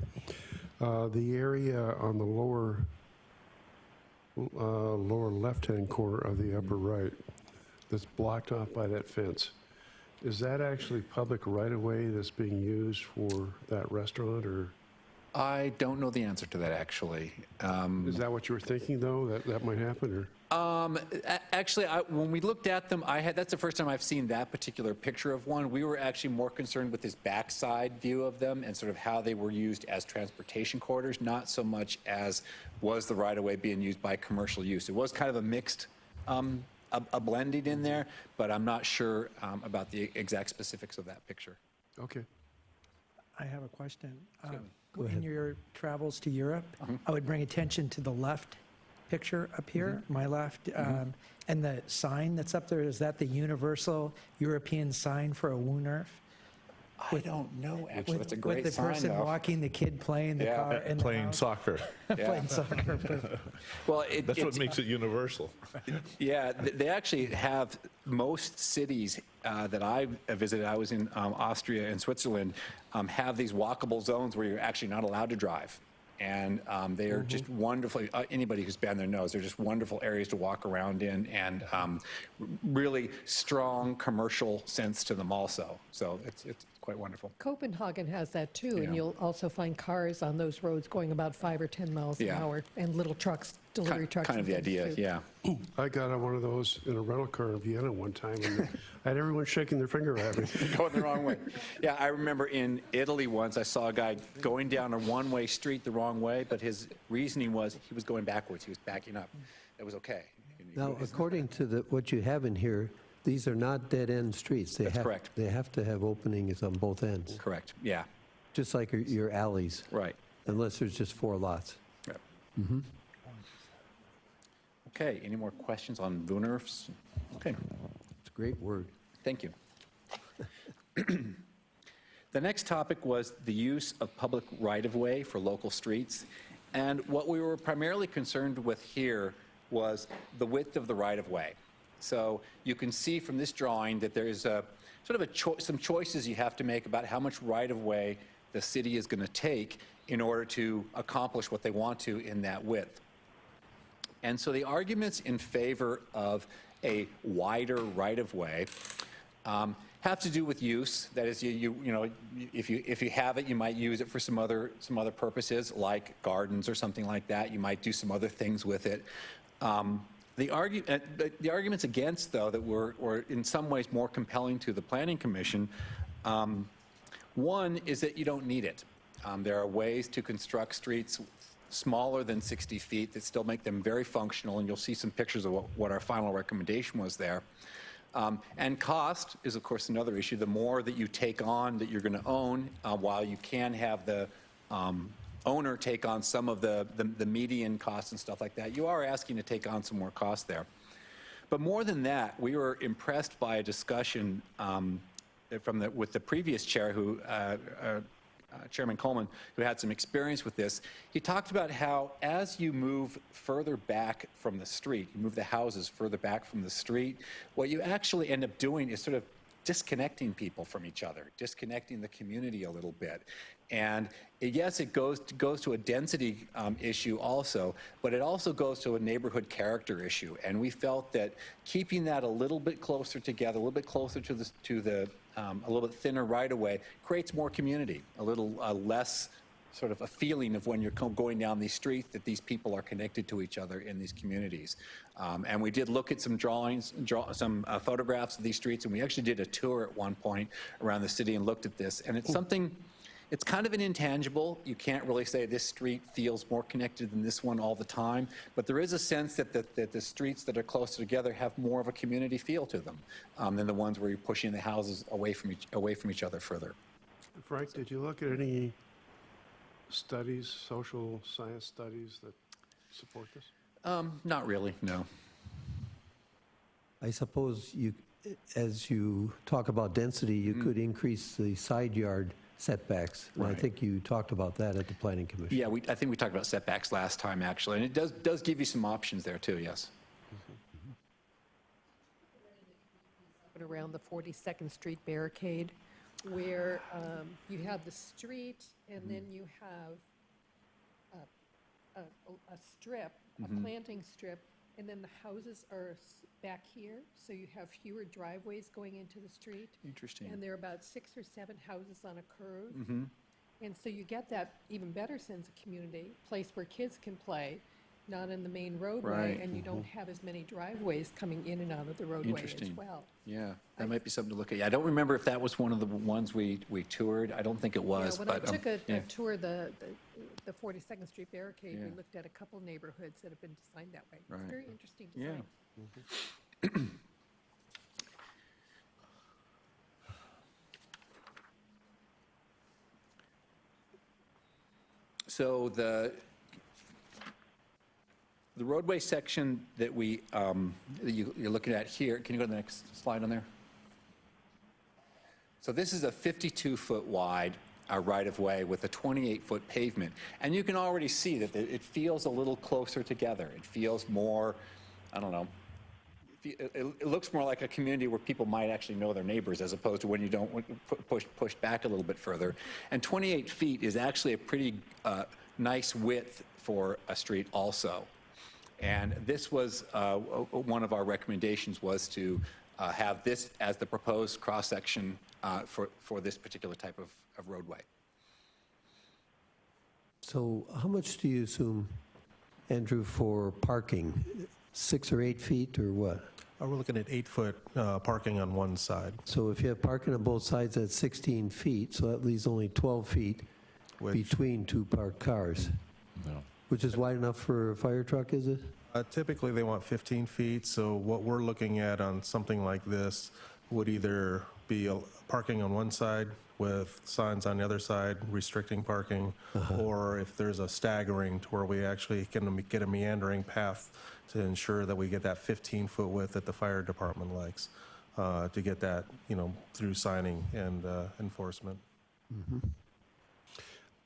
The area on the lower left-hand corner of the upper right that's blocked off by that fence, is that actually public right-of-way that's being used for that restaurant, or? I don't know the answer to that, actually. Is that what you were thinking, though, that might happen, or? Actually, when we looked at them, that's the first time I've seen that particular picture of one. We were actually more concerned with this backside view of them and sort of how they were used as transportation corridors, not so much as was the right-of-way being used by commercial use. It was kind of a mixed, a blending in there, but I'm not sure about the exact specifics of that picture. Okay. I have a question. Go In ahead. your travels to Europe, I would bring attention to the left picture up here, my left, and the sign that's up there, is that the universal European sign for a WUNRF? I don't know, actually. That's a great With the sign, person though. walking, the kid playing the Yeah. car, and the Playing house. soccer. Playing soccer. Perfect. Well, That's what makes it universal. Yeah, they actually have, most cities that I visited, I was in Austria and Switzerland, have these walkable zones where you're actually not allowed to drive. And they are just wonderful, anybody who's been there knows, they're just wonderful areas to walk around in, and really strong commercial sense to them also. So it's quite wonderful. Copenhagen has that too, Yeah. and you'll also find cars on those roads going about 5 or 10 miles an Yeah. hour, and little trucks, delivery trucks. Kind of and the things, idea, too. yeah. I got on one of those in a rental car in Vienna one time, and I had everyone shaking their finger at me. Going the wrong way. Yeah, I remember in Italy once, I saw a guy going down a one-way street the wrong way, but his reasoning was he was going backwards. He was backing up. It was okay. Now, according to what you have in here, these are not dead-end streets. That's correct. They have to have openings on both ends, Correct, yeah, just like your alleys, right. unless there's just 4 lots. Yep. Okay, any more questions on WUNRFs? Okay, It's a great word. thank you. The next topic was the use of public right-of-way for local streets. And what we were primarily concerned with here was the width of the right-of-way. So you can see from this drawing that there is a sort of some choices you have to make about how much right-of-way the city is going to take in order to accomplish what they want to in that width. And so the arguments in favor of a wider right-of-way have to do with use. That is, you know, if you have it, you might use it for some other purposes, like gardens or something like that. You might do some other things with it. The arguments against, though, that were in some ways more compelling to the Planning Commission, one is that you don't need it. There are ways to construct streets smaller than 60 feet that still make them very functional, and you'll see some pictures of what our final recommendation was there. And cost is, of course, another issue. The more that you take on that you're going to own, while you can have the owner take on some of the median costs and stuff like that, you are asking to take on some more cost there. But more than that, we were impressed by a discussion with the previous chair, who Chairman Coleman, who had some experience with this. He talked about how as you move further back from the street, you move the houses further back from the street, what you actually end up doing is sort of disconnecting people from each other, disconnecting the community a little bit. And yes, it goes to a density issue also, but it also goes to a neighborhood character issue. And we felt that keeping that a little bit closer together, a little bit closer to a little bit thinner right-of-way, creates more community, a little less sort of a feeling of when you're going down these streets that these people are connected to each other in these communities. And we did look at some some photographs of these streets, and we actually did a tour at one point around the city and looked at this. And it's something, it's kind of an intangible. You can't really say this street feels more connected than this one all the time, but there is a sense that the streets that are closer together have more of a community feel to them than the ones where you're pushing the houses away from each other further. Frank, did you look at any studies, social science studies that support this? Not really, no. I suppose as you talk about density, you could increase the side yard setbacks. And I Right. think you talked about that at the Planning Commission. Yeah, I think we talked about setbacks last time, actually, and it does give you some options there, too, yes. Put around the 42nd Street barricade, where you have the street, and then you have a strip, a planting strip, and then the houses are back here, so you have fewer driveways going into the street. Interesting. And there are about 6 or 7 houses on a curve. And so you get that even better sense of community, place where kids can play, not in the main roadway, Right. and you don't have as many driveways coming in and out of the roadway as Interesting. well. Yeah, that might be something to look at. Yeah, I don't remember if that was one of the ones we toured. I don't think it was, Yeah, when but. I took a yeah. tour of the 42nd Street barricade, we Yeah. looked at a couple neighborhoods that have been designed that way. It's Right. very interesting Yeah. design. So the roadway section that you're looking at here, can you go to the next slide on there? So this is a 52-foot wide right-of-way with a 28-foot pavement. And you can already see that it feels a little closer together. It feels more, I don't know, it looks more like a community where people might actually know their neighbors as opposed to when you don't push back a little bit further. And 28 feet is actually a pretty nice width for a street also. And this was one of our recommendations was to have this as the proposed cross-section for this particular type of roadway. So how much do you assume, Andrew, for parking? 6 or 8 feet or what? We're looking at 8-foot parking on one side. So if you have parking on both sides, that's 16 feet, so that leaves only 12 feet between two parked cars, which is wide enough for a fire truck, is it? Typically, they want 15 feet, so what we're looking at on something like this would either be parking on one side with signs on the other side restricting parking, or if there's a staggering to where we actually can get a meandering path to ensure that we get that 15-foot width that the fire department likes, to get that, through signing and enforcement.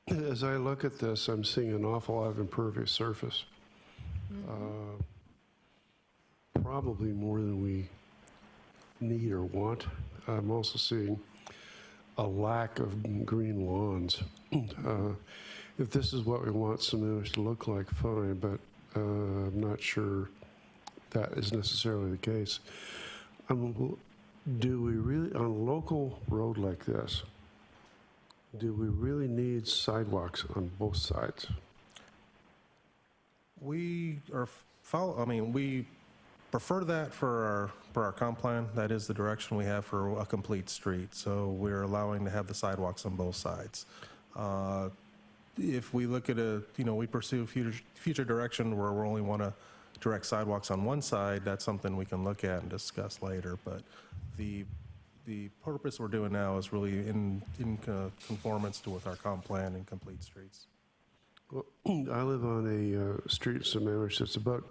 As I look at this, I'm seeing an awful lot of impervious surface. Probably more than we need or want. I'm also seeing a lack of green lawns. If this is what we want Sammamish to look like, fine, but I'm not sure that is necessarily the case. Do we really, on a local road like this, do we really need sidewalks on both sides? We we prefer that for our comp plan. That is the direction we have for a complete street. So we're allowing to have the sidewalks on both sides. If we look at we pursue future direction where we only want to direct sidewalks on one side, that's something we can look at and discuss later. But the purpose we're doing now is really in conformance with our comp plan and complete streets. Well, I live on a street in Sammamish that's about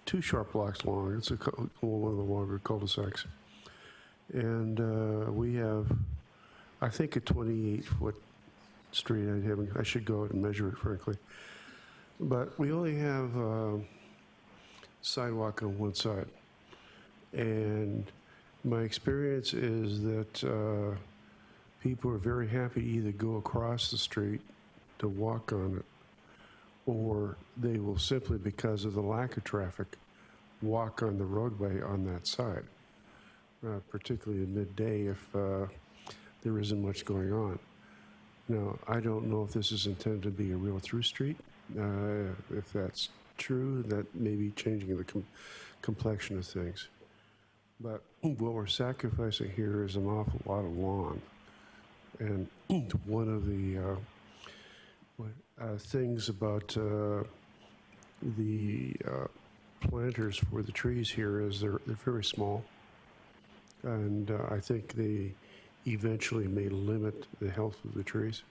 2 short blocks long. It's one of the longer cul-de-sacs. And we have, I think, a 28-foot street. I should go out and measure it, frankly. But we only have sidewalk on one side. And my experience is that people are very happy to either go across the street to walk on it, or they will simply, because of the lack of traffic, walk on the roadway on that side, particularly at midday if there isn't much going on. Now, I don't know if this is intended to be a real through street. If that's true, that may be changing the complexion of things. But what we're sacrificing here is an awful lot of lawn. And one of the things about the planters for the trees here is they're very small. And I think they eventually may limit the health of the trees.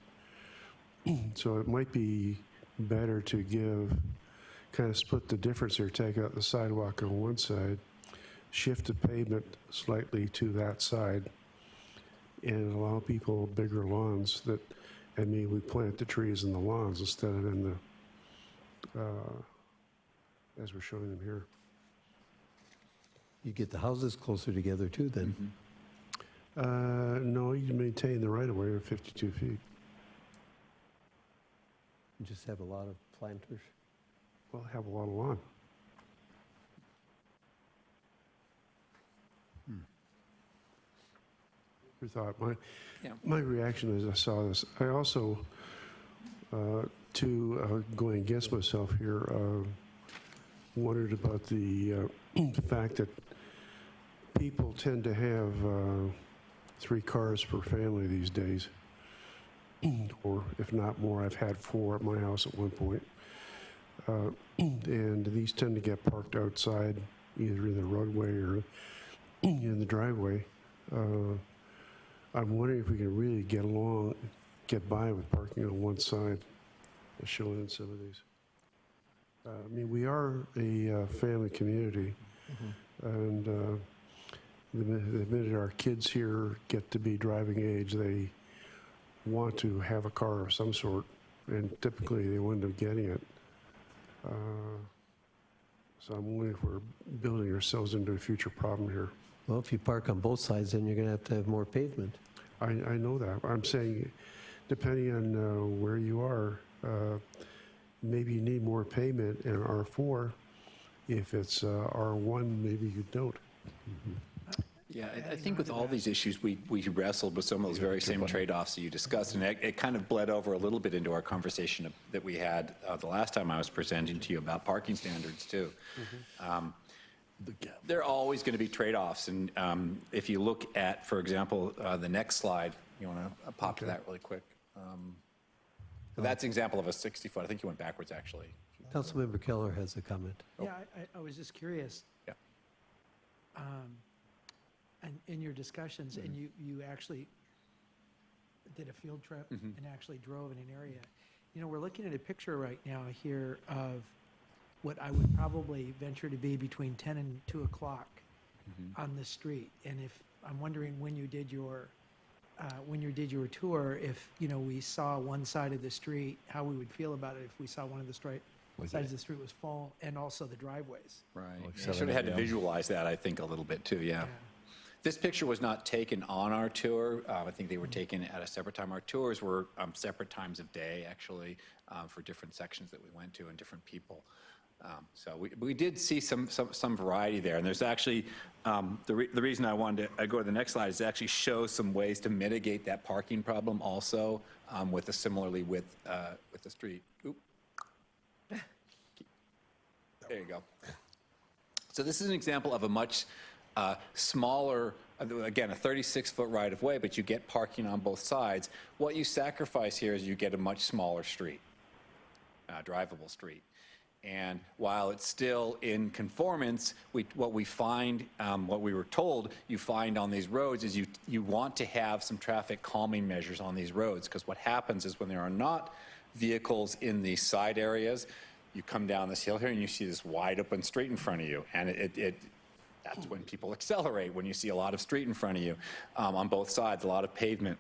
So it might be better to kind of split the difference here, take out the sidewalk on one side, shift the pavement slightly to that side, and allow people bigger lawns that, I mean, we plant the trees in the lawns instead of in the, as we're showing them here. You get the houses closer together too then. No, you maintain the right-of-way of 52 feet. You just have a lot of planters. Well, have a lot of lawn. Your thought, my reaction as I saw this, I also, going against myself here, wondered about the fact that people tend to have 3 cars per family these days, or if not more. I've had 4 at my house at one point. And these tend to get parked outside, either in the roadway or in the driveway. I'm wondering if we can really get by with parking on one side, as shown in some of these. I mean, we are a family community, and the minute our kids here get to be driving age, they want to have a car of some sort, and typically they wind up getting it. So I'm wondering if we're building ourselves into a future problem here. Well, if you park on both sides, then you're going to have more pavement. I know that. I'm saying, depending on where you are, maybe you need more pavement in R4. If it's R1, maybe you don't. Yeah, I think with all these issues, we wrestled with some of those very same trade-offs that you discussed, and it kind of bled over a little bit into our conversation that we had the last time I was presenting to you about parking standards, too. There are always going to be trade-offs, and if you look at, for example, the next slide, you want to pop to that really quick. That's an example of a 60-foot. I think you went backwards, actually. Councilmember Keller has a comment. Yeah, I was just curious. Yeah. And in your discussions, and you actually did a field trip and actually drove in an area. You know, we're looking at a picture right now here of what I would probably venture to be between 10 and 2 o'clock on the street. And if I'm wondering when you did your tour, if we saw one side of the street, how we would feel about it if we saw one of the sides of the street was full, and also the driveways. Right. I sort of had to visualize that, I think, a little bit too. Yeah. This picture was not taken on our tour. I think they were taken at a separate time. Our tours were separate times of day, actually, for different sections that we went to and different people. So we did see some variety there. And there's actually, the reason I wanted to go to the next slide is to actually show some ways to mitigate that parking problem also with similarly with the street. Oop. There you go. So this is an example of a much smaller, again, a 36-foot right-of-way, but you get parking on both sides. What you sacrifice here is you get a much smaller street, drivable street. And while it's still in conformance, what we find, what we were told you find on these roads is you want to have some traffic calming measures on these roads, because what happens is when there are not vehicles in these side areas, you come down this hill here and you see this wide open street in front of you, and that's when people accelerate, when you see a lot of street in front of you on both sides, a lot of pavement.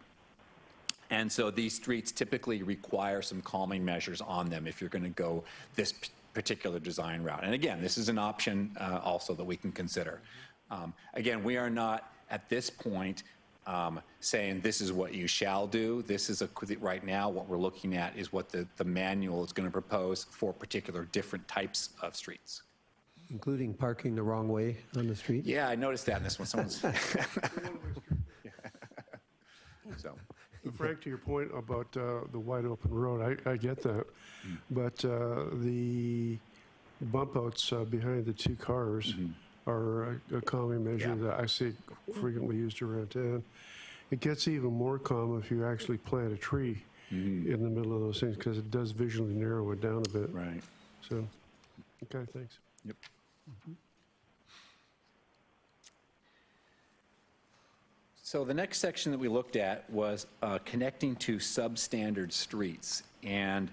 And so these streets typically require some calming measures on them if you're going to go this particular design route. And again, this is an option also that we can consider. Again, we are not at this point saying this is what you shall do. This is right now what we're looking at is what the manual is going to propose for particular different types of streets. Including parking the wrong way on the street? Yeah, I noticed that in this one. Someone's so. Frank, to your point about the wide open road, I get that. But the bump outs behind the 2 cars are a calming measure that I see frequently used around town. It gets even more calm if you actually plant a tree in the middle of those things, because it does visually narrow it down a bit. Right. So, okay, thanks. Yep. So the next section that we looked at was connecting to substandard streets. And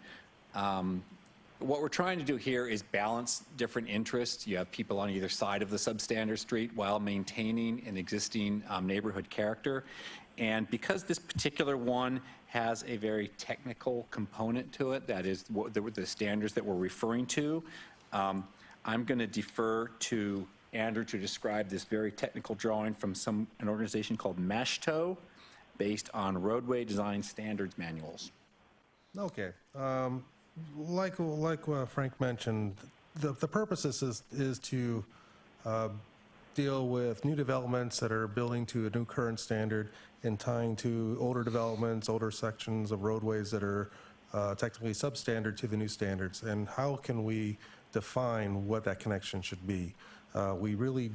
what we're trying to do here is balance different interests. You have people on either side of the substandard street while maintaining an existing neighborhood character. And because this particular one has a very technical component to it, that is the standards that we're referring to, I'm going to defer to Andrew to describe this very technical drawing from an organization called MASHTO, based on roadway design standards manuals. Okay. Like what Frank mentioned, the purpose is to deal with new developments that are building to a new current standard and tying to older developments, older sections of roadways that are technically substandard to the new standards. And how can we define what that connection should be? We really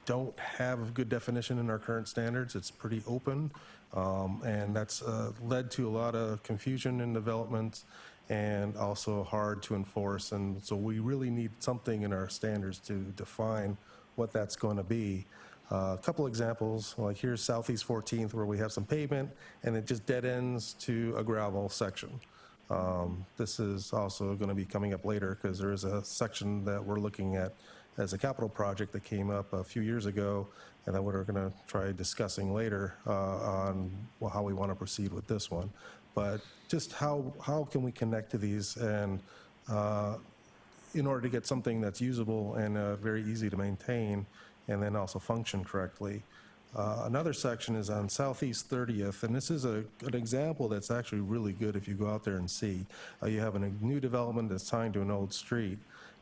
don't have a good definition in our current standards. It's pretty open, and that's led to a lot of confusion in developments and also hard to enforce. And so we really need something in our standards to define what that's going to be. A couple examples, like here's Southeast 14th, where we have some pavement and it just dead ends to a gravel section. This is also going to be coming up later because there is a section that we're looking at as a capital project that came up a few years ago, and that we're going to try discussing later on how we want to proceed with this one. But just how can we connect to these and in order to get something that's usable and very easy to maintain and then also function correctly. Another section is on Southeast 30th, and this is an example that's actually really good if you go out there and see. You have a new development that's tying to an old street,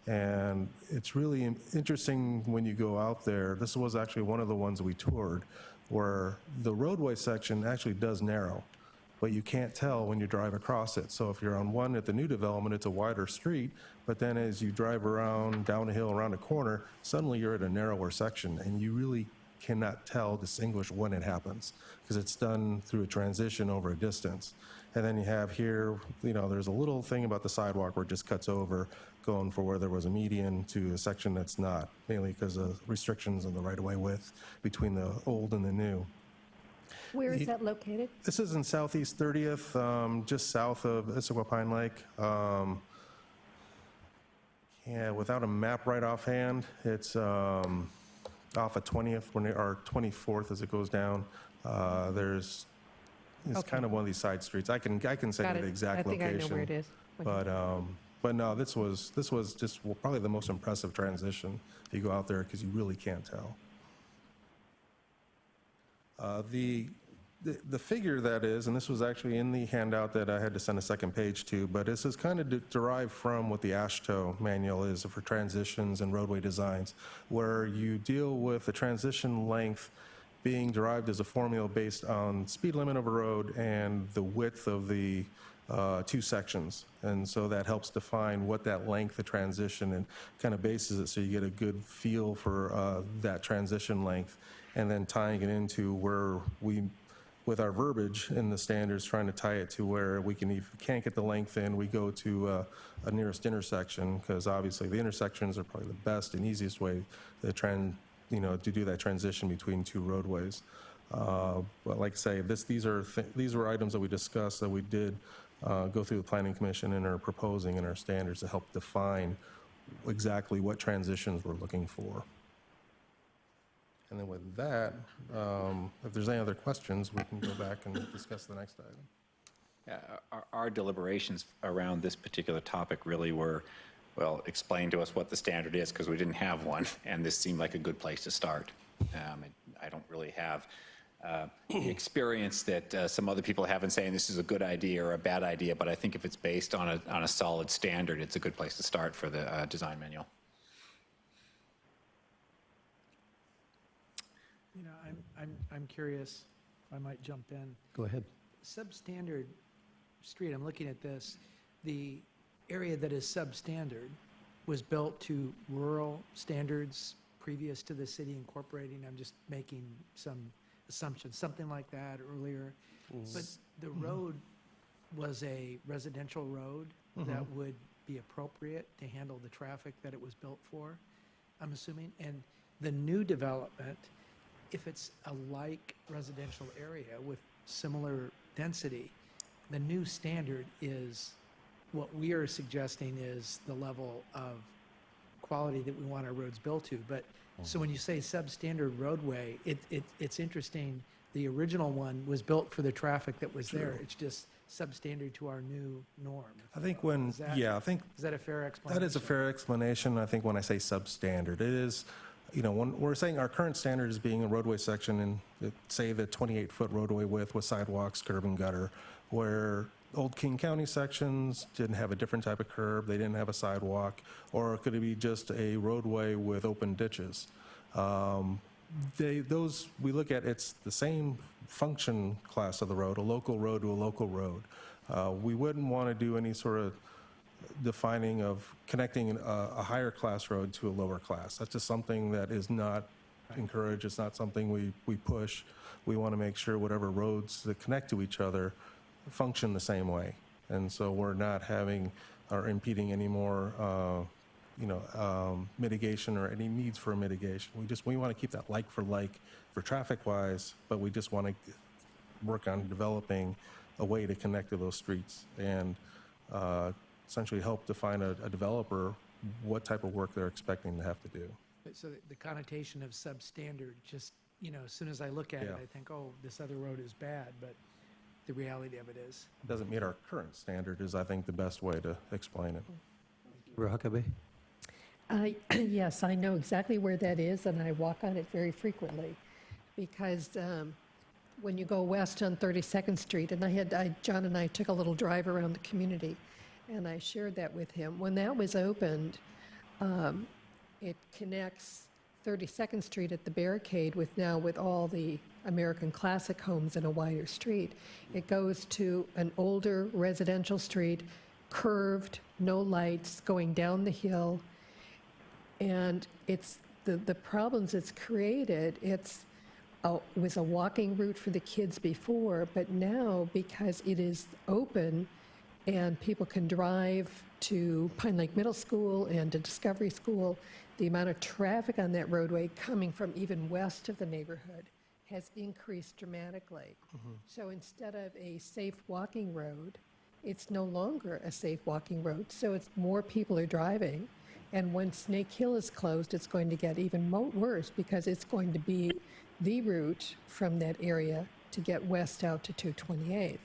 and it's really interesting when you go out there. This was actually one of the ones we toured, where the roadway section actually does narrow, but you can't tell when you drive across it. So if you're on one at the new development, it's a wider street, but then as you drive around, down a hill, around a corner, suddenly you're at a narrower section, and you really cannot distinguish when it happens, because it's done through a transition over a distance. And then you have here, there's a little thing about the sidewalk where it just cuts over, going for where there was a median to a section that's not, mainly because of restrictions on the right-of-way width between the old and the new. Where is that located? This is in Southeast 30th, just south of Issaquah Pine Lake. Yeah, without a map right offhand, it's off of 20th, or 24th as it goes down. It's kind of one of these side streets. I can say the exact location. I think I know where it is. But no, this was just probably the most impressive transition if you go out there, because you really can't tell. The figure that is, and this was actually in the handout that I had to send a second page to, but this is kind of derived from what the AASHTO manual is for transitions and roadway designs, where you deal with the transition length being derived as a formula based on speed limit of a road and the width of the two sections. And so that helps define what that length of transition and kind of bases it so you get a good feel for that transition length, and then tying it into where with our verbiage in the standards, trying to tie it to where we can, if we can't get the length in, we go to a nearest intersection, because obviously the intersections are probably the best and easiest way to do that transition between two roadways. But like I say, these were items that we discussed, that we did go through the Planning Commission and are proposing in our standards to help define exactly what transitions we're looking for. And then with that, if there's any other questions, we can go back and discuss the next item. Yeah, our deliberations around this particular topic really were, well, explain to us what the standard is, because we didn't have one, and this seemed like a good place to start. I don't really have the experience that some other people have in saying this is a good idea or a bad idea, but I think if it's based on a solid standard, it's a good place to start for the design manual. I'm curious, if I might jump in. Go ahead. Substandard street, I'm looking at this, the area that is substandard was built to rural standards previous to the city incorporating. I'm just making some assumptions, something like that earlier. But the road was a residential road that would be appropriate to handle the traffic that it was built for, I'm assuming. And the new development, if it's a like residential area with similar density, the new standard is what we are suggesting is the level of quality that we want our roads built to. But so when you say substandard roadway, it's interesting the original one was built for the traffic that was there. It's just substandard to our new norm. I think when, Is that- yeah, I think Is that a fair explanation? that is a fair explanation. I think when I say substandard, it is, you know, when we're saying our current standard is being a roadway section in, say, the 28-foot roadway width with sidewalks, curb and gutter, where old King County sections didn't have a different type of curb, they didn't have a sidewalk, or could it be just a roadway with open ditches? Those, we look at, it's the same function class of the road, a local road to a local road. We wouldn't want to do any sort of defining of connecting a higher class road to a lower class. That's just something that is not encouraged. It's not something we push. We want to make sure whatever roads that connect to each other function the same way. And so we're not having or impeding any more mitigation or any needs for mitigation. We want to keep that like for traffic-wise, but we just want to work on developing a way to connect to those streets and essentially help define a developer what type of work they're expecting to have to do. So the connotation of substandard, just, as soon as I look at it, Yeah. I think, oh, this other road is bad, but the reality of it is. Doesn't meet our current standard is, I think, the best way to explain it. Huckabee? Yes, I know exactly where that is, and I walk on it very frequently, because when you go west on 32nd Street, and John and I took a little drive around the community, and I shared that with him. When that was opened, it connects 32nd Street at the barricade with all the American Classic homes in a wider street. It goes to an older residential street, curved, no lights, going down the hill. And it's the problems it's created. It was a walking route for the kids before, but now, because it is open and people can drive to Pine Lake Middle School and to Discovery School, the amount of traffic on that roadway coming from even west of the neighborhood has increased dramatically. So instead of a safe walking road, it's no longer a safe walking road. So it's more people are driving. And when Snake Hill is closed, it's going to get even worse, because it's going to be the route from that area to get west out to 228th.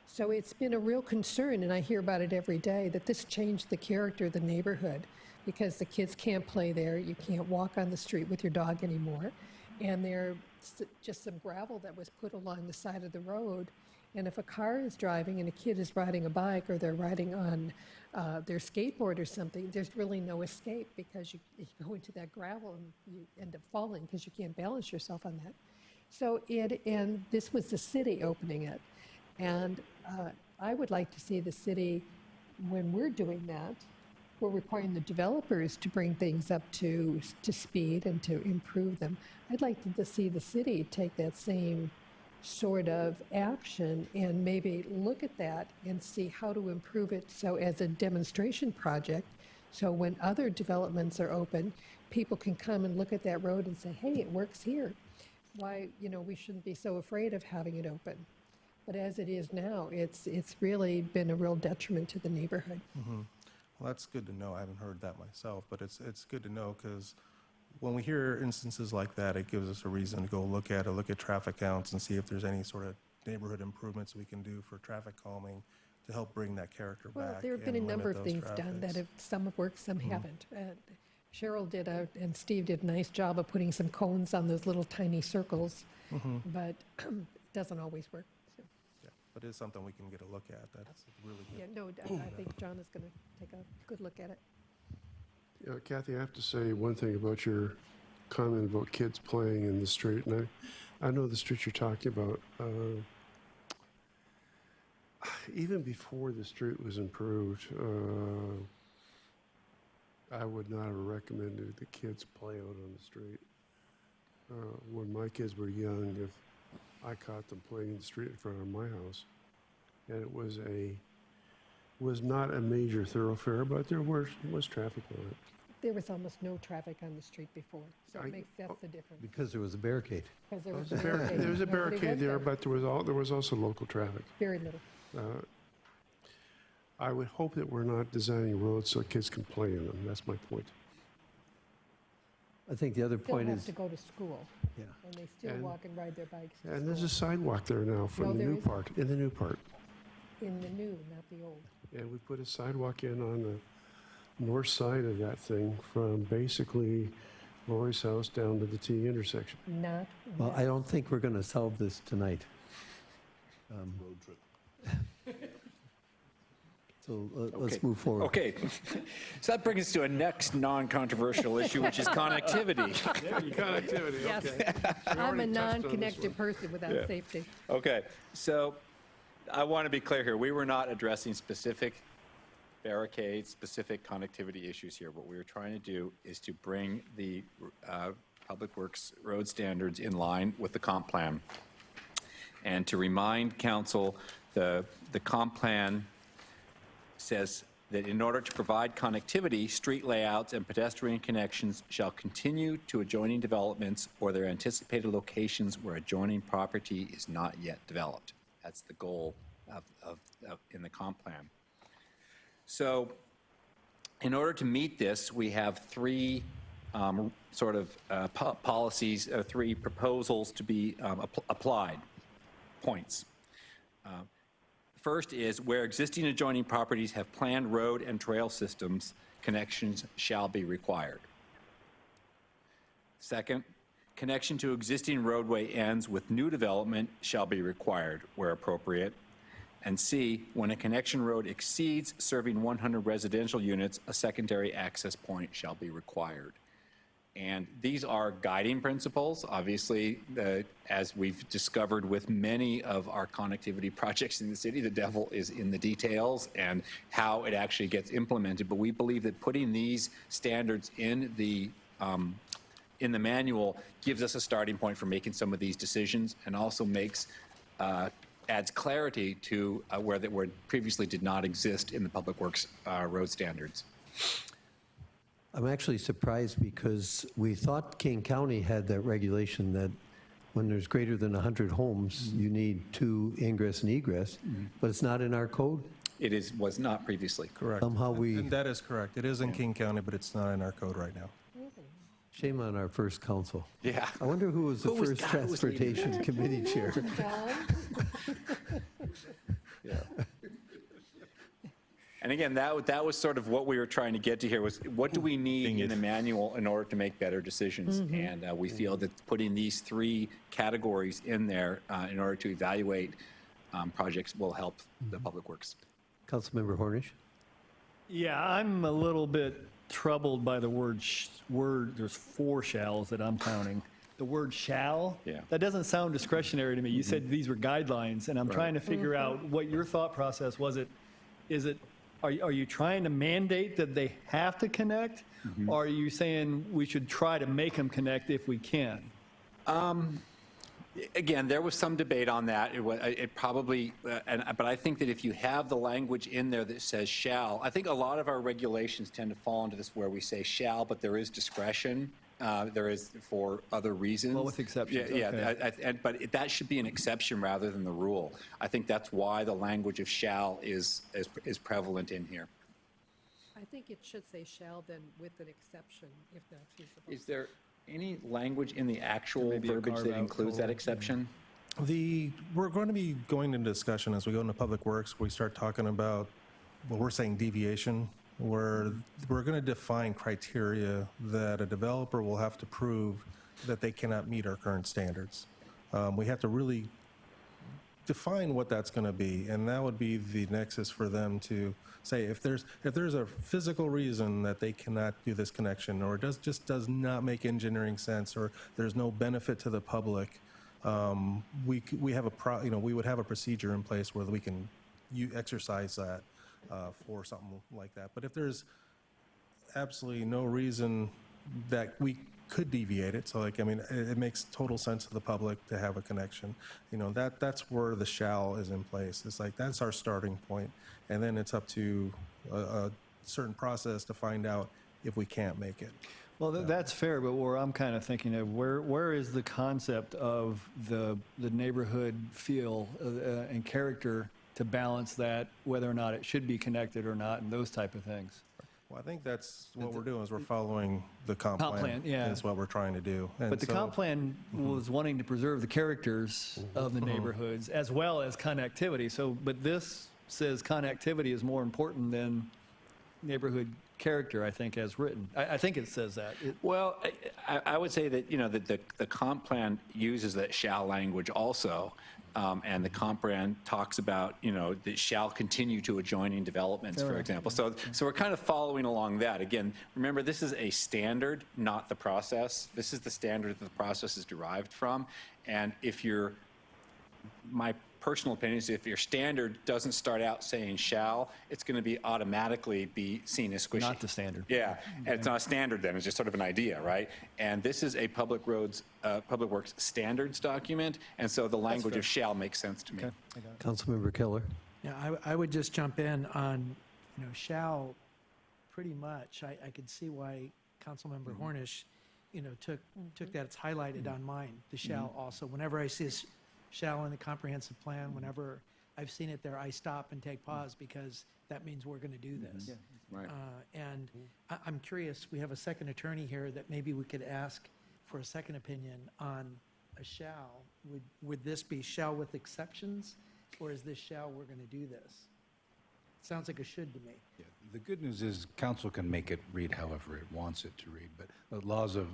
So it's been a real concern, and I hear about it every day, that this changed the character of the neighborhood, because the kids can't play there. You can't walk on the street with your dog anymore. And there's just some gravel that was put along the side of the road. And if a car is driving and a kid is riding a bike, or they're riding on their skateboard or something, there's really no escape, because you go into that gravel and you end up falling because you can't balance yourself on that. So and this was the city opening it. And I would like to see the city, when we're doing that, we're requiring the developers to bring things up to speed and to improve them. I'd like to see the city take that same sort of action and maybe look at that and see how to improve it, so as a demonstration project, so when other developments are open, people can come and look at that road and say, hey, it works here. Why, we shouldn't be so afraid of having it open. But as it is now, it's really been a real detriment to the neighborhood. Well, that's good to know. I haven't heard that myself, but it's good to know, because when we hear instances like that, it gives us a reason to go look at traffic counts and see if there's any sort of neighborhood improvements we can do for traffic calming to help bring that character back. Well, there have been a and number of limit those things done that traffics. some have worked, some haven't. Cheryl and Steve did a nice job of putting some cones on those little tiny circles, but it doesn't always work. So. Yeah, but it is something we can get a look at. That's really good. Yeah, no, I think John is going to take a good look at it. Yeah, Kathy, I have to say one thing about your comment about kids playing in the street. And I know the street you're talking about. Even before the street was improved, I would not have recommended the kids play out on the street. When my kids were young, if I caught them playing in the street in front of my house, and it was not a major thoroughfare, but there was traffic on it. There was almost no traffic on the street before, so that's the difference. Because there was a barricade. Because there was There was a barricade there, but there was also local traffic. Very little. I would hope that we're not designing roads so kids can play in them. That's my point. I think the other Still point have is, to go to school, yeah, and they still And- walk and ride their bikes to And there's a school. sidewalk there now No, from the there new isn't. part, in the new part. In the new, not the old. And we put a sidewalk in on the north side of that thing from basically Lori's house down to the T intersection. Not. well, I don't think we're going to solve this tonight. Road trip. So let's Okay. move forward. Okay, so that brings us to a next non-controversial issue, which is connectivity. Connectivity, Yes. okay. I'm a already touched on this non-connected one. person without Yeah. safety. Okay, so I want to be clear here. We were not addressing specific barricades, specific connectivity issues here. What we were trying to do is to bring the Public Works road standards in line with the comp plan. And to remind council, the comp plan says that in order to provide connectivity, street layouts and pedestrian connections shall continue to adjoining developments or their anticipated locations where adjoining property is not yet developed. That's the goal in the comp plan. So in order to meet this, we have three policies, three proposals to be applied, points. First is where existing adjoining properties have planned road and trail systems, connections shall be required. Second, connection to existing roadway ends with new development shall be required where appropriate. And C, when a connection road exceeds serving 100 residential units, a secondary access point shall be required. And these are guiding principles. Obviously, as we've discovered with many of our connectivity projects in the city, the devil is in the details and how it actually gets implemented. But we believe that putting these standards in the manual gives us a starting point for making some of these decisions, and also adds clarity to where previously did not exist in the Public Works road standards. I'm actually surprised because we thought King County had that regulation that when there's greater than 100 homes, you need 2 ingress and egress, but it's not in our code? It was not previously. Correct. Somehow we, And that is correct. It is in King County, but it's not in our code right now. shame on our first council. Yeah. I wonder who was the Who was first that? Who was leading transportation committee chair? Yeah. And again, that was sort of what we were trying to get to here, was what do we need in the manual in order to make better decisions? And we feel that putting these 3 categories in there in order to evaluate projects will help the Public Works. Councilmember Hornish? Yeah, I'm a little bit troubled by the word, there's 4 shalls that I'm counting. The word shall, Yeah. that doesn't sound discretionary to me. You said these were guidelines, and I'm trying to figure out what your thought process was. Are you trying to mandate that they have to connect? Or are you saying we should try to make them connect if we can? Again, there was some debate on that. It probably, but I think that if you have the language in there that says shall, I think a lot of our regulations tend to fall into this where we say shall, but there is discretion. There is for other reasons. Well, with exceptions, Yeah, okay. but that should be an exception rather than the rule. I think that's why the language of shall is prevalent in here. I think it should say shall then with an exception, if that's feasible. Is there any language in the actual Maybe a verbiage that carve-out includes that code, exception? We're going to be going into discussion as we go into Public Works. We start talking about, well, we're saying deviation, where we're going to define criteria that a developer will have to prove that they cannot meet our current standards. We have to really define what that's going to be, and that would be the nexus for them to say if there's a physical reason that they cannot do this connection, or it just does not make engineering sense, or there's no benefit to the public, we would have a procedure in place where we can exercise that for something like that. But if there's absolutely no reason that we could deviate it, so it makes total sense to the public to have a connection. That's where the shall is in place. It's like that's our starting point, and then it's up to a certain process to find out if we can't make it. Well, that's fair, but where I'm kind of thinking of where is the concept of the neighborhood feel and character to balance that, whether or not it should be connected or not, and those type of things. Well, I think that's what we're doing, is we're following the comp Comp plan. plan, yeah. That's what we're trying to do. And But the so- comp plan was wanting to preserve the characters of the neighborhoods as well as connectivity. So, but this says connectivity is more important than neighborhood character, I think, as written. I think it says that. Well, I would say that, that the comp plan uses that shall language also. And the comp plan talks about, that shall continue to adjoining developments, for example. So we're kind of following along that. Again, remember, this is a standard, not the process. This is the standard that the process is derived from. And my personal opinion is if your standard doesn't start out saying shall, it's going to be automatically be seen as squishy. Not the standard. Yeah, and it's not a standard then, it's just sort of an idea, right? And this is a Public Works standards document, and so the language of shall makes sense to me. Councilmember Keller. Yeah, I would just jump in on, shall, pretty much. I could see why Councilmember Hornish, took that, it's highlighted on mine, the shall also. Whenever I see this shall in the comprehensive plan, whenever I've seen it there, I stop and take pause because that means we're going to do this. Right. And I'm curious, we have a second attorney here that maybe we could ask for a second opinion on a shall. Would this be shall with exceptions, or is this shall we're going to do this? Sounds like a should to me. Yeah, the good news is council can make it read however it wants it to read, but the laws of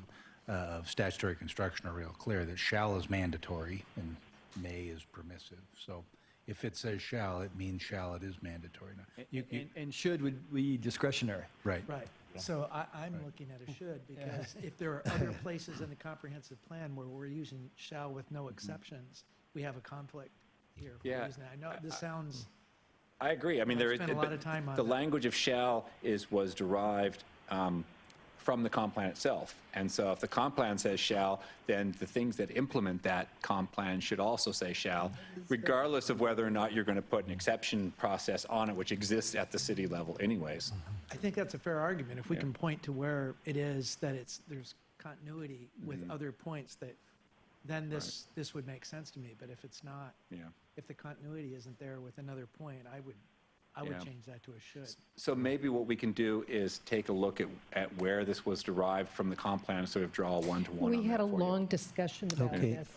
statutory construction are real clear that shall is mandatory and may is permissive. So if it says shall, it means shall, it is mandatory. Now, And should would be discretionary. Right. Right. So I'm looking at a should, because if there are other places in the comprehensive plan where we're using shall with no exceptions, we have a conflict here. If we're using that. I know this sounds. I agree. I mean, I've spent a lot of time on the that. language of shall was derived from the comp plan itself. And so if the comp plan says shall, then the things that implement that comp plan should also say shall, regardless of whether or not you're going to put an exception process on it, which exists at the city level anyways. I think that's a fair argument. If we can point to where it is that there's continuity with other points, that then this would make sense to me. But if it's not, if the continuity isn't there with another point, I would change that to a should. So maybe what we can do is take a look at where this was derived from the comp plan and sort of draw a one-to-one. We had a long discussion about Okay. this.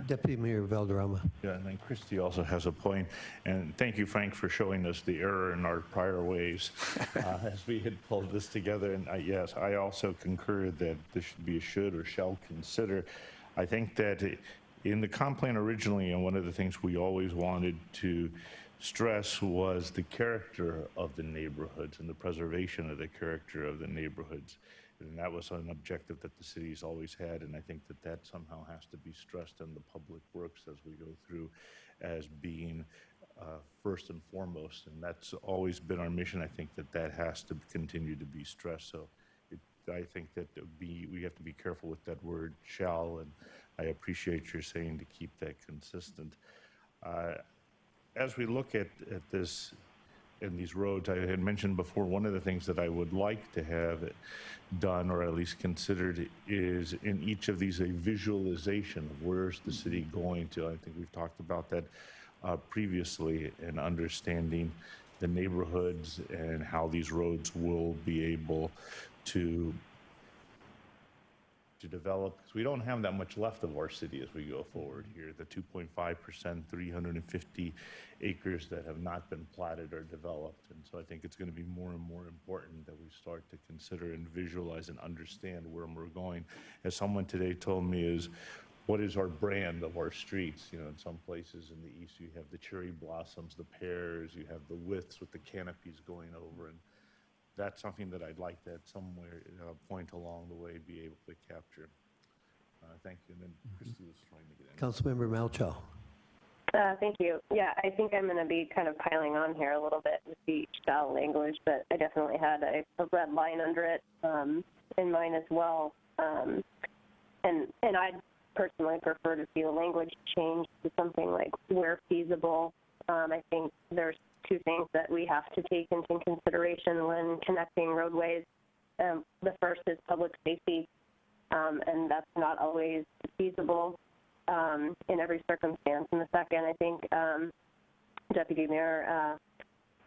Deputy Mayor Valderrama. Yeah, and then Christie also has a point, and thank you, Frank, for showing us the error in our prior ways as we had pulled this together. And yes, I also concur that this should be a should or shall consider. I think that in the comp plan originally, and one of the things we always wanted to stress was the character of the neighborhoods and the preservation of the character of the neighborhoods. And that was an objective that the city's always had, and I think that somehow has to be stressed in the public works as we go through as being first and foremost, and that's always been our mission. I think that has to continue to be stressed. So I think that we have to be careful with that word shall, and I appreciate your saying to keep that consistent. As we look at this in these roads, I had mentioned before, one of the things that I would like to have done, or at least considered, is in each of these a visualization of where's the city going to. I think we've talked about that previously, in understanding the neighborhoods and how these roads will be able to develop, because we don't have that much left of our city as we go forward here. The 2.5%, 350 acres that have not been platted or developed. And so I think it's going to be more and more important that we start to consider and visualize and understand where we're going. As someone today told me, is what is our brand of our streets? In some places in the east, you have the cherry blossoms, the pears, you have the widths with the canopies going over, and that's something that I'd like to at somewhere point along the way be able to capture. Thank you. And then Christie was trying to get in. Councilmember Malchow. Thank you. Yeah, I think I'm going to be kind of piling on here a little bit with the shall language, but I definitely had a red line under it in mine as well. And I'd personally prefer to see the language change to something like where feasible. I think there's two things that we have to take into consideration when connecting roadways. The first is public safety, and that's not always feasible in every circumstance. And the second, I think Deputy Mayor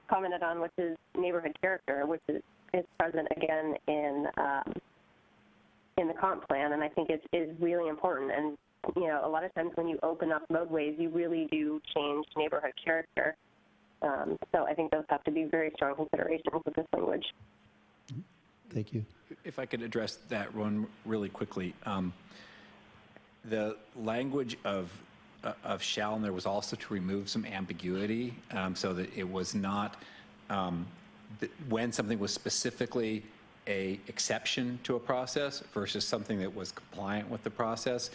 commented on, which is neighborhood character, which is is present again in the comp plan, and I think it is really important. And you know, a lot of times when you open up roadways, you really do change neighborhood character. So I think those have to be very strong considerations with this language. Thank you. If I could address that one really quickly. The language of shall in there was also to remove some ambiguity, so that it was not, when something was specifically a exception to a process versus something that was compliant with the process.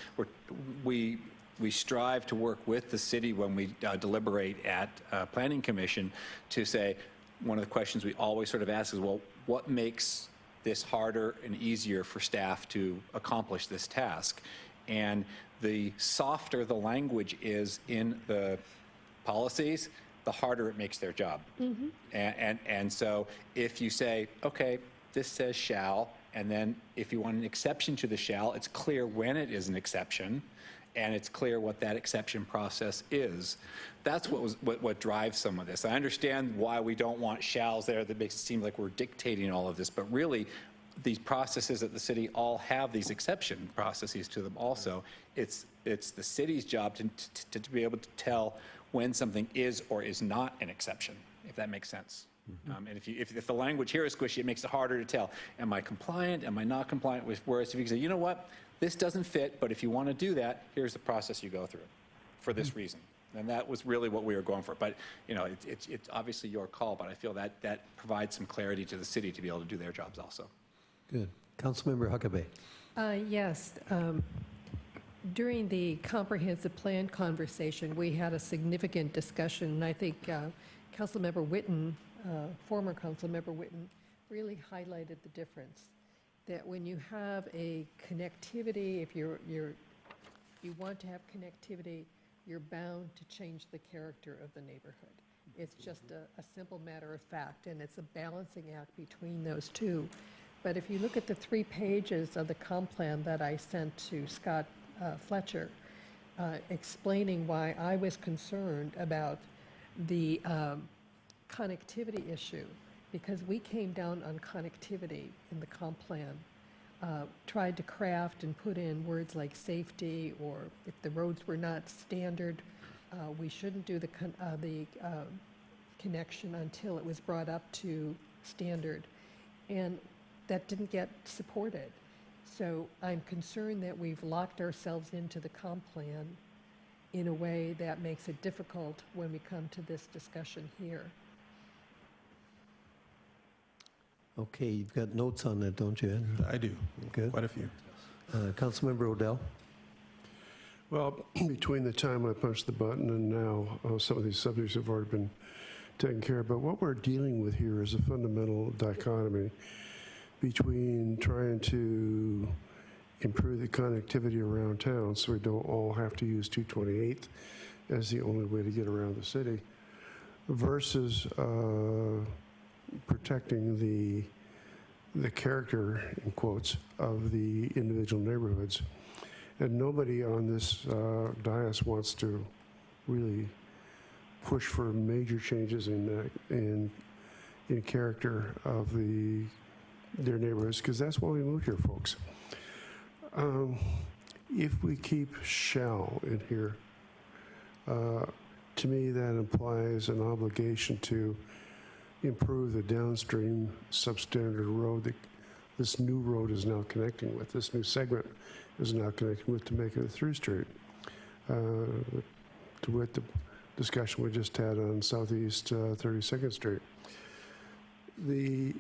We strive to work with the city when we deliberate at Planning Commission to say, one of the questions we always sort of ask is, well, what makes this harder and easier for staff to accomplish this task? And the softer the language is in the policies, the harder it makes their job. Mm-hmm. And so if you say, okay, this says shall, and then if you want an exception to the shall, it's clear when it is an exception, and it's clear what that exception process is. That's what drives some of this. I understand why we don't want shalls there. That makes it seem like we're dictating all of this, but really, these processes at the city all have these exception processes to them also. It's the city's job to be able to tell when something is or is not an exception, if that makes sense. And if the language here is squishy, it makes it harder to tell. Am I compliant? Am I not compliant? Whereas if you can say, you know what, this doesn't fit, but if you want to do that, here's the process you go through for this reason. And that was really what we were going for. But you know, it's obviously your call, but I feel that provides some clarity to the city to be able to do their jobs also. Good. Councilmember Huckabee. Yes. During the comprehensive plan conversation, we had a significant discussion, and I think Councilmember Witten, former Councilmember Witten, really highlighted the difference. That when you have a connectivity, if you want to have connectivity, you're bound to change the character of the neighborhood. It's just a simple matter of fact, and it's a balancing act between those two. But if you look at the 3 pages of the comp plan that I sent to Scott Fletcher, explaining why I was concerned about the connectivity issue, because we came down on connectivity in the comp plan, tried to craft and put in words like safety, or if the roads were not standard, we shouldn't do the connection until it was brought up to standard. And that didn't get supported. So I'm concerned that we've locked ourselves into the comp plan in a way that makes it difficult when we come to this discussion here. Okay, you've got notes on that, don't you, Ed? I do. Good. Quite a few. Councilmember Odell. Well, between the time I punched the button and now, some of these subjects have already been taken care of. But what we're dealing with here is a fundamental dichotomy between trying to improve the connectivity around town so we don't all have to use 228th as the only way to get around the city, versus protecting the character, in quotes, of the individual neighborhoods. And nobody on this dais wants to really push for major changes in character of their neighborhoods, because that's why we moved here, folks. If we keep shall in here, to me that implies an obligation to improve the downstream substandard road that this new road is now connecting with, this new segment is now connecting with, to make it a through street. To wit, the discussion we just had on Southeast 32nd Street. The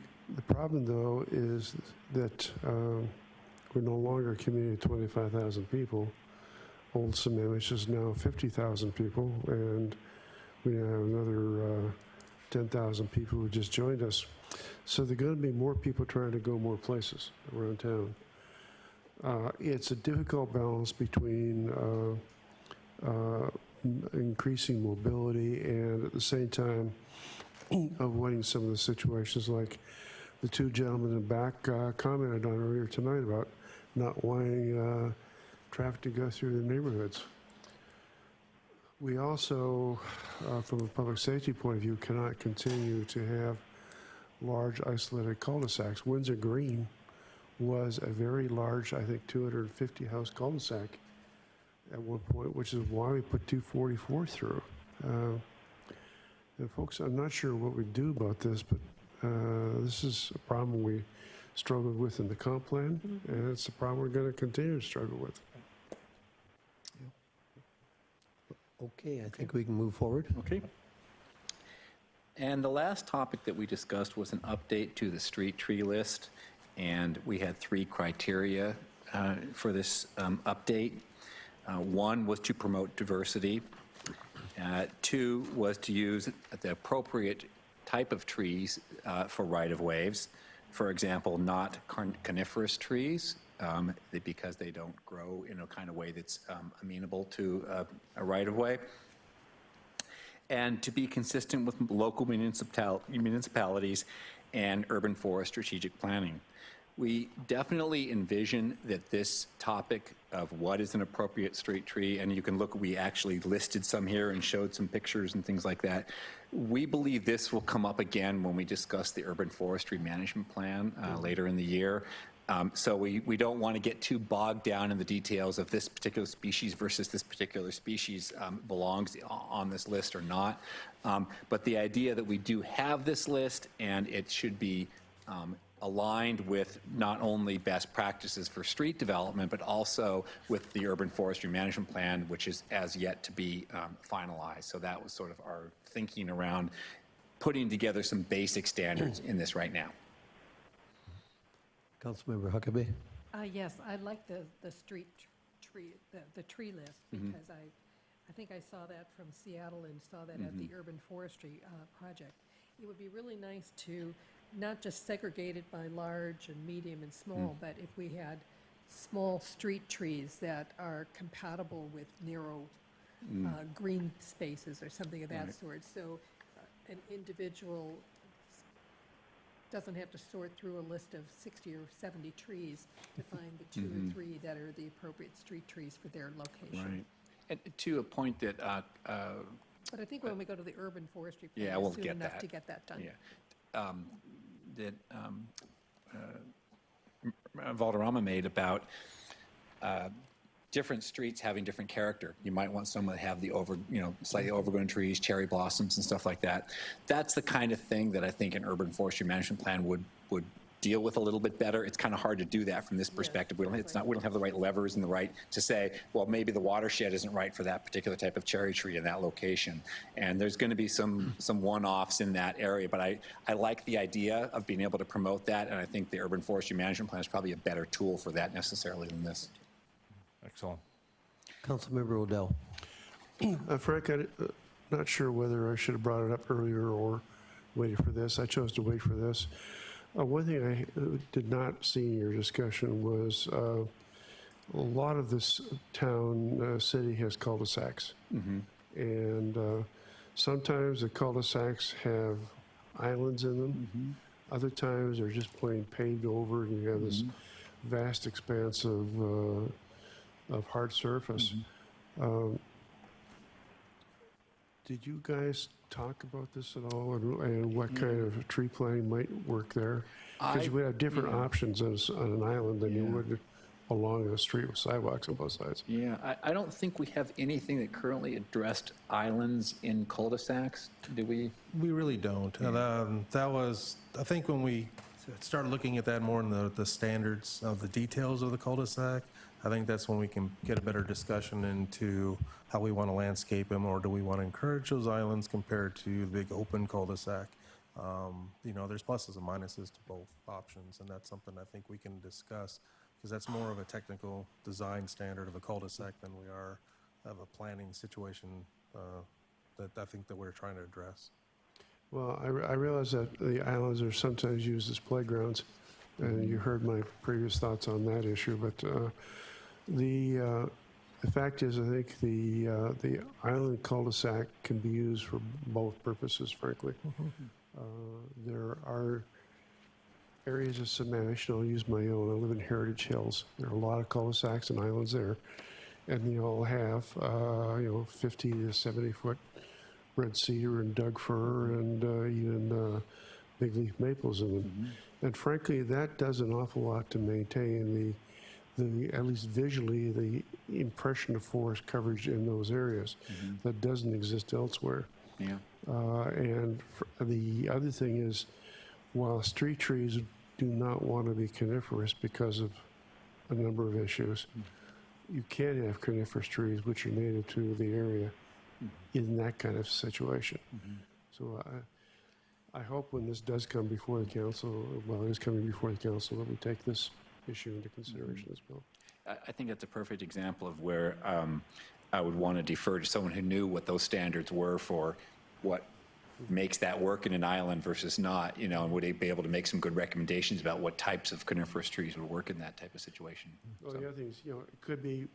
problem, though, is that we're no longer a community of 25,000 people. Old Sammamish is now 50,000 people, and we have another 10,000 people who just joined us. So there are going to be more people trying to go more places around town. It's a difficult balance between increasing mobility and at the same time avoiding some of the situations like the two gentlemen in the back commented on earlier tonight about not wanting traffic to go through the neighborhoods. We also, from a public safety point of view, cannot continue to have large isolated cul-de-sacs. Windsor Green was a very large, I think, 250 house cul-de-sac at one point, which is why we put 244 through. And folks, I'm not sure what we do about this, but this is a problem we struggled with in the comp plan, and it's a problem we're going to continue to struggle with. Okay, I think we can move forward. Okay. And the last topic that we discussed was an update to the street tree list, and we had 3 criteria for this update. 1 was to promote diversity. 2 was to use the appropriate type of trees for right-of-ways. For example, not coniferous trees, because they don't grow in a kind of way that's amenable to a right-of-way. And to be consistent with local municipalities and urban forest strategic planning. We definitely envision that this topic of what is an appropriate street tree, and you can look, we actually listed some here and showed some pictures and things like that. We believe this will come up again when we discuss the urban forestry management plan later in the year. So we don't want to get too bogged down in the details of this particular species versus this particular species belongs on this list or not. But the idea that we do have this list and it should be aligned with not only best practices for street development, but also with the urban forestry management plan, which is as yet to be finalized. So that was sort of our thinking around putting together some basic standards in this right now. Councilmember Huckabee. Yes, I like the street tree, the tree list, because I think I saw that from Seattle and saw that at the urban forestry project. It would be really nice to not just segregate it by large and medium and small, but if we had small street trees that are compatible with narrow green spaces or something of that sort. So an individual doesn't have to sort through a list of 60 or 70 trees to find the 2 or 3 that are the appropriate street trees for their location. Right. And to a point that But I think when we go to the urban forestry plan, yeah, we'll soon get enough that. to get that done. Yeah. That Valderrama made about different streets having different character. You might want some that have the slightly overgrown trees, cherry blossoms and stuff like that. That's the kind of thing that I think an urban forestry management plan would deal with a little bit better. It's kind of hard to do that from this perspective. We don't have the right levers and the right to say, well, maybe the watershed isn't right for that particular type of cherry tree in that location. And there's going to be some one-offs in that area, but I like the idea of being able to promote that, and I think the urban forestry management plan is probably a better tool for that necessarily than this. Excellent. Councilmember Odell. Frank, I'm not sure whether I should have brought it up earlier or waited for this. I chose to wait for this. One thing I did not see in your discussion was a lot of this town, city has cul-de-sacs. And sometimes the cul-de-sacs have islands in them. Other times they're just plain paved over and you have this vast expanse of hard surface. Did you guys talk about this at all, and what kind of tree planting might work there? Because we have different options on an island than you would along a street with sidewalks on both sides. Yeah, I don't think we have anything that currently addressed islands in cul-de-sacs, do we? We really don't. That was, I think when we started looking at that more in the standards of the details of the cul-de-sac, I think that's when we can get a better discussion into how we want to landscape them, or do we want to encourage those islands compared to the big open cul-de-sac. There's pluses and minuses to both options, and that's something I think we can discuss, because that's more of a technical design standard of a cul-de-sac than we are of a planning situation that I think that we're trying to address. Well, I realize that the islands are sometimes used as playgrounds, and you heard my previous thoughts on that issue, but the fact is, I think the island cul-de-sac can be used for both purposes, frankly. There are areas of Sammamish, and I'll use my own. I live in Heritage Hills. There are a lot of cul-de-sacs and islands there, and they all have 50 to 70 foot red cedar and Doug fir and even big leaf maples in them. And frankly, that does an awful lot to maintain at least visually, the impression of forest coverage in those areas that doesn't exist elsewhere. Yeah. And the other thing is, while street trees do not want to be coniferous because of a number of issues, you can have coniferous trees which are native to the area in that kind of situation. So I hope when this does come before the council, well, it is coming before the council, that we take this issue into consideration as well. I think that's a perfect example of where I would want to defer to someone who knew what those standards were for what makes that work in an island versus not, you know, and would they be able to make some good recommendations about what types of coniferous trees would work in that type of situation. Well, the other thing is, you know, it could be,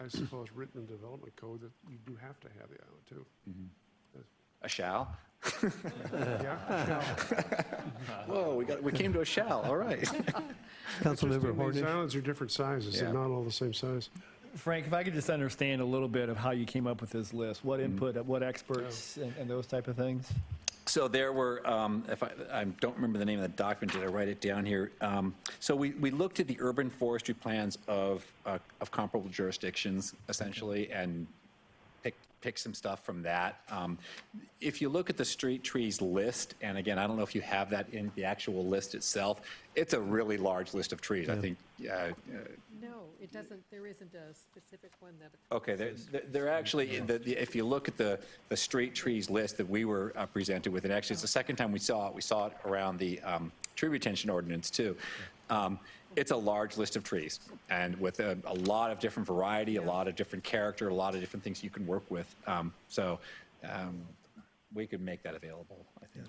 I suppose, written in the development code that you do have to have the island too. A shall? Yeah. Whoa, we came to a shall, all right. Councilmember These Hornish. islands are different sizes, they're Yeah. not all the same size. Frank, if I could just understand a little bit of how you came up with this list, what input, what experts, and those type of things? So there were, if I don't remember the name of the document, did I write it down here? So we looked at the urban forestry plans of comparable jurisdictions, essentially, and pick some stuff from that. If you look at the street trees list, and again, I don't know if you have that in the actual list itself, it's a really large list of trees. I think. No, it doesn't, there isn't a specific one that. Okay, they're actually, if you look at the street trees list that we were presented with, and actually it's the second time we saw it around the tree retention ordinance too. It's a large list of trees, and with a lot of different variety, a lot of different character, a lot of different things you can work with. So we could make that available, I think.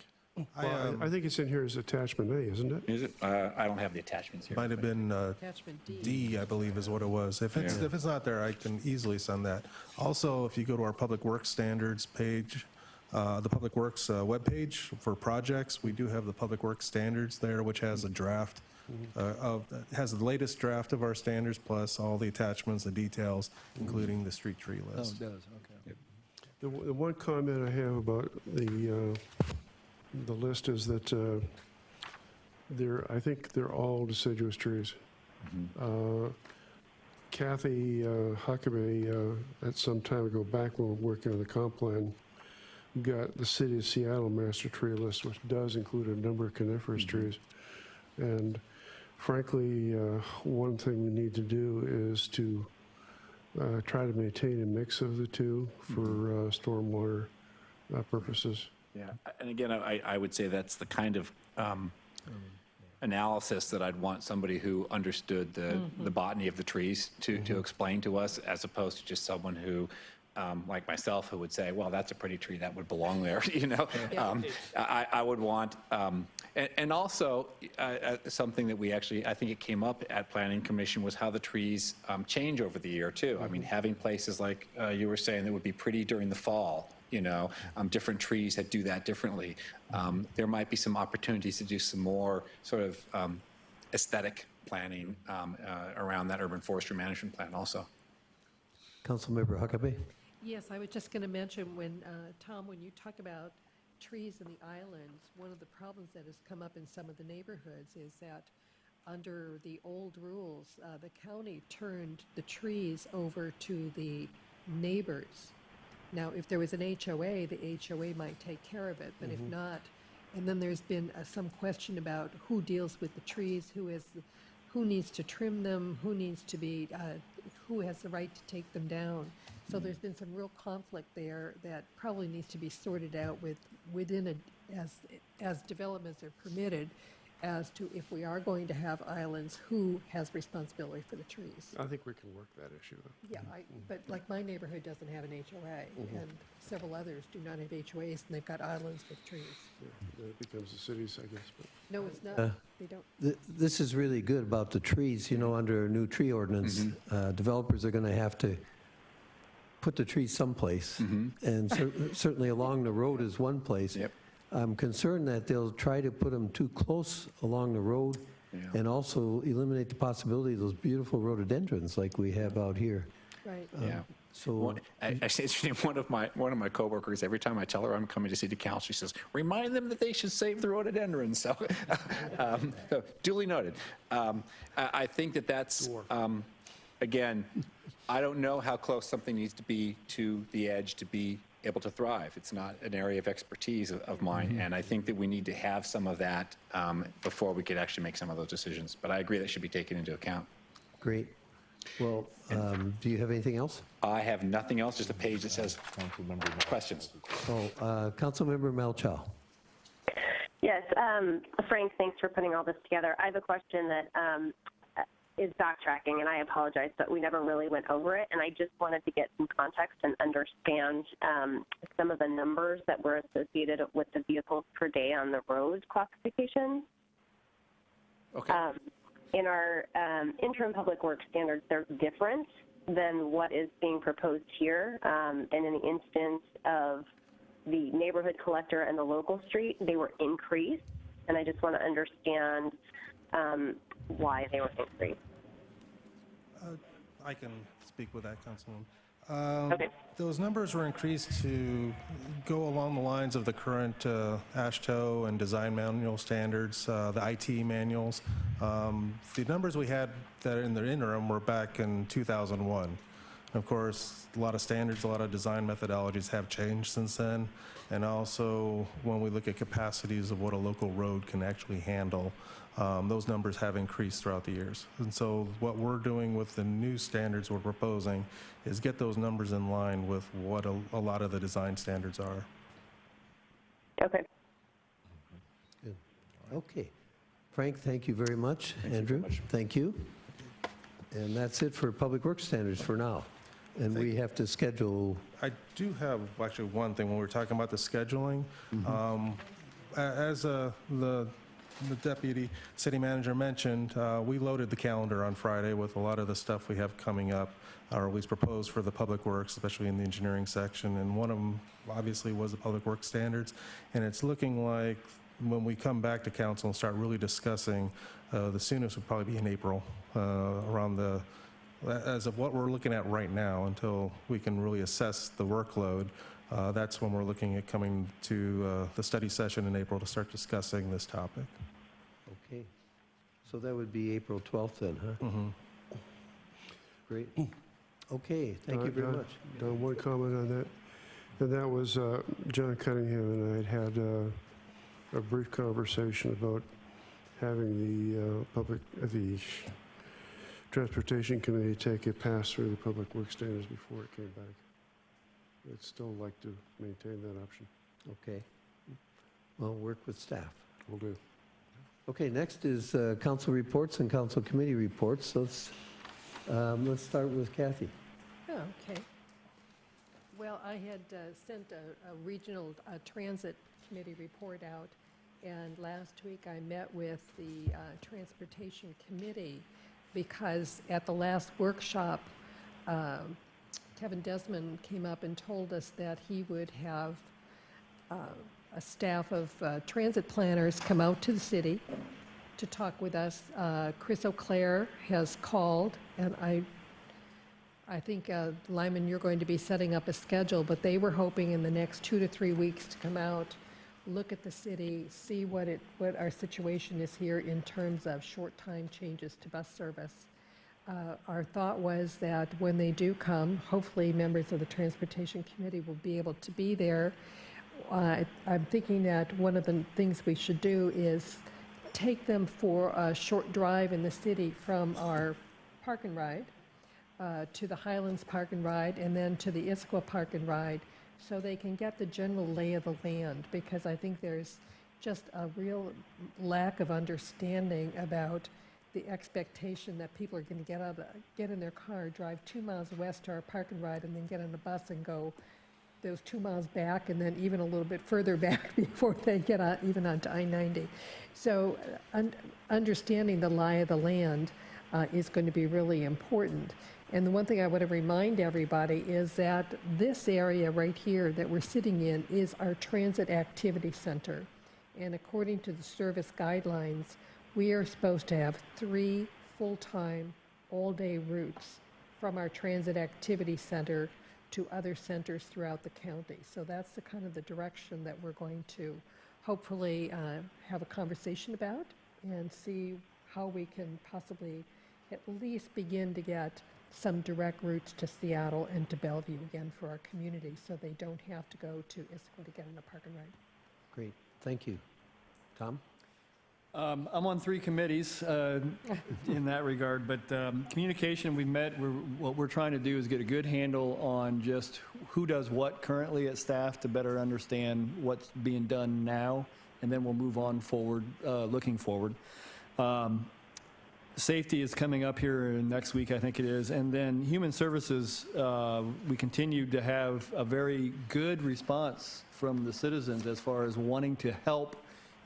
Well, I think it's in here as attachment A, isn't it? Is it? I don't have the attachments here. Might have been Attachment D. D, I believe is what it was. If it's not there, I can easily send that. Also, if you go to our Public Works Standards page, the Public Works webpage for projects, we do have the Public Works Standards there, which has a draft has the latest draft of our standards plus all the attachments, the details, including the street tree Oh, list. it does, okay. The one comment I have about the list is that I think they're all deciduous trees. Kathy Huckabee, at some time ago back when we were working on the comp plan, got the City of Seattle master tree list, which does include a number of coniferous trees. And frankly, one thing we need to do is to try to maintain a mix of the two for stormwater purposes. Yeah, and again, I would say that's the kind of analysis that I'd want somebody who understood the botany of the trees to explain to us, as opposed to just someone who, like myself, who would say, well, that's a pretty tree, that would belong there, you know? I would want, and also something that we actually, I think it came up at Planning Commission, was how the trees change over the year too. I mean, having places like you were saying that would be pretty during the fall, you know, different trees that do that differently. There might be some opportunities to do some more sort of aesthetic planning around that urban forestry management plan also. Councilmember Huckabee. Yes, I was just going to mention when, Tom, when you talk about trees in the islands, one of the problems that has come up in some of the neighborhoods is that under the old rules, the county turned the trees over to the neighbors. Now, if there was an HOA, the HOA might take care of it, but if not, and then there's been some question about who deals with the trees, who needs to trim them, who needs to be, who has the right to take them down. So there's been some real conflict there that probably needs to be sorted out within as developments are permitted, as to if we are going to have islands, who has responsibility for the trees. I think we can work that issue. Yeah, but like my neighborhood doesn't have an HOA, and several others do not have HOAs, and they've got islands with trees. Yeah, then it becomes the city's, I guess. But. No, it's not. They don't. This is really good about the trees, you know, under a new tree ordinance. Developers are going to have to put the trees someplace, and certainly along the road is one place. Yep. I'm concerned that they'll try to put them too close along the road and also eliminate the possibility of those beautiful rhododendrons like we have out here. Right. Yeah. So, Actually, one of my coworkers, every time I tell her I'm coming to city council, she says, "Remind them that they should save the rhododendrons." So, so duly noted. I think that's again, I don't know how close something needs to be to the edge to be able to thrive. It's not an area of expertise of mine, and I think that we need to have some of that before we could actually make some of those decisions. But I agree that should be taken into account. great. Well, do you have anything else? I have nothing else, just a page that says questions. Councilmember Melchow. Yes, Frank, thanks for putting all this together. I have a question that is backtracking, and I apologize, but we never really went over it, and I just wanted to get some context and understand some of the numbers that were associated with the vehicles per day on the road classification. Okay. In our interim public works standards, they're different than what is being proposed here, and in the instance of the neighborhood collector and the local street, they were increased, and I just want to understand why they were increased. I can speak with that, Councilwoman. Okay. Those numbers were increased to go along the lines of the current AASHTO and design manual standards, the IT manuals. The numbers we had that in the interim were back in 2001. Of course, a lot of standards, a lot of design methodologies have changed since then. And also, when we look at capacities of what a local road can actually handle, those numbers have increased throughout the years. And so what we're doing with the new standards we're proposing is get those numbers in line with what a lot of the design standards are. Okay. Good. Okay. Frank, thank you very much. Andrew, thank you. And that's it for Public Works Standards for now. And we have to schedule. I do have actually one thing when we're talking about the scheduling. As the deputy city manager mentioned, we loaded the calendar on Friday with a lot of the stuff we have coming up, or at least proposed for the public works, especially in the engineering section. And one of them obviously was the public works standards. And it's looking like when we come back to council and start really discussing, the soonest would probably be in April, around the, as of what we're looking at right now, until we can really assess the workload. That's when we're looking at coming to the study session in April to start discussing this topic. Okay. So that would be April 12th then, huh? Great. Okay, thank you very much. Don, one comment on that. And that was John Cunningham and I had a brief conversation about having the Transportation Committee take a pass through the Public Works Standards before it came back. I'd still like to maintain that option. Okay. Well, work with staff. Will do. Okay, next is council reports and council committee reports. So let's start with Kathy. Oh, okay. Well, I had sent a regional transit committee report out, and last week I met with the transportation committee because at the last workshop, Kevin Desmond came up and told us that he would have a staff of transit planners come out to the city to talk with us. Chris O'Clair has called, and I think, Lyman, you're going to be setting up a schedule, but they were hoping in the next 2 to 3 weeks to come out, look at the city, see what our situation is here in terms of short time changes to bus service. Our thought was that when they do come, hopefully members of the Transportation Committee will be able to be there. I'm thinking that one of the things we should do is take them for a short drive in the city from our park and ride to the Highlands Park and Ride, and then to the Issaquah Park and Ride, so they can get the general lay of the land, because I think there's just a real lack of understanding about the expectation that people are going to get in their car, drive 2 miles west to our park and ride, and then get on a bus and go those 2 miles back, and then even a little bit further back before they get on, even onto I-90. So understanding the lie of the land is going to be really important. And the one thing I want to remind everybody is that this area right here that we're sitting in is our transit activity center. And according to the service guidelines, we are supposed to have 3 full-time, all-day routes from our transit activity center to other centers throughout the county. So that's the kind of the direction that we're going to hopefully have a conversation about and see how we can possibly at least begin to get some direct routes to Seattle and to Bellevue again for our community, so they don't have to go to Issaquah to get in a park and ride. Great, thank you. Tom? I'm on 3 committees in that regard, but communication, we met, what we're trying to do is get a good handle on just who does what currently at staff to better understand what's being done now, and then we'll move on forward, looking forward. Safety is coming up here next week, I think it is, and then Human Services, we continue to have a very good response from the citizens as far as wanting to help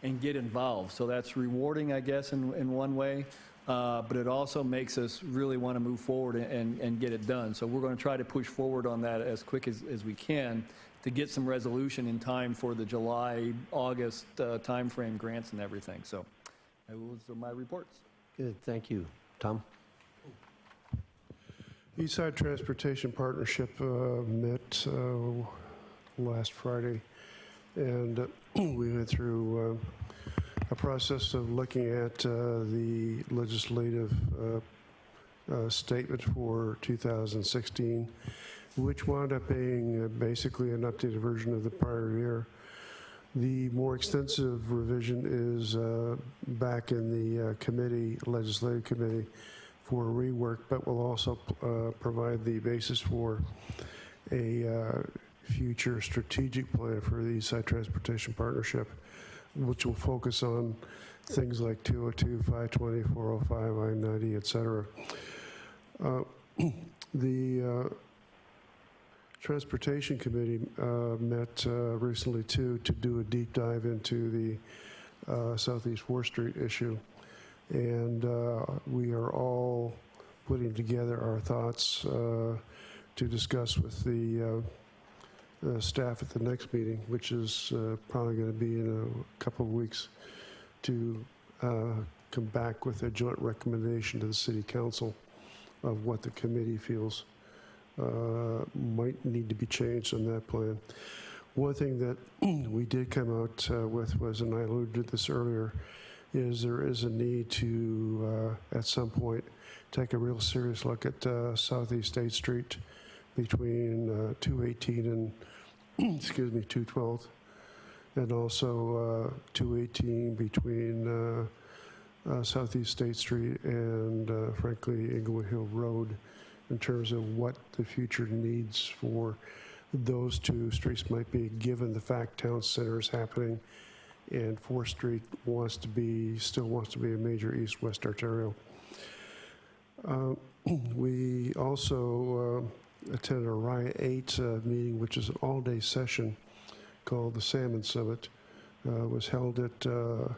and get involved. So that's rewarding, I guess, in one way, but it also makes us really want to move forward and get it done. So we're going to try to push forward on that as quick as we can to get some resolution in time for the July, August timeframe grants and everything. So those are my reports. Good, thank you. Tom? Eastside Transportation Partnership met last Friday, and we went through a process of looking at the legislative statement for 2016, which wound up being basically an updated version of the prior year. The more extensive revision is back in the legislative committee for rework, but will also provide the basis for a future strategic plan for the Eastside Transportation Partnership, which will focus on things like 202, 520, 405, I-90, et cetera. The Transportation Committee met recently too to do a deep dive into the Southeast 4th Street issue, and we are all putting together our thoughts to discuss with the staff at the next meeting, which is probably going to be in a couple of weeks, to come back with a joint recommendation to the City Council of what the committee feels might need to be changed on that plan. One thing that we did come out with was, and I alluded to this earlier, is there is a need to, at some point, take a real serious look at Southeast 8th Street between 218 and, excuse me, 212th, and also 218 between Southeast State Street and, frankly, Inglewood Hill Road, in terms of what the future needs for those 2 streets might be, given the fact town center is happening and 4th Street still wants to be a major east-west arterial. We also attended a RIA 8 meeting, which is an all-day session called the Salmon Summit. It was held at the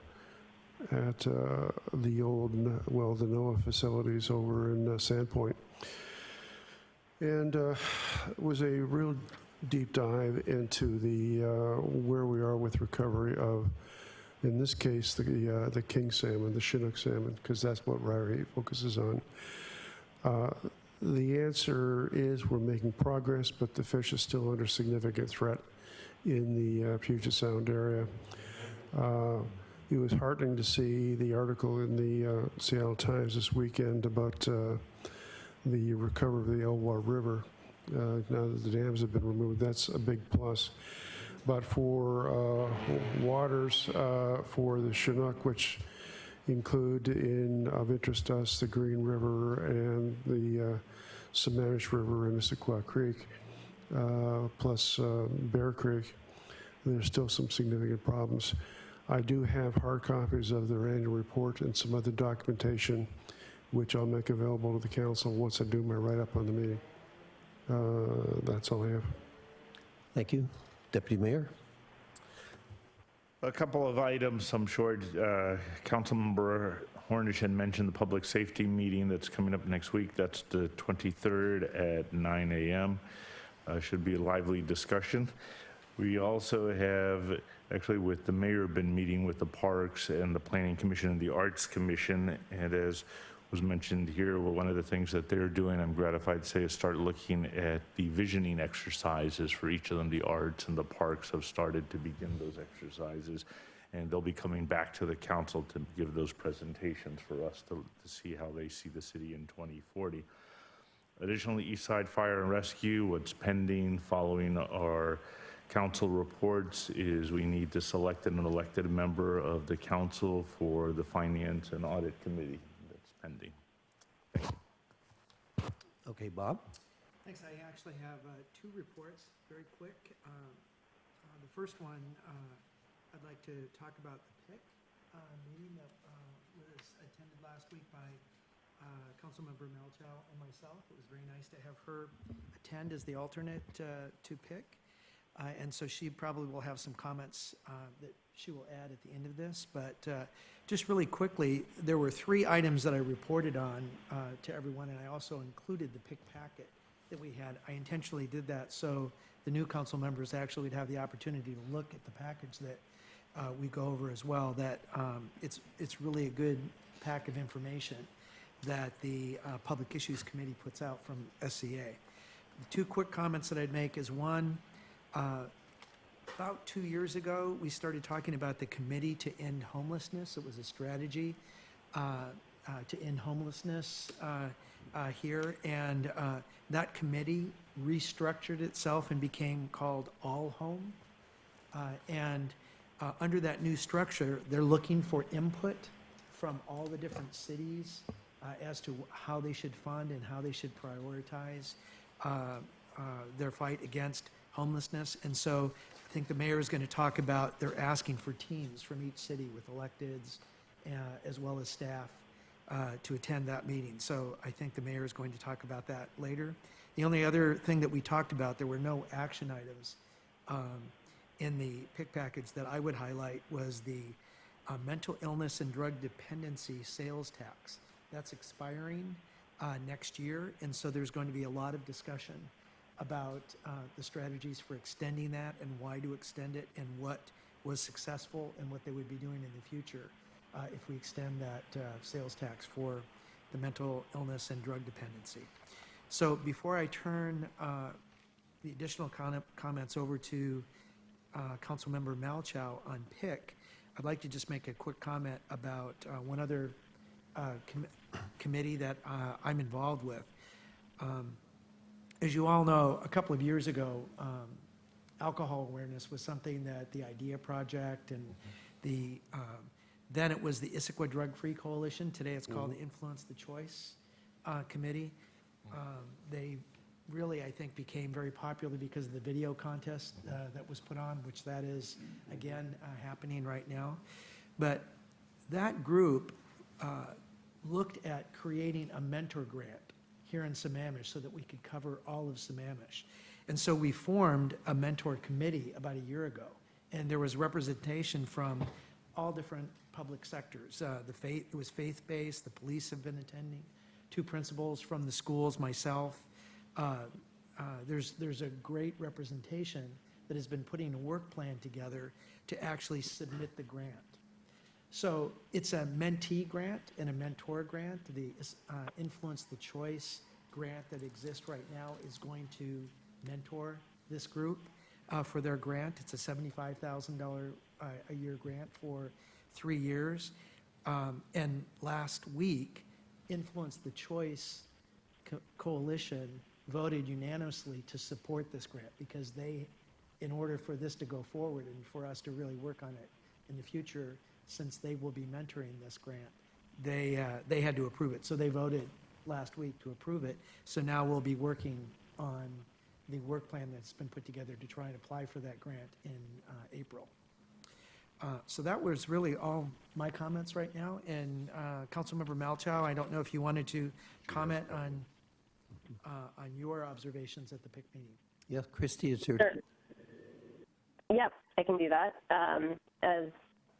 old, the NOAA facilities over in Sandpoint. And it was a real deep dive into the where we are with recovery of, in this case, the king salmon, the Chinook salmon, because that's what RIA 8 focuses on. The answer is we're making progress, but the fish is still under significant threat in the Puget Sound area. It was heartening to see the article in the Seattle Times this weekend about the recovery of the Elwha River. Now that the dams have been removed, that's a big plus. But for waters for the Chinook, which include of interest to us the Green River and the Sammamish River and Issaquah Creek, plus Bear Creek, there's still some significant problems. I do have hard copies of their annual report and some other documentation, which I'll make available to the council once I do my write-up on the meeting. That's all I have. Thank you. Deputy Mayor? A couple of items, I'm sure. Councilmember Hornish had mentioned the public safety meeting that's coming up next week. That's the 23rd at 9 a.m. Should be a lively discussion. We also have, actually with the mayor, been meeting with the Parks and the Planning Commission and the Arts Commission, and as was mentioned here, well, one of the things that they're doing, I'm gratified to say, is start looking at the visioning exercises for each of them. The arts and the parks have started to begin those exercises, and they'll be coming back to the council to give those presentations for us to see how they see the city in 2040. Additionally, East Side Fire and Rescue, what's pending following our council reports is we need to select an elected member of the council for the Finance and Audit Committee. That's pending. Okay, Bob? Thanks. I actually have two reports, very quick. The first one, I'd like to talk about the PIC meeting that was attended last week by Councilmember Melchow and myself. It was very nice to have her attend as the alternate to PIC. And so she probably will have some comments that she will add at the end of this. But just really quickly, there were 3 items that I reported on to everyone, and I also included the PIC packet that we had. I intentionally did that so the new council members actually would have the opportunity to look at the package that we go over as well. That it's really a good pack of information that the Public Issues Committee puts out from SCA. The 2 quick comments that I'd make is one, about 2 years ago, we started talking about the Committee to End Homelessness. It was a strategy to end homelessness here, and that committee restructured itself and became called All Home. Under that new structure, they're looking for input from all the different cities as to how they should fund and how they should prioritize their fight against homelessness. And so I think the mayor is going to talk about, they're asking for teams from each city with electeds as well as staff to attend that meeting. So I think the mayor is going to talk about that later. The only other thing that we talked about, there were no action items in the PIC package that I would highlight, was the mental illness and drug dependency sales tax. That's expiring next year, and so there's going to be a lot of discussion about the strategies for extending that and why to extend it and what was successful and what they would be doing in the future if we extend that sales tax for the mental illness and drug dependency. So before I turn the additional comments over to Councilmember Malchow on PIC, I'd like to just make a quick comment about one other committee that I'm involved with. As you all know, a couple of years ago, alcohol awareness was something that the IDEA Project and then it was the Issaquah Drug-Free Coalition. Today it's called the Influence the Choice Committee. They really, I think, became very popular because of the video contest that was put on, which that is, again, happening right now. But that group looked at creating a mentor grant here in Sammamish so that we could cover all of Sammamish. And so we formed a mentor committee about a year ago, and there was representation from all different public sectors. It was faith-based, the police have been attending, 2 principals from the schools, myself. There's a great representation that has been putting a work plan together to actually submit the grant. So it's a mentee grant and a mentor grant. The Influence the Choice grant that exists right now is going to mentor this group for their grant. It's a $75,000 a year grant for 3 years. And last week, Influence the Choice Coalition voted unanimously to support this grant because they, in order for this to go forward and for us to really work on it in the future, since they will be mentoring this grant, they had to approve it. So they voted last week to approve it. So now we'll be working on the work plan that's been put together to try and apply for that grant in April. So that was really all my comments right now. And Councilmember Malchow, I don't know if you wanted to comment on your observations at the PIC meeting. Yes, Christy, it's your Sure. Yep, I can do that. As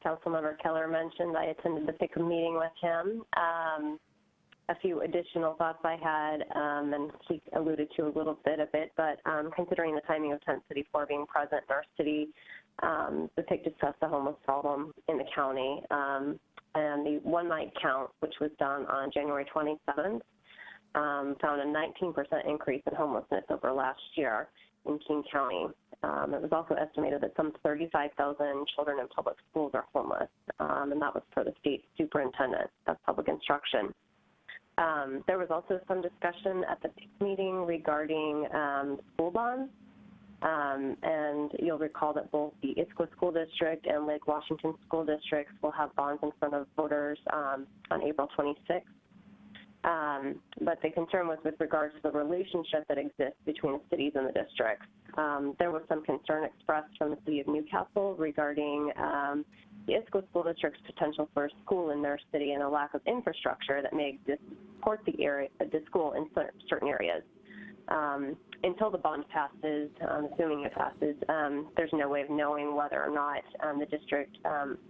Councilmember Keller mentioned, I attended the PIC meeting with him. A few additional thoughts I had, and he alluded to a little bit of it, but considering the timing of Tent City 4 being present in our city, the PIC discussed the homeless problem in the county. And the one-night count, which was done on January 27th, found a 19% increase in homelessness over last year in King County. It was also estimated that some 35,000 children in public schools are homeless, and that was per the state superintendent of public instruction. There was also some discussion at the meeting regarding school bonds, and you'll recall that both the Issaquah School District and Lake Washington School Districts will have bonds in front of voters on April 26th. But the concern was with regards to the relationship that exists between the cities and the districts. There was some concern expressed from the city of Newcastle regarding the Issaquah School District's potential for a school in their city and a lack of infrastructure that may exist to support the school in certain areas. Until the bond passes, assuming it passes, there's no way of knowing whether or not the district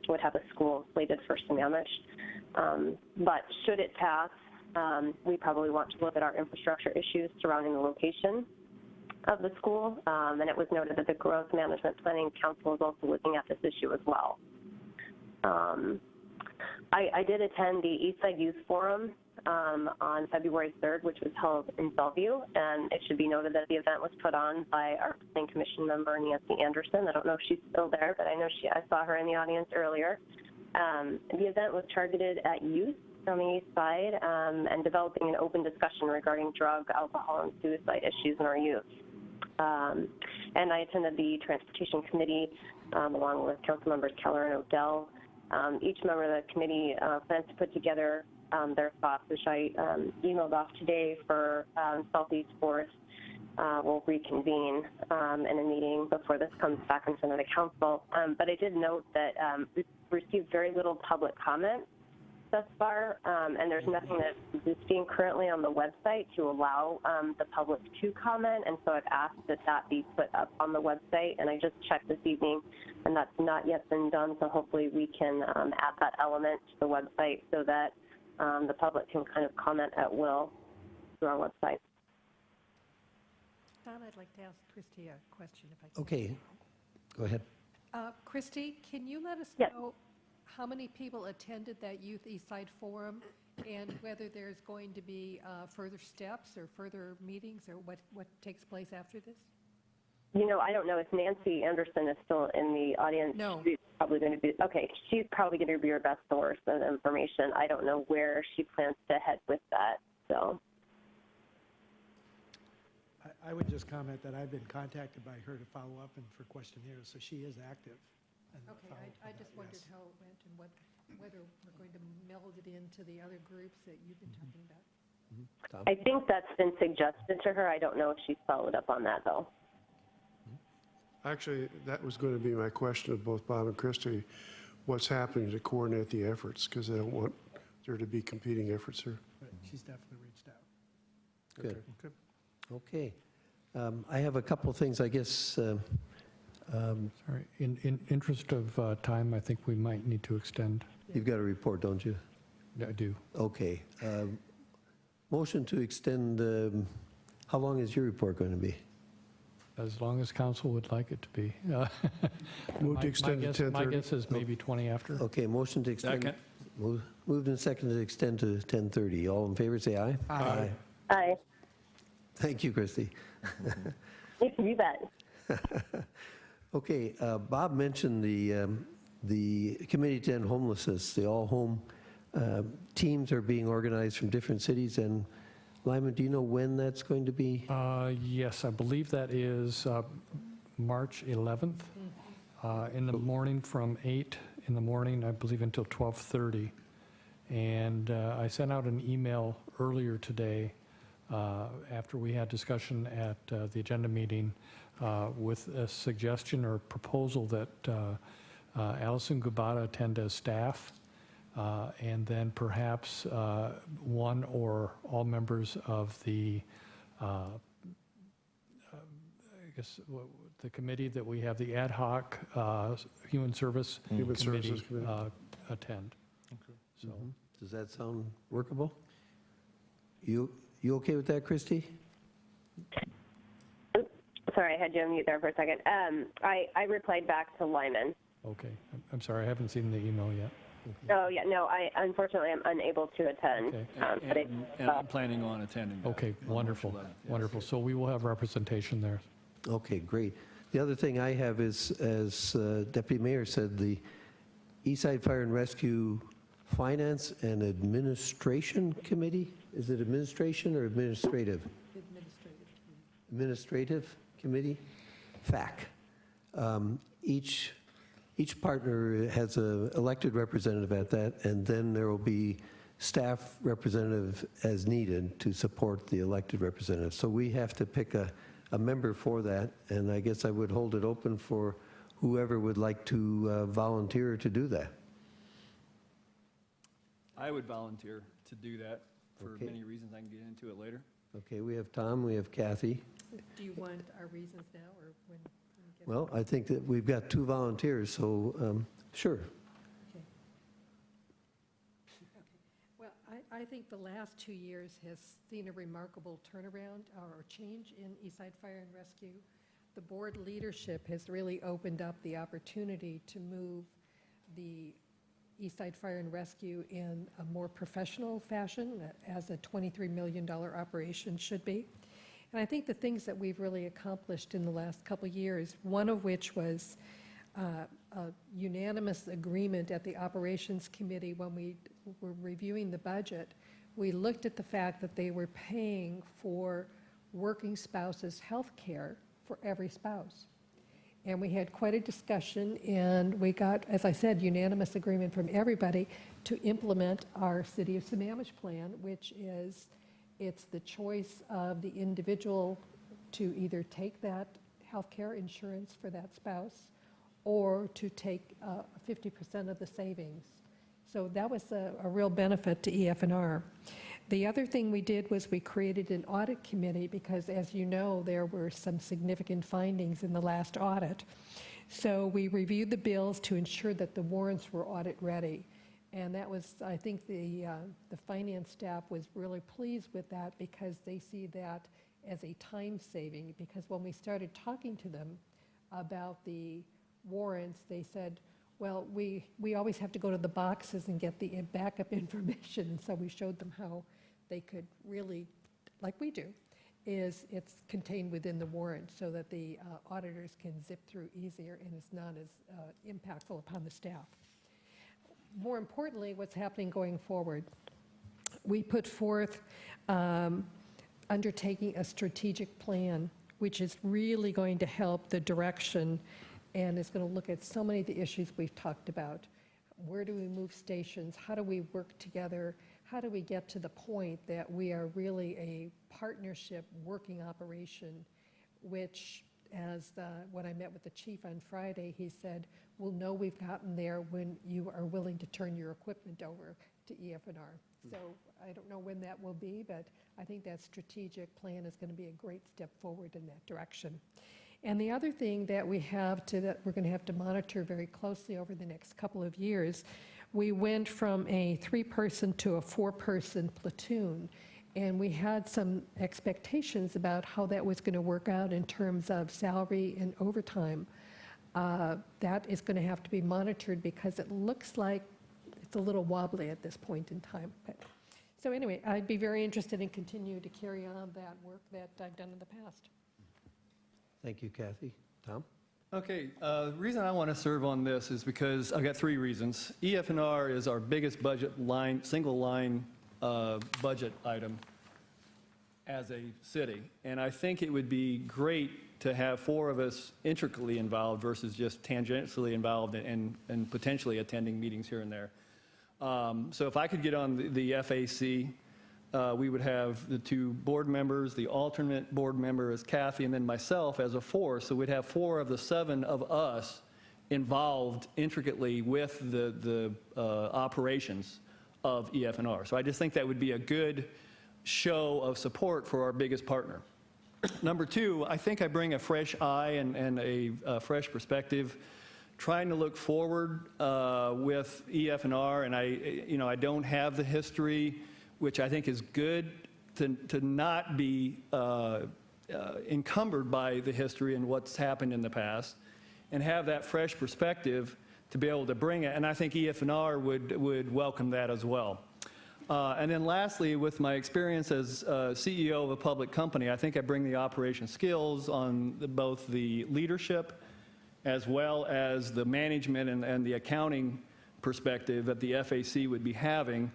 would have a school slated for Sammamish. But should it pass, we probably want to look at our infrastructure issues surrounding the location of the school, and it was noted that the Growth Management Planning Council is also looking at this issue as well. I did attend the Eastside Youth Forum on February 3rd, which was held in Bellevue, and it should be noted that the event was put on by our Planning Commission member, Nancy Anderson. I don't know if she's still there, but I know I saw her in the audience earlier. The event was targeted at youth on the East Side and developing an open discussion regarding drug, alcohol, and suicide issues in our youth. And I attended the Transportation Committee along with Council members Keller and Odell. Each member of the committee plans to put together their thoughts, which I emailed off today for Southeast 4th. We'll reconvene in a meeting before this comes back in front of the council. But I did note that we've received very little public comment thus far, and there's nothing that is being currently on the website to allow the public to comment, and so I've asked that that be put up on the website, and I just checked this evening, and that's not yet been done, so hopefully we can add that element to the website so that the public can kind of comment at will through our website. Don, I'd like to ask Christy a question if I can. Okay, go ahead. Christy, can you let us Yes. know how many people attended that Youth Eastside Forum and whether there's going to be further steps or further meetings or what takes place after this? You know, I don't know if Nancy Anderson is still in the audience. No. She's probably going to be, okay, she's probably going to be your best source of information. I don't know where she plans to head with that, so. I would just comment that I've been contacted by her to follow up and for questionnaires, so she is active. and Okay, follow up I on just that, wondered yes. how it went and whether we're going to meld it into the other groups that you've been talking about. Tom? I think that's been suggested to her. I don't know if she's followed up on that, though. Actually, that was going to be my question of both Bob and Christie. What's happening to coordinate the efforts? Because I don't want there to be competing efforts here. But she's definitely reached out. Good. Okay. Okay. I have a couple things, I guess. Sorry, in interest of time, I think we might need to extend. You've got a report, don't you? I do. Okay. Motion to extend, how long is your report going to be? As long as council would like it to be. Move to extend to My 10:30. guess is maybe 20 after. Okay, motion to extend. Second. Moved and seconded to extend to 10:30. All in favor, say aye. Aye. Aye. Thank you, Christy. You bet. Okay, Bob mentioned the Committee to End Homelessness. The all-home teams are being organized from different cities. And Lyman, do you know when that's going to be? Yes, I believe that is March 11th in the morning from 8 in the morning, I believe, until 12:30. And I sent out an email earlier today after we had discussion at the agenda meeting with a suggestion or proposal that Allison Gubata attend as staff, and then perhaps one or all members of the, I guess, the committee that we have, the ad hoc Human Services Committee, attend. Okay. So, does that sound workable? You okay with that, Christy? Oops, sorry, I had you on mute there for a second. I replied back to Lyman. Okay. I'm sorry, I haven't seen the email yet. Oh, yeah, no, unfortunately, I'm unable to attend. Okay. But And I'm planning on attending that. Okay, wonderful, wonderful. So we will have representation there. Okay, great. The other thing I have is, as Deputy Mayor said, the Eastside Fire and Rescue Finance and Administration Committee? Is it administration or administrative? Administrative Committee, FAC. Each partner has an elected representative at that, and then there will be staff representative as needed to support the elected representative. So we have to pick a member for that, and I guess I would hold it open for whoever would like to volunteer to do that. I would volunteer to do that for Okay. many reasons. I can get into it later. Okay, we have Tom, we have Kathy. Do you want our reasons now, or when? we get- Well, I think that we've got 2 volunteers, so sure. Okay. Well, I think the last 2 years has seen a remarkable turnaround or change in Eastside Fire and Rescue. The board leadership has really opened up the opportunity to move the Eastside Fire and Rescue in a more professional fashion, as a $23 million operation should be. And I think the things that we've really accomplished in the last couple of years, one of which was a unanimous agreement at the Operations Committee when we were reviewing the budget. We looked at the fact that they were paying for working spouses' health care for every spouse. And we had quite a discussion, and we got, as I said, unanimous agreement from everybody to implement our City of Sammamish plan, which is, it's the choice of the individual to either take that healthcare insurance for that spouse or to take 50% of the savings. So that was a real benefit to EF&R. The other thing we did was we created an audit committee because, as you know, there were some significant findings in the last audit. So we reviewed the bills to ensure that the warrants were audit ready. And that was, I think the finance staff was really pleased with that because they see that as a time saving. Because when we started talking to them about the warrants, they said, well, we always have to go to the boxes and get the backup information. And so we showed them how they could really, like we do, is it's contained within the warrant so that the auditors can zip through easier and it's not as impactful upon the staff. More importantly, what's happening going forward, we put forth undertaking a strategic plan, which is really going to help the direction and is going to look at so many of the issues we've talked about. Where do we move stations? How do we work together? How do we get to the point that we are really a partnership working operation, which, as when I met with the chief on Friday, he said, we'll know we've gotten there when you are willing to turn your equipment over to EF&R. So I don't know when that will be, but I think that strategic plan is going to be a great step forward in that direction. And the other thing that we have to, that we're going to have to monitor very closely over the next couple of years, we went from a 3-person to a 4-person platoon. And we had some expectations about how that was going to work out in terms of salary and overtime. That is going to have to be monitored because it looks like it's a little wobbly at this point in time. But, so anyway, I'd be very interested in continuing to carry on that work that I've done in the past. Thank you, Kathy. Tom? Okay, the reason I want to serve on this is because I've got 3 reasons. EF&R is our biggest budget line, single line budget item as a city. And I think it would be great to have 4 of us intricately involved versus just tangentially involved and potentially attending meetings here and there. So if I could get on the FAC, we would have the 2 board members, the alternate board member is Kathy, and then myself as a 4th. So we'd have 4 of the 7 of us involved intricately with the operations of EF&R. So I just think that would be a good show of support for our biggest partner. Number 2, I think I bring a fresh eye and a fresh perspective, trying to look forward with EF&R, and I don't have the history, which I think is good to not be encumbered by the history and what's happened in the past, and have that fresh perspective to be able to bring it, and I think EF&R would welcome that as well. And then lastly, with my experience as CEO of a public company, I think I bring the operation skills on both the leadership as well as the management and the accounting perspective that the FAC would be having,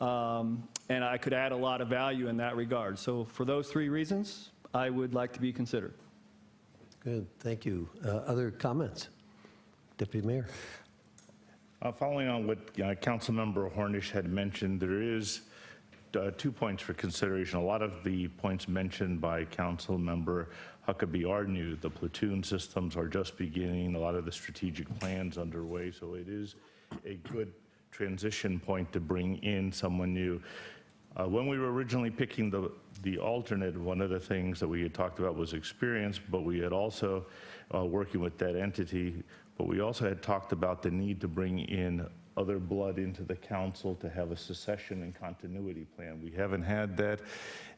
and I could add a lot of value in that regard. So for those 3 reasons, I would like to be considered. Good, thank you. Other comments? Deputy Mayor. Following on what Councilmember Hornish had mentioned, there is 2 points for consideration. A lot of the points mentioned by Councilmember Huckabee are new. The platoon systems are just beginning, a lot of the strategic plans underway, so it is a good transition point to bring in someone new. When we were originally picking the alternate, one of the things that we had talked about was experience, but we had also, working with that entity, but we also had talked about the need to bring in other blood into the council to have a succession and continuity plan. We haven't had that,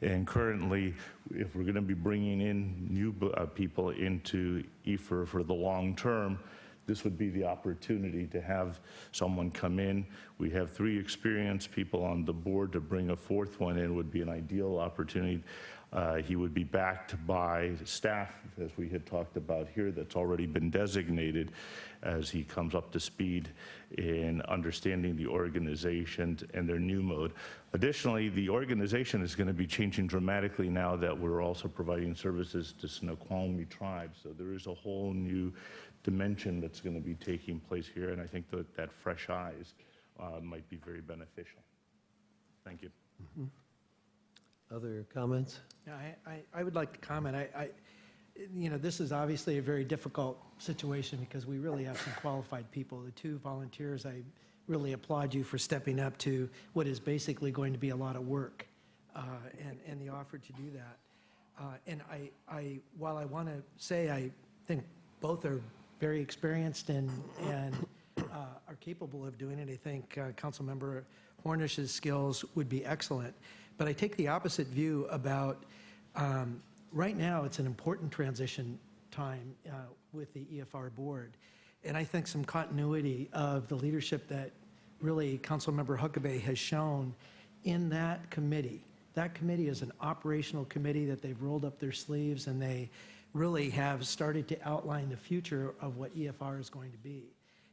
and currently, if we're going to be bringing in new people into EFR for the long term, this would be the opportunity to have someone come in. We have 3 experienced people on the board. To bring a 4th one in would be an ideal opportunity. He would be backed by staff, as we had talked about here, that's already been designated as he comes up to speed in understanding the organization and their new mode. Additionally, the organization is going to be changing dramatically now that we're also providing services to Snoqualmie tribes. So there is a whole new dimension that's going to be taking place here, and I think that fresh eyes might be very beneficial. Thank you. Other comments? Yeah, I would like to comment. This is obviously a very difficult situation because we really have some qualified people. The 2 volunteers, I really applaud you for stepping up to what is basically going to be a lot of work and the offer to do that. And while I want to say I think both are very experienced and are capable of doing it, I think Councilmember Hornish's skills would be excellent. But I take the opposite view about right now it's an important transition time with the EFR board. And I think some continuity of the leadership that really Councilmember Huckabee has shown in that committee. That committee is an operational committee that they've rolled up their sleeves and they really have started to outline the future of what EFR is going to be.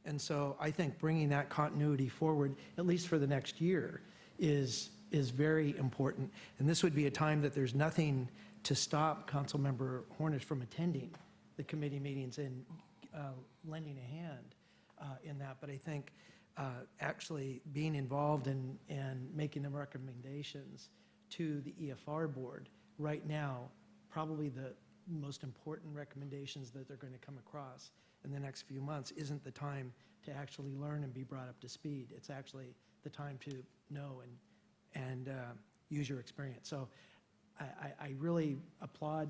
And so I think bringing that continuity forward, at least for the next year, is very important. And this would be a time that there's nothing to stop Councilmember Hornish from attending the committee meetings and lending a hand in that. But I think actually being involved and making the recommendations to the EFR board right now, probably the most important recommendations that they're going to come across in the next few months isn't the time to actually learn and be brought up to speed. It's actually the time to know and use your experience. So I really applaud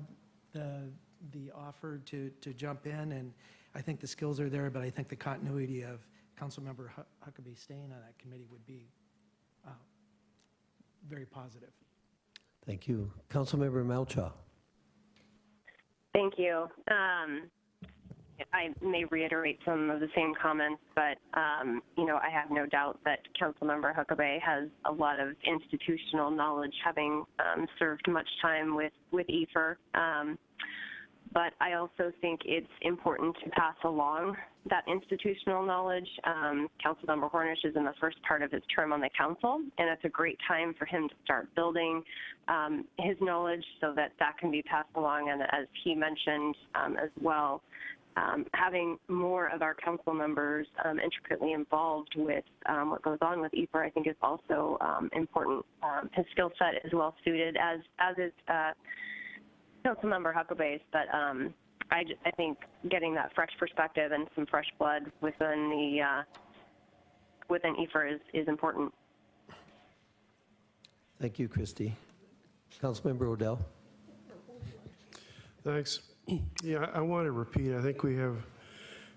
the offer to jump in, and I think the skills are there, but I think the continuity of Councilmember Huckabee staying on that committee would be very positive. Thank you. Councilmember Malchaw. Thank you. I may reiterate some of the same comments, but, I have no doubt that Councilmember Huckabee has a lot of institutional knowledge, having served much time with EFR. But I also think it's important to pass along that institutional knowledge. Councilmember Hornish is in the first part of his term on the council, and it's a great time for him to start building his knowledge so that can be passed along. And as he mentioned as well, having more of our council members intricately involved with what goes on with EFR, I think is also important. His skill set is well suited, as is Councilmember Huckabee's, but I think getting that fresh perspective and some fresh blood within EFR is important. Thank you, Christy. Councilmember Odell. Thanks. Yeah, I want to repeat, I think we have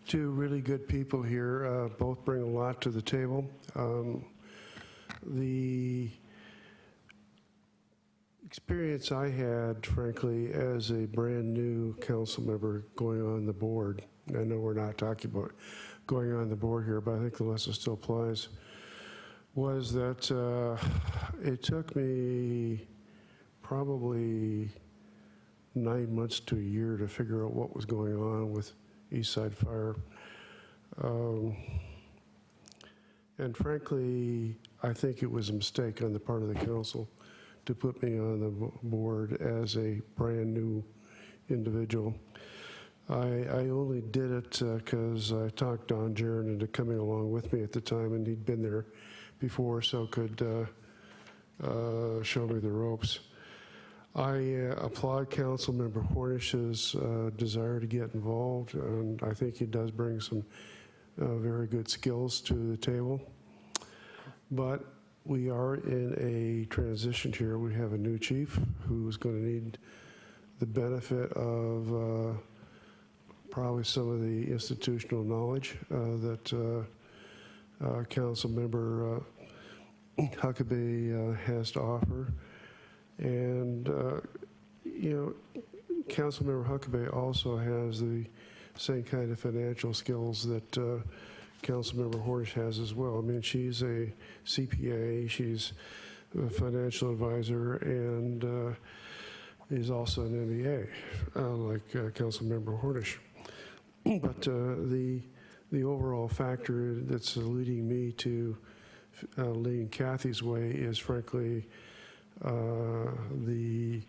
2 really good people here, both bring a lot to the table. The experience I had, frankly, as a brand new council member going on the board, I know we're not talking about going on the board here, but I think the lesson still applies, was that it took me probably 9 months to a year to figure out what was going on with East Side Fire. And frankly, I think it was a mistake on the part of the council to put me on the board as a brand-new individual. I only did it because I talked Don Jaron into coming along with me at the time, and he'd been there before, so could show me the ropes. I applaud Councilmember Hornish's desire to get involved, and I think he does bring some very good skills to the table. But we are in a transition here. We have a new chief who's going to need the benefit of probably some of the institutional knowledge that Councilmember Huckabee has to offer. And, Councilmember Huckabee also has the same kind of financial skills that Councilmember Hornish has as well. I mean, she's a CPA, she's a financial advisor, and is also an MBA, like Councilmember Hornish. But the overall factor that's leading me to leading Kathy's way is, frankly, the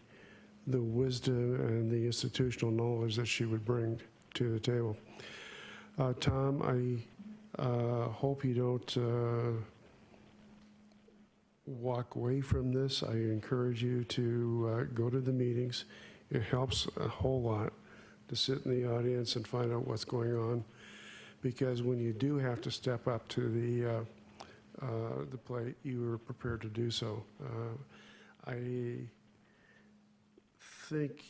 wisdom and the institutional knowledge that she would bring to the table. Tom, I hope you don't walk away from this. I encourage you to go to the meetings. It helps a whole lot to sit in the audience and find out what's going on, because when you do have to step up to the plate, you are prepared to do so. I think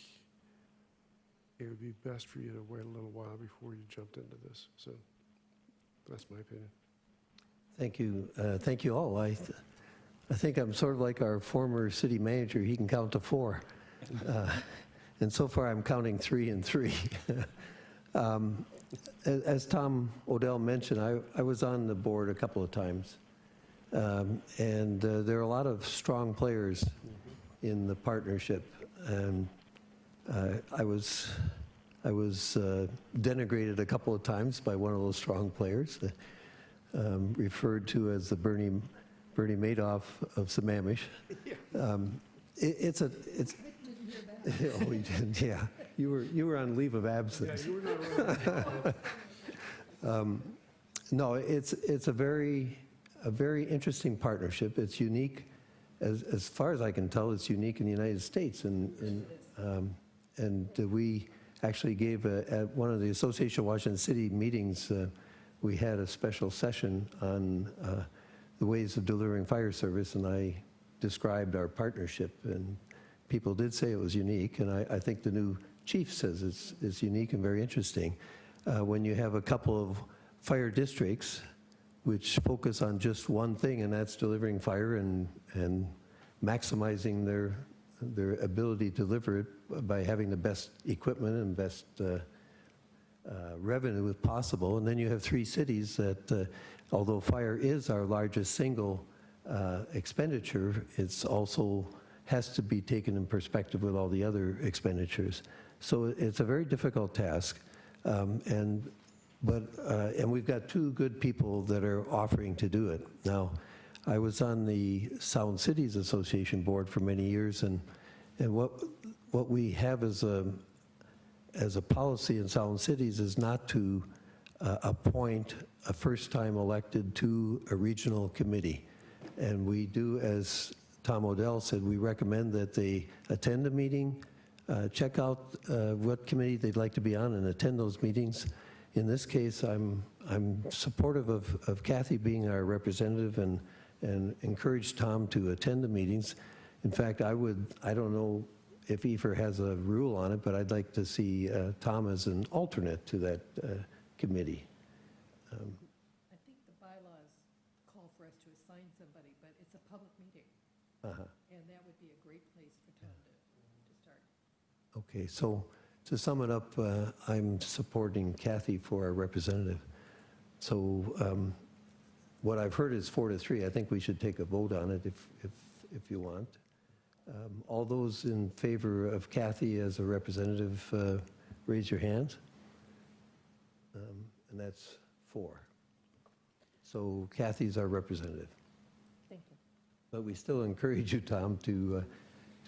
it would be best for you to wait a little while before you jumped into this. So that's my opinion. Thank you. Thank you all. I think I'm sort of like our former city manager. He can count to 4. And so far, I'm counting 3 and 3. As Tom Odell mentioned, I was on the board a couple of times. And there are a lot of strong players in the partnership. And I was denigrated a couple of times by one of those strong players, referred to as the Bernie Madoff of Sammamish. It's oh, we did, yeah. You were on leave of absence. Yeah, you were not no, it's a very interesting partnership. It's unique, as far as I can tell. It's unique in the United States, and we actually gave at one of the Association of Washington City meetings. We had a special session on the ways of delivering fire service, and I described our partnership, and people did say it was unique, and I think the new chief says it's unique and very interesting. When you have a couple of fire districts which focus on just one thing, and that's delivering fire and maximizing their ability to deliver it by having the best equipment and best revenue if possible. And then you have 3 cities that, although fire is our largest single expenditure, it's also has to be taken in perspective with all the other expenditures. So it's a very difficult task. And we've got 2 good people that are offering to do it. Now, I was on the Sound Cities Association board for many years, and what we have as a policy in Sound Cities is not to appoint a first-time elected to a regional committee. And we do, as Tom Odell said, we recommend that they attend a meeting, check out what committee they'd like to be on, and attend those meetings. In this case, I'm supportive of Kathy being our representative, and encourage Tom to attend the meetings. In fact, I don't know if EFR has a rule on it, but I'd like to see Tom as an alternate to that committee. I think the bylaws call for us to assign somebody, but it's a public meeting. And that would be a great place for Tom to start. Okay, so to sum it up, I'm supporting Kathy for our representative. So what I've heard is 4-3. I think we should take a vote on it if you want. All those in favor of Kathy as a representative, raise your hands. And that's 4. So Kathy's our representative. Thank you. But we still encourage you, Tom, to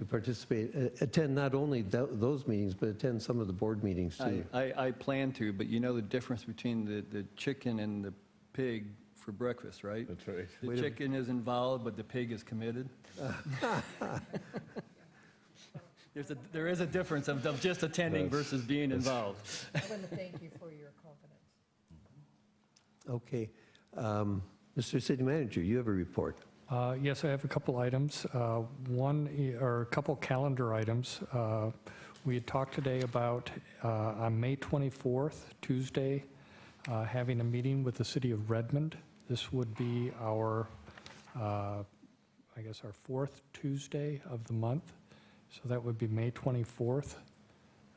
participate, attend not only those meetings, but attend some of the board meetings too. I plan to, but you know the difference between the chicken and the pig for breakfast, right? That's right. The chicken is involved, but the pig is committed. There is a difference of just attending versus being involved. I want to thank you for your confidence. Okay. Mr. City Manager, you have a report. Yes, I have a couple items. Or a couple calendar items. We had talked today about, on May 24th, Tuesday, having a meeting with the city of Redmond. This would be our, I guess, our 4th Tuesday of the month. So that would be May 24th.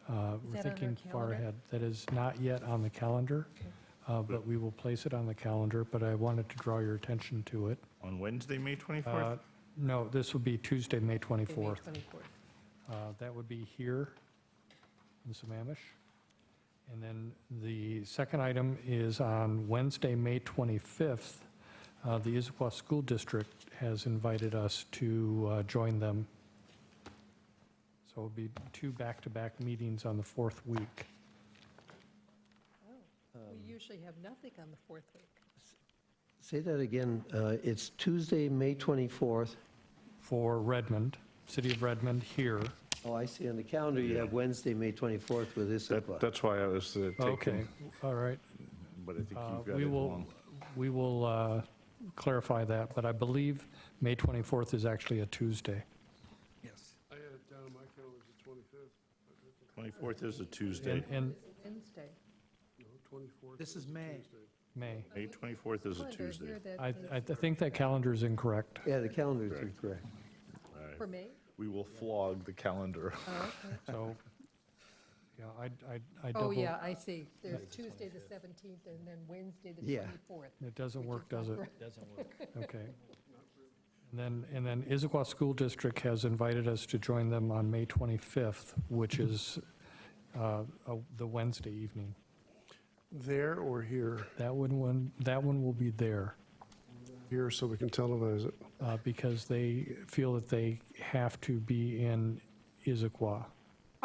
We're thinking far ahead. That is not yet on the calendar, but we will place it on the calendar. But I wanted to draw your attention to it. On Wednesday, May 24th? No, this would be Tuesday, May 24th. That would be here in Sammamish. And then the second item is on Wednesday, May 25th. The Issaquah School District has invited us to join them. So it'll be 2 back-to-back meetings on the 4th week. We usually have nothing on the 4th week. Say that again. It's Tuesday, May 24th. For Redmond, City of Redmond here. Oh, I see. On the calendar, you have Wednesday, May 24th with Issaquah. That's why I was taking. Okay, all right. But I think you've got it wrong. We will clarify that, but I believe May 24th is actually a Tuesday. I had it down on my calendar as the 25th. 24th is a Tuesday. And Wednesday. No, 24th. This is May. May. May 24th is a Calendar Tuesday. here that I is think that calendar is incorrect. Yeah, the calendars are correct. All right. for May? We will flog the calendar. Oh, okay. So, yeah, I Oh, double. yeah, I see. There's Tuesday, the 17th, and then Wednesday, the Yeah. 24th. It doesn't work, does it? Doesn't work. Okay. And then Issaquah School District has invited us to join them on May 25th, which is the Wednesday evening. There or here? That one will be there Here so we can televise it. because they feel that they have to be in Issaquah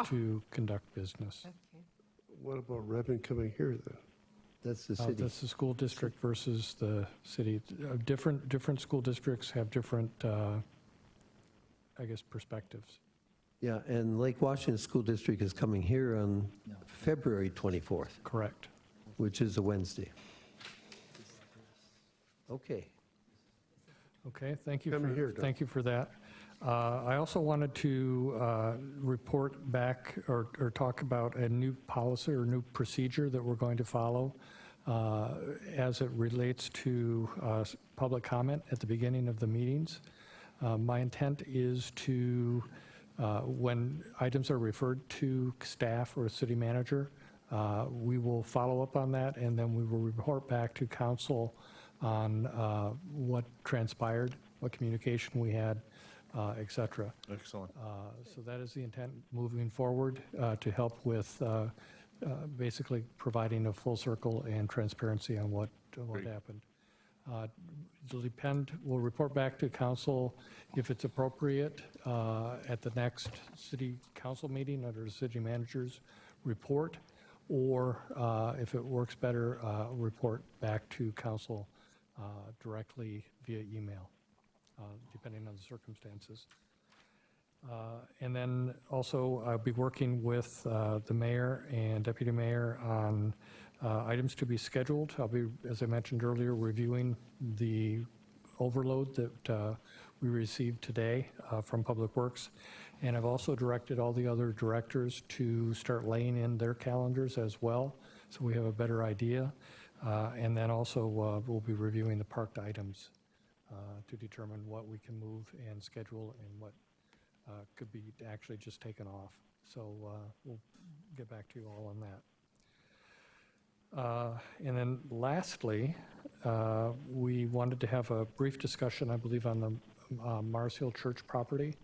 to conduct business. Okay. What about Redmond coming here then? That's the city. That's the school district versus the city. Different school districts have different, I guess, perspectives. Yeah, and Lake Washington School District is coming here on February 24th, Correct. which is a Wednesday. Okay. Okay, thank you Come here, Doug. thank you for that. I also wanted to report back or talk about a new policy or new procedure that we're going to follow as it relates to public comment at the beginning of the meetings. My intent is to, when items are referred to staff or city manager, we will follow up on that, and then we will report back to council on what transpired, what communication we had, et cetera. Excellent. So that is the intent moving forward to help with basically providing a full circle and transparency on what Great. happened. It'll depend, we'll report back to council if it's appropriate at the next city council meeting under the city manager's report, or if it works better, report back to council directly via email, depending on the circumstances. And then also, I'll be working with the mayor and deputy mayor on items to be scheduled. I'll be, as I mentioned earlier, reviewing the overload that we received today from Public Works. And I've also directed all the other directors to start laying in their calendars as well, so we have a better idea. And then also, we'll be reviewing the parked items to determine what we can move and schedule and what could be actually just taken off. So we'll get back to you all on And then lastly, we wanted to have a brief discussion, I believe, on the Mars Hill Church property.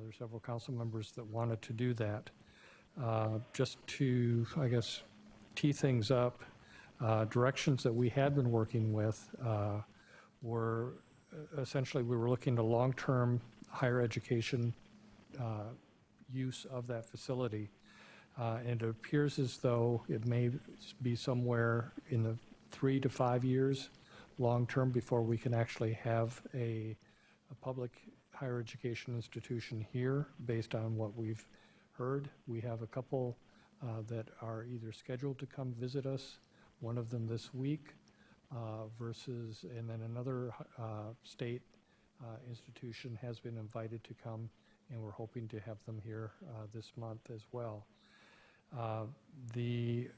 There's several council members that wanted to do that. Just to, I guess, tee things up, directions that we had been working with were essentially we were looking to long-term higher education use of that facility. And it appears as though it may be somewhere in the 3 to 5 years long-term before we can actually have a public higher education institution here based on what we've heard. We have a couple that are either scheduled to come visit us, one of them this week, and then another state institution has been invited to come, and we're hoping to have them here this month as well. The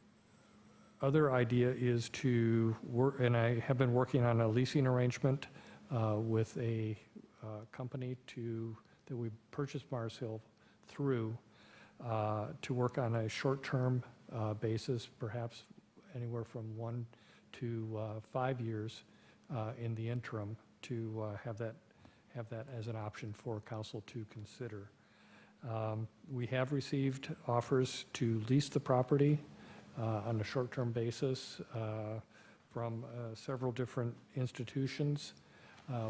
other idea is to work, and I have been working on a leasing arrangement with a company that we purchased Mars Hill through to work on a short-term basis, perhaps anywhere from 1 to 5 years in the interim, to have that as an option for council to consider. We have received offers to lease the property on a short-term basis from several different institutions.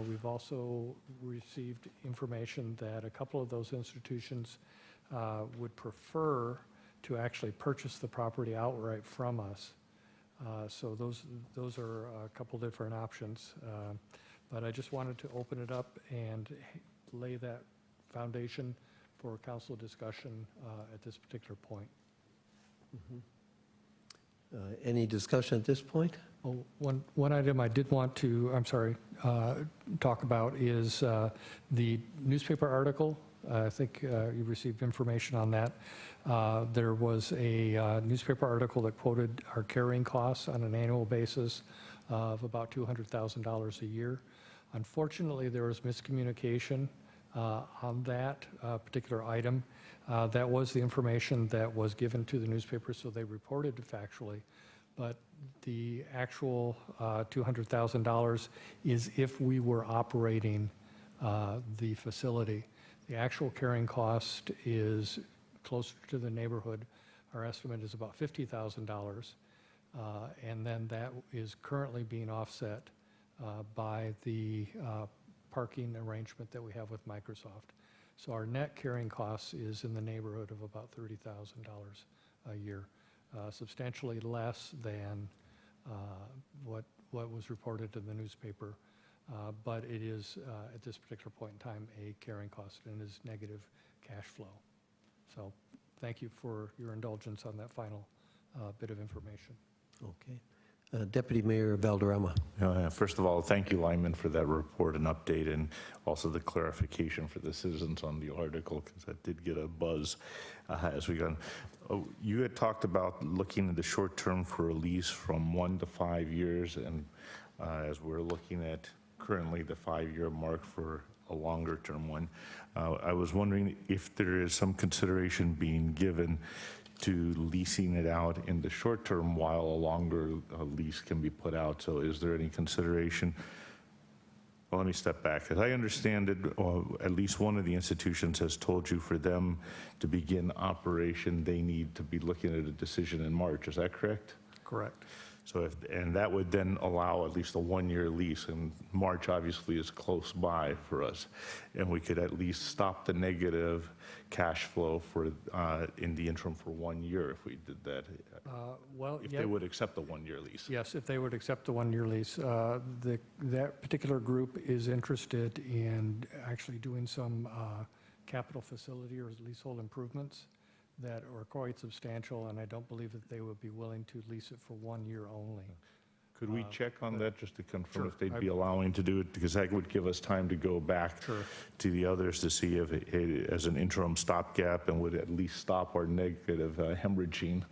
We've also received information that a couple of those institutions would prefer to actually purchase the property outright from us. So those are a couple different options. But I just wanted to open it up and lay that foundation for council discussion at this particular point. Any discussion at this point? Oh, one item I did want to, talk about is the newspaper article. I think you received information on that. There was a newspaper article that quoted our carrying costs on an annual basis of about $200,000 a year. Unfortunately, there was miscommunication on that particular item. That was the information that was given to the newspaper, so they reported it factually. But the actual $200,000 is if we were operating the facility. The actual carrying cost is closer to the neighborhood. Our estimate is about $50,000. And then that is currently being offset by the parking arrangement that we have with Microsoft. So our net carrying cost is in the neighborhood of about $30,000 a year, substantially less than what was reported in the newspaper. But it is, at this particular point in time, a carrying cost and is negative cash flow. So thank you for your indulgence on that final bit of information. Okay. Deputy Mayor Valderrama. First of all, thank you, Lyman, for that report and update, and also the clarification for the citizens on the article, because that did get a buzz as we got. You had talked about looking at the short term for a lease from 1 to 5 years, and as we're looking at currently the 5-year mark for a longer term one, I was wondering if there is some consideration being given to leasing it out in the short term while a longer lease can be put out. So is there any consideration? Well, let me step back. As I understand it, at least one of the institutions has told you for them to begin operation, they need to be looking at a decision in March. Is that correct? Correct. So and that would then allow at least a 1-year lease, and March obviously is close by for us, and we could at least stop the negative cash flow for in the interim for 1 year if we did that. If they would accept the 1-year lease. Yes, if they would accept the 1-year lease. That particular group is interested in actually doing some capital facility or leasehold improvements that are quite substantial, and I don't believe that they would be willing to lease it for 1 year only. Could we check on that just to confirm Sure. if they'd be allowing to do it? Because that would give us time to go back to the others to see if it as an interim stopgap and would at least stop our negative hemorrhaging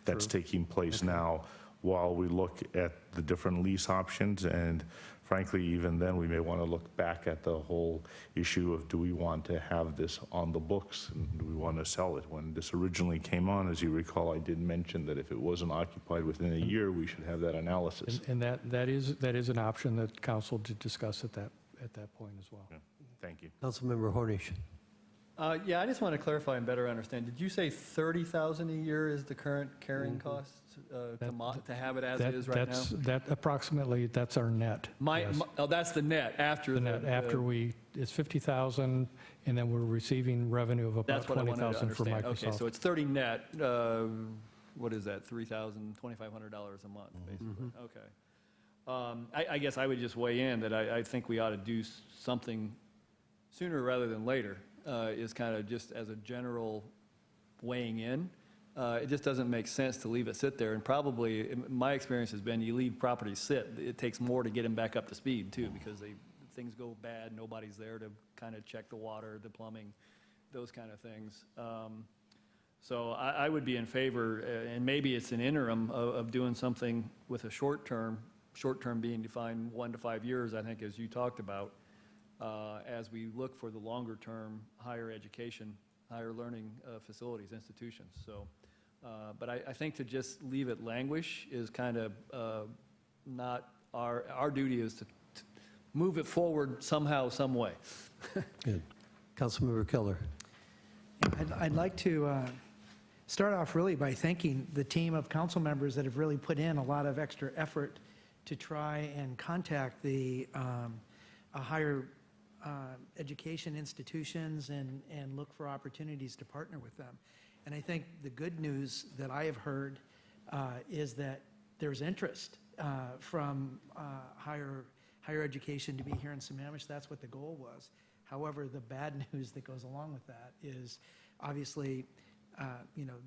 that's taking place now while we look at the different lease options. And frankly, even then, we may want to look back at the whole issue of, do we want to have this on the books, and do we want to sell it? When this originally came on, as you recall, I did mention that if it wasn't occupied within a year, we should have that analysis. And that is an option that council did discuss at that point as well. Yeah. Thank you. Councilmember Hornish. Yeah, I just want to clarify and better understand. Did you say 30,000 a year is the current carrying cost to have it as it is right now? That approximately, that's our net. Yes. Oh, that's the net after The net, after it's 50,000, and then we're receiving revenue of about That's what I wanted to 20,000 for understand. Microsoft. Okay, so it's 30 net. What is that? $3,000, $2,500 a month, basically. Okay. I guess I would just weigh in that I think we ought to do something sooner rather than later. Is kind of just as a general weighing in. It just doesn't make sense to leave it sit there. And probably, my experience has been, you leave properties sit, it takes more to get them back up to speed too, because things go bad, nobody's there to kind of check the water, the plumbing, those kind of things. So I would be in favor, and maybe it's an interim of doing something with a short term being defined 1 to 5 years, I think, as you talked about. As we look for the longer-term higher education, higher learning facilities, institutions. So, but I think to just leave it languish is kind of not our duty is to move it forward somehow, some way. Good. Councilmember Keller. I'd like to start off really by thanking the team of council members that have really put in a lot of extra effort to try and contact the higher education institutions and look for opportunities to partner with them. And I think the good news that I have heard is that there's interest from higher education to be here in Sammamish. That's what the goal was. However, the bad news that goes along with that is obviously,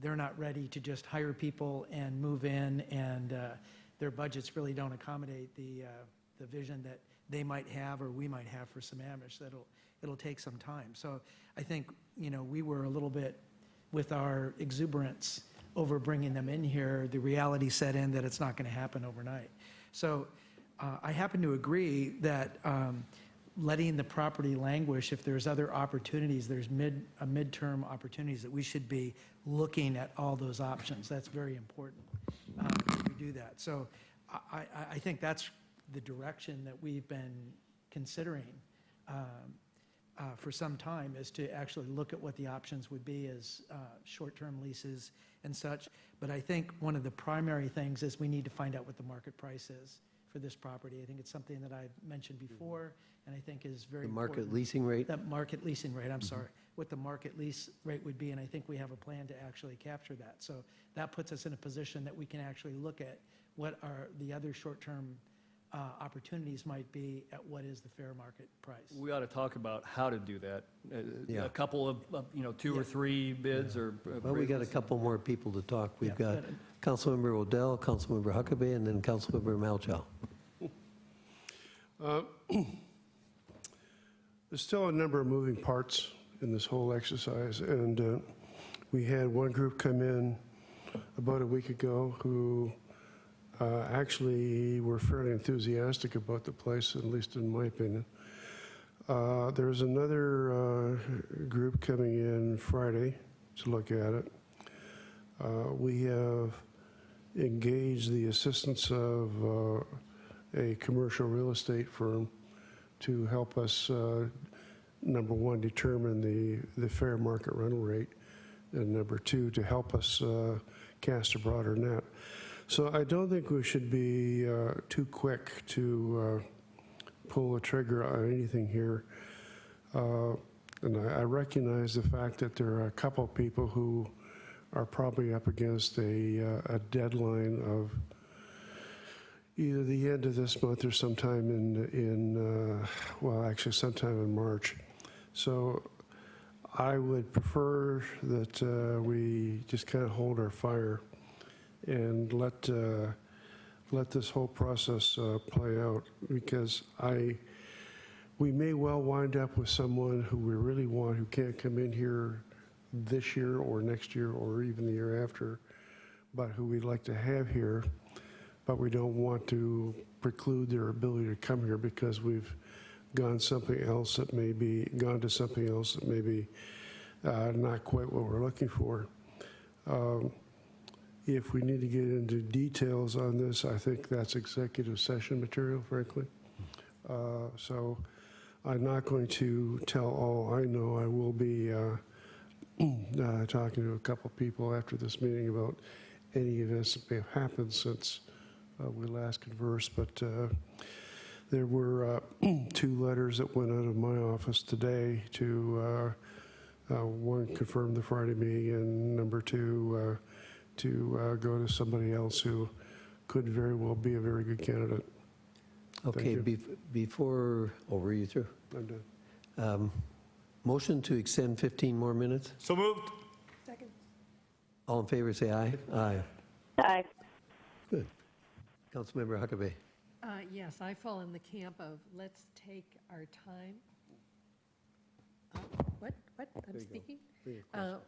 they're not ready to just hire people and move in, and their budgets really don't accommodate the vision that they might have or we might have for Sammamish. It'll take some time. So I think, we were a little bit with our exuberance over bringing them in here. The reality set in that it's not going to happen overnight. So I happen to agree that letting the property languish, if there's other opportunities, there's midterm opportunities, that we should be looking at all those options. That's very important that we do that. So I think that's the direction that we've been considering for some time, is to actually look at what the options would be as short-term leases and such. But I think one of the primary things is we need to find out what the market price is for this property. I think it's something that I've mentioned before, and I think is very important. The market leasing rate? That market leasing rate, I'm sorry, what the market lease rate would be, and I think we have a plan to actually capture that. So that puts us in a position that we can actually look at what are the other short-term opportunities might be at what is the fair market price. We ought to talk about how to do that. Yeah. A couple of, 2 or 3 bids or. Well, we got a couple more people to talk. We've got Councilmember Odell, Councilmember Huckabee, and then Councilmember Malchow. There's still a number of moving parts in this whole exercise, and we had one group come in about a week ago who actually were fairly enthusiastic about the place, at least in my opinion. There's another group coming in Friday to look at it. We have engaged the assistance of a commercial real estate firm to help us, number one, determine the fair market rental rate, and number two, to help us cast a broader net. So I don't think we should be too quick to pull the trigger on anything here. And I recognize the fact that there are a couple of people who are probably up against a deadline of either the end of this month or sometime actually sometime in March. So I would prefer that we just kind of hold our fire and let this whole process play out, because we may well wind up with someone who we really want, who can't come in here this year or next year or even the year after, but who we'd like to have here. but we don't want to preclude their ability to come here because we've gone to something else that may be not quite what we're looking for. If we need to get into details on this, I think that's executive session material, frankly. So I'm not going to tell all I know. I will be talking to a couple people after this meeting about any events that may have happened since we last conversed. But there were 2 letters that went out of my office today to one, confirm the Friday meeting, and number 2, to go to somebody else who could very well be a very good candidate. Okay, before, were you through? I'm done. Motion to extend 15 more minutes? So moved. Second. All in favor, say aye. Aye. Aye. Good. Councilmember Huckabee. Yes, I fall in the camp of let's take our time. What? I'm speaking?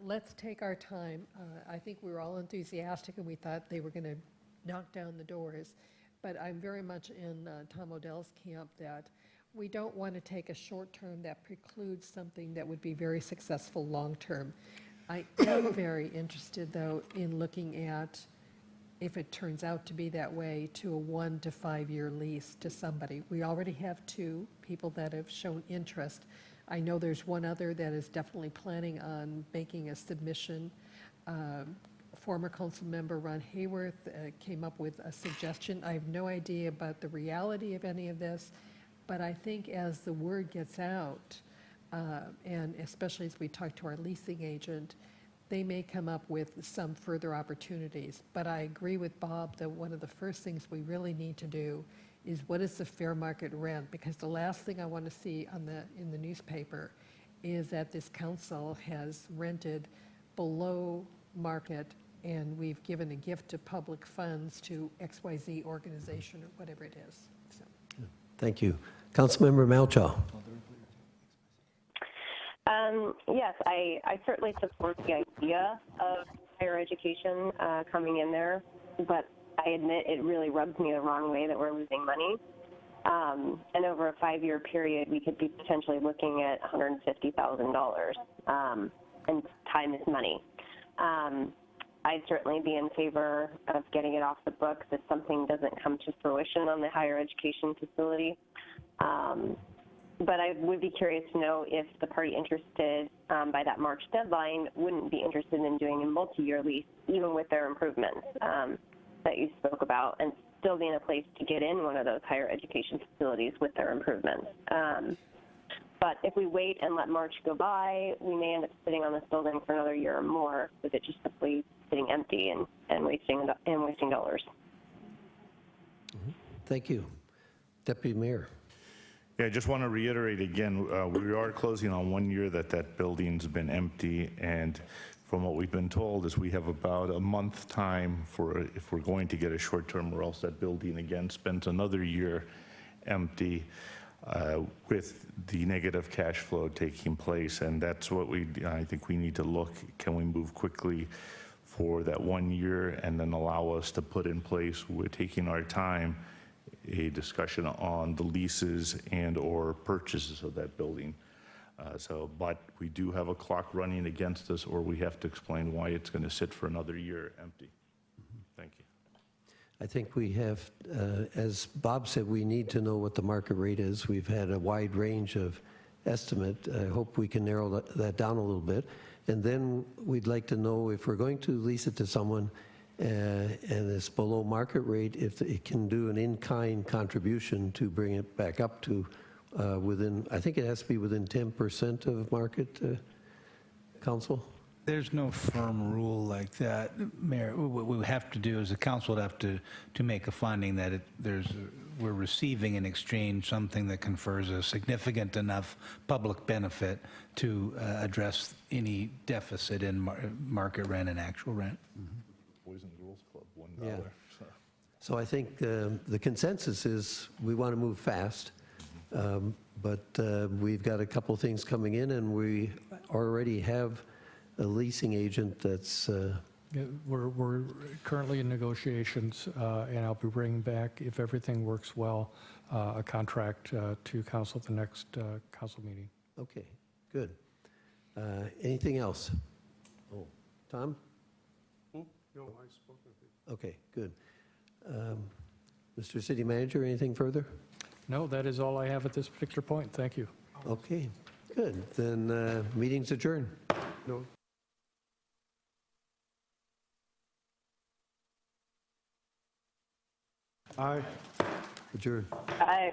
Let's take our time. I think we were all enthusiastic and we thought they were going to knock down the doors. But I'm very much in Tom Odell's camp that we don't want to take a short term that precludes something that would be very successful long term. I am very interested, though, in looking at, if it turns out to be that way, to a 1 to 5 year lease to somebody. We already have 2 people that have shown interest. I know there's one other that is definitely planning on making a submission. Former council member Ron Hayworth came up with a suggestion. I have no idea about the reality of any of this, but I think as the word gets out, and especially as we talk to our leasing agent, they may come up with some further opportunities. But I agree with Bob that one of the first things we really need to do is what is the fair market rent? Because the last thing I want to see in the newspaper is that this council has rented below market and we've given a gift to public funds to XYZ organization or whatever it is. So. Thank you. Councilmember Malchow. Yes, I certainly support the idea of higher education coming in there, but I admit it really rubs me the wrong way that we're losing money. And over a 5-year period, we could be potentially looking at $150,000, and time is money. I'd certainly be in favor of getting it off the books if something doesn't come to fruition on the higher education facility. But I would be curious to know if the party interested by that March deadline wouldn't be interested in doing a multi-year lease, even with their improvements that you spoke about, and still be in a place to get in one of those higher education facilities with their improvements. But if we wait and let March go by, we may end up sitting on this building for another year or more, with it just simply sitting empty and wasting dollars. Thank you. Deputy Mayor. Yeah, I just want to reiterate again, we are closing on 1 year that building's been empty, and from what we've been told is we have about a month time for if we're going to get a short term, or else that building again spends another year empty with the negative cash flow taking place. And that's what I think we need to look, can we move quickly for that 1 year and then allow us to put in place, we're taking our time, a discussion on the leases and or purchases of that building. But we do have a clock running against us, or we have to explain why it's going to sit for another year empty. Thank you. I think we have, as Bob said, we need to know what the market rate is. We've had a wide range of estimate. I hope we can narrow that down a little bit. And then we'd like to know if we're going to lease it to someone and it's below market rate, if it can do an in-kind contribution to bring it back up to within, I think it has to be within 10% of market, Council? There's no firm rule like that, Mayor. What we have to do is the council would have to make a finding that we're receiving in exchange something that confers a significant enough public benefit to address any deficit in market rent and actual rent. Boys and Girls Club, $1. Yeah. So I think the consensus is we want to move fast, but we've got a couple things coming in, and we already have a leasing agent that's Yeah, we're currently in negotiations, and I'll be bringing back, if everything works well, a contract to council at the next council meeting. Okay, good. Anything else? Oh, Tom? No, I spoke with you. Okay, good. Mr. City Manager, anything further? No, that is all I have at this particular point. Thank you. Okay, good. Then meeting's adjourned. No. Aye. Adjourned. Aye.